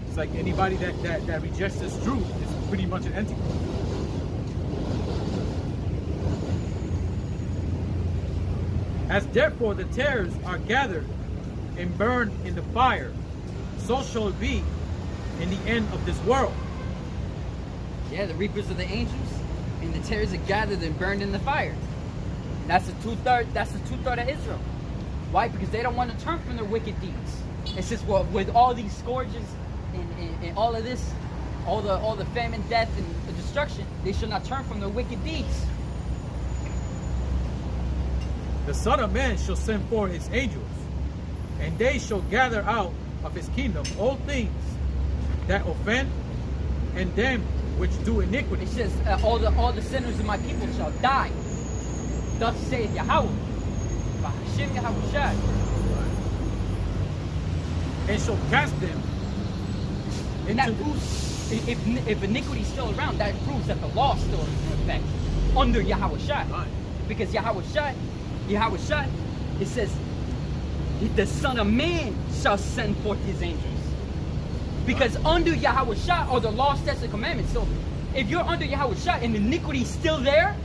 It's like anybody that rejects this truth is pretty much an antichrist. As therefore the tares are gathered and burned in the fire, so shall it be in the end of this world. Yeah, the reapers are the angels, and the tares are gathered and burned in the fire. That's the two-thirds of Israel. Why? Because they don't want to turn from their wicked deeds. It's just, well, with all these scourges and all of this, all the famine, death, and the destruction, they should not turn from their wicked deeds. The Son of Man shall send forth his angels, and they shall gather out of his kingdom all things that offend, and them which do iniquity. It says, all the sinners of my people shall die. Thus saith Yahweh. B'Hashem Yahawashi. And shall cast them And that proves, if iniquity is still around, that proves that the law is still in effect under Yahawashi. Right. Because Yahawashi, it says, the Son of Man shall send forth his angels. Because under Yahawashi are the law, statutes, and commandments. So if you're under Yahawashi and iniquity is still there,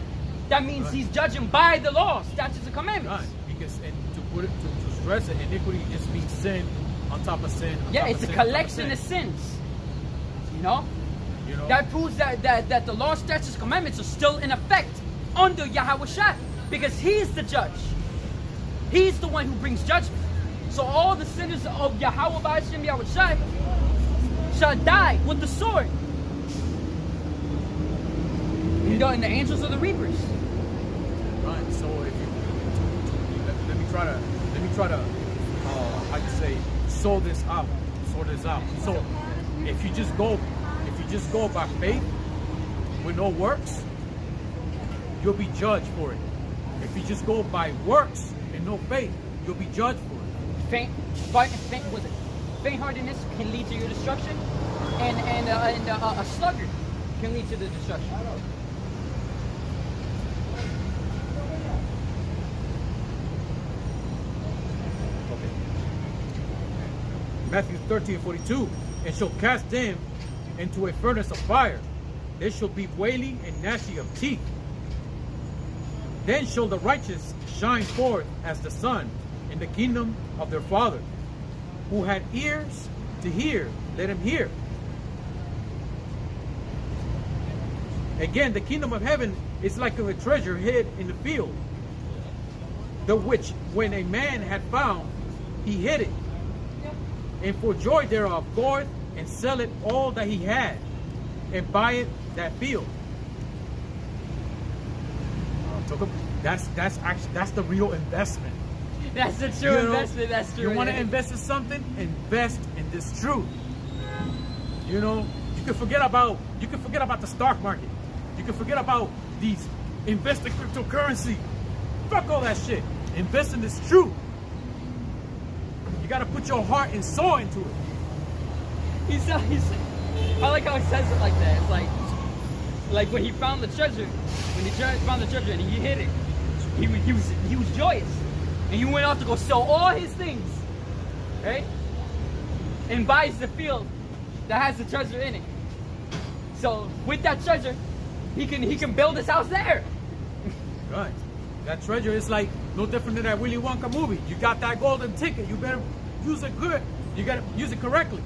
that means he's judging by the law, statutes, and commandments. Right. Because to stress it, iniquity just means sin on top of sin. Yeah, it's a collection of sins. You know? That proves that the law, statutes, and commandments are still in effect under Yahawashi. Because he's the judge. He's the one who brings judgment. So all the sinners of Yahweh B'Hashem Yahawashi shall die with the sword. And the angels are the reapers. Right. So if you let me try to how you say sort this out. So if you just go by faith with no works, you'll be judged for it. If you just go by works and no faith, you'll be judged for it. Faint-heartedness can lead to your destruction, and a sluggard can lead to the destruction. Okay. Matthew 13:42, and shall cast them into a furnace of fire. There shall be wailing and gnashing of teeth. Then shall the righteous shine forth as the sun in the kingdom of their Father. Who had ears to hear, let him hear. Again, the kingdom of heaven is like a treasure hid in the field, the which when a man had found, he hid it, and for joy thereof goeth and selleth all that he had, and buyeth that field. That's the real investment. That's the true investment. That's true. You want to invest in something? Invest in this truth. You know, you can forget about the stock market. You can forget about these invest in cryptocurrency. Fuck all that shit. Invest in this truth. You got to put your heart and soul into it. I like how he says it like that. It's like when he found the treasure, found the treasure and he hid it, he was joyous, and he went off to go sell all his things right? And buys the field that has the treasure in it. So with that treasure, he can build his house there. Right. That treasure is like no different than that Willy Wonka movie. You got that golden ticket. You better use it good. You gotta use it correctly.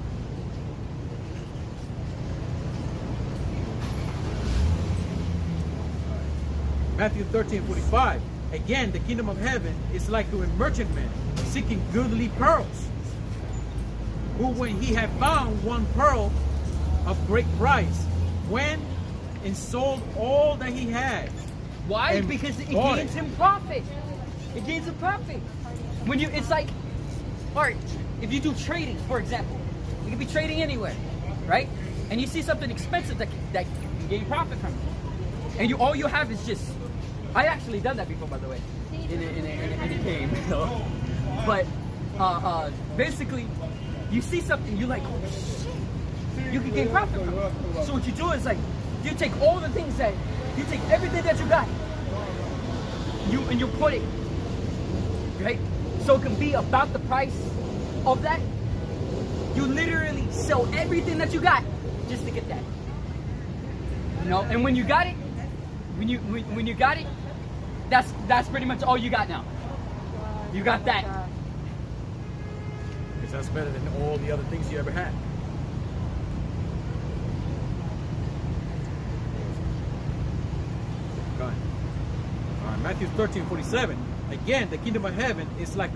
Matthew 13:45. Again, the kingdom of heaven is like to a merchantman seeking goodly pearls, who when he had found one pearl of great price, went and sold all that he had. Why? And Because it bought gains him profit. It gains him profit. When you, it's like, art. If you do trading, for example, you can be trading anywhere, right? And you see something expensive that you can gain profit from, and all you have is just. I actually done that before, by the way, in a game. But basically, you see something, you like, oh shit, you can gain profit from it. So what you do is like, you take all the things that, you take everything that you got, and you put it, right? So it can be about the price of that. You literally sell everything that you got just to get that. You know, and when you got it, when you got it, that's pretty much all you got now. You got that. Because that's better than all the other things you ever had. Go ahead. All right, Matthew 13:47. Again, the kingdom of heaven is like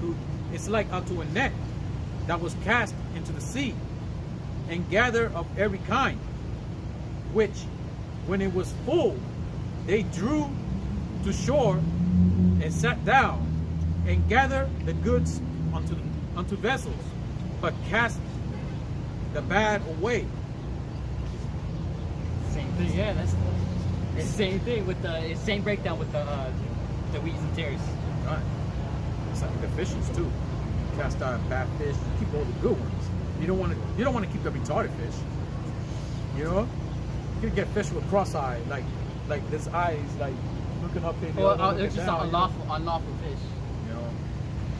unto a net that was cast into the sea, and gathered of every kind, which, when it was full, they drew to shore and sat down and gathered the goods unto vessels, but cast the bad away. Same thing, yeah. That's the same thing with the same breakdown with the weeds and tares. Right. It's like the fishes too. Cast out bad fish. Keep all the good ones. You don't want to keep the retarded fish. You know, you can get fish with cross-eye, like this eyes, like looking up in. Or it's just an unlawful fish. You know,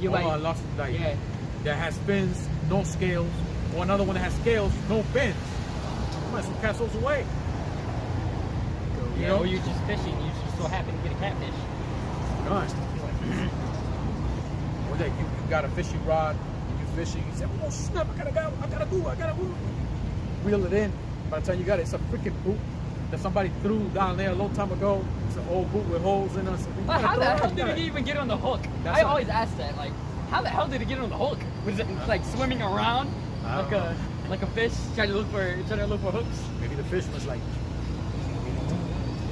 You or might, unlawful, like yeah. that has fins, no scales, or another one that has scales, no fins. You might as well cast those away. You You know, know? or you're just fishing. You just so happen to get a catfish. Right. Or that you got a fishing rod, you fishing, you say, oh snap, I gotta go. Reel it in. By the time you got it, it's a freaking boot that somebody threw down there a long time ago. It's an old boot with holes in it. But how the hell did it even get on the hook? I always ask that. Like, how the hell did it get on the hook? Was it like swimming around like a fish trying to look for hooks? Maybe the fish was like,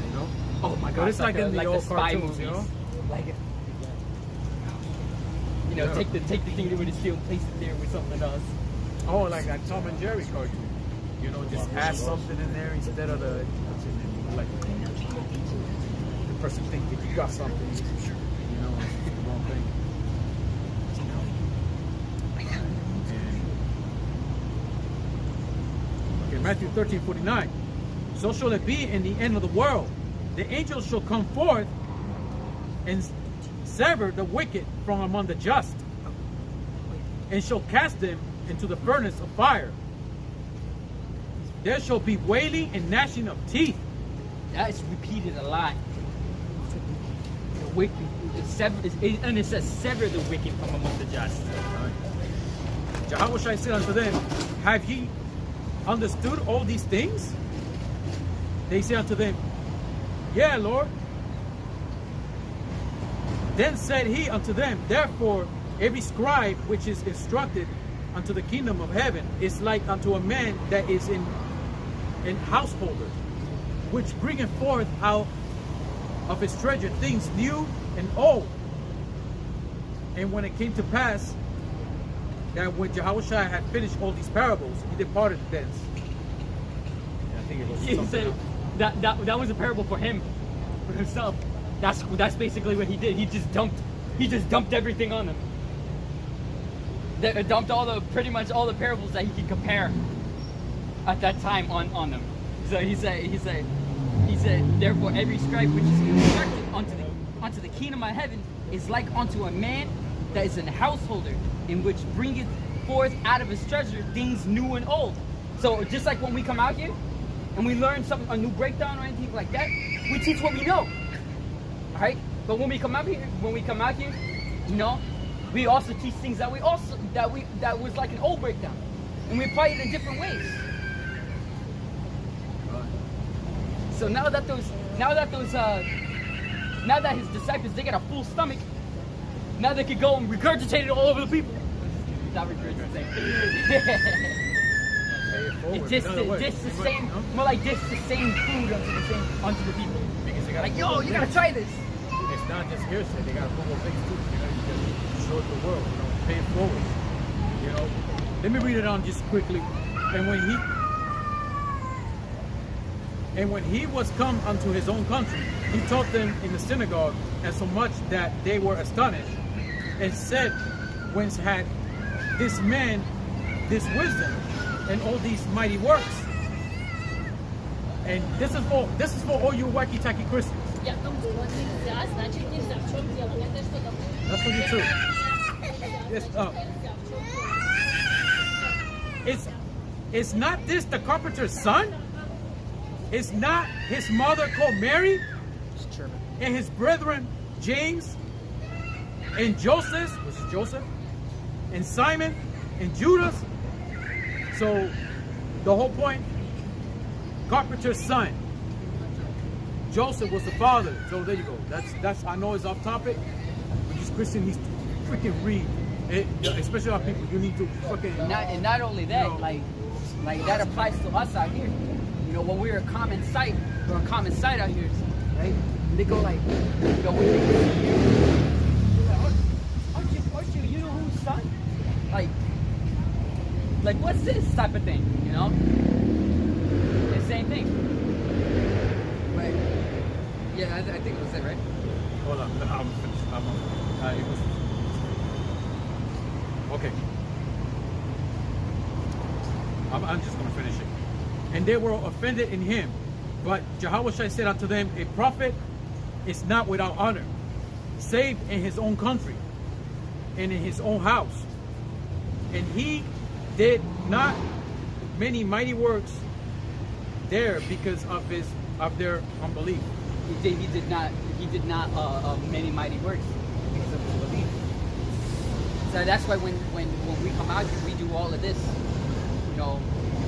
you know? Oh my But god! it's like in the old spy cartoons, movies. you know? Like, you know, Yeah. take the thing they would steal and place it there with something else. Oh, like that Tom and Jerry cartoon. You know, just add something in there instead of the, like, the person thinking you got something, you know, it's the wrong thing. Okay, Matthew 13:49. So shall it be in the end of the world. The angels shall come forth and sever the wicked from among the just, and shall cast them into the furnace of fire. There shall be wailing and gnashing of teeth. That is repeated a lot. The wicked, and it says sever the wicked from among the just. Yahawashi said unto them, have ye understood all these things? They say unto them, yeah, Lord. Then said he unto them, therefore every scribe which is instructed unto the kingdom of heaven is like unto a man that is in householder, which bringeth forth out of his treasure things new and old. And when it came to pass that when Yahawashi had finished all these parables, he departed thence. I think it was He something said else. that was a parable for him, for himself. That's basically what he did. He just dumped everything on them. Dumped pretty much all the parables that he could compare at that time on them. So he said, therefore every scribe which is instructed unto the kingdom of heaven is like unto a man that is an householder, in which bringeth forth out of his treasure things new and old. So just like when we come out here and we learn a new breakdown or anything like that, we teach what we know. All right? But when we come out here, you know, we also teach things that was like an old breakdown, and we apply it in different ways. So now that his disciples, they got a full stomach, now they could go and regurgitate it all over the people. Not regurgitate. Dish the same, more like dish the same food onto the people. Like, yo, you gotta try this. It's not just hearsay. They gotta promote things too. You know, you just show it to the world. You know, pay it forward. You know, let me read it on just quickly. And when he was come unto his own country, he taught them in the synagogue, and so much that they were astonished, and said, whence had this man this wisdom and all these mighty works? And this is for all you wacky tacky Christians. That's for you too. It's not this the carpenter's son? Is not his mother called Mary? And his brethren James and Joseph, which is Joseph, and Simon and Judas. So the whole point, carpenter's son. Joseph was the father. So there you go. That's I know it's off topic, but this Christian needs to freaking read. Especially our people, you need to fucking. And not only that, you know, like that applies to us out here. You know, when we're a common sight out here, right? And they go like, you know, when they see you, like, aren't you know who's son? Like what's this type of thing? You know, the same thing. Right? Yeah, I think it was it, right? Hold on, I'm finished. Okay. I'm just going to finish it. And they were offended in him. But Yahawashi said unto them, a prophet is not without honor, save in his own country and in his own house. And he did not many mighty works there because of their unbelief. He did not many mighty works because of his belief. So that's why when we come out here, we do all of this, you know,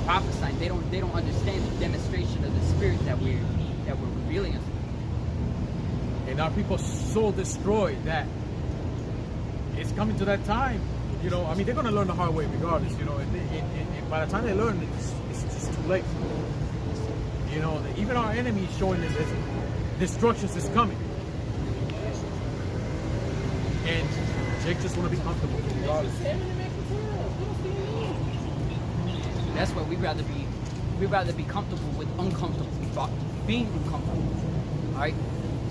prophesying. They don't understand the demonstration of the spirit that we're revealing us. And our people so destroyed that it's coming to that time. You know, I mean, they're gonna learn the hard way regardless. You know, and by the time they learn, it's just too late. You know, even our enemy is showing them this destruction is coming. And Jake just want to be comfortable regardless. That's why we'd rather be comfortable with uncomfortable, being uncomfortable. All right.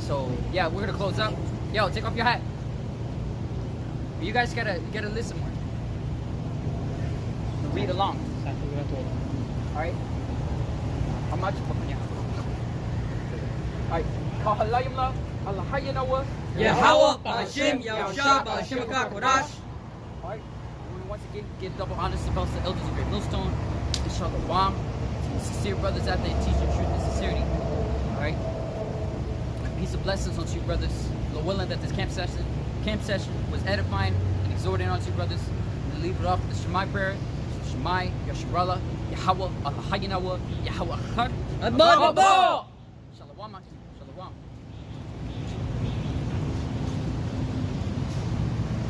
So yeah, we're gonna close up. Yo, take off your hat. You guys gotta listen more. Read along. All right. How much? All right. Kahalayimla, Allahayinawa. Yahweh, Ba'ashim, Yahusha, Ba'ashim Kodash. All right. We once again give double honors to both the elders of Great Millstone, inshallah, Wam, sincere brothers out there teaching truth and sincerity. All right. Peace and blessings unto you, brothers. Lord willing that this camp session was edifying and exhorting unto you, brothers. And leave it off with the Shemai prayer. Shemai, Yasharallah, Yahweh, Allahayinawa, Yahweh Echad. Admah.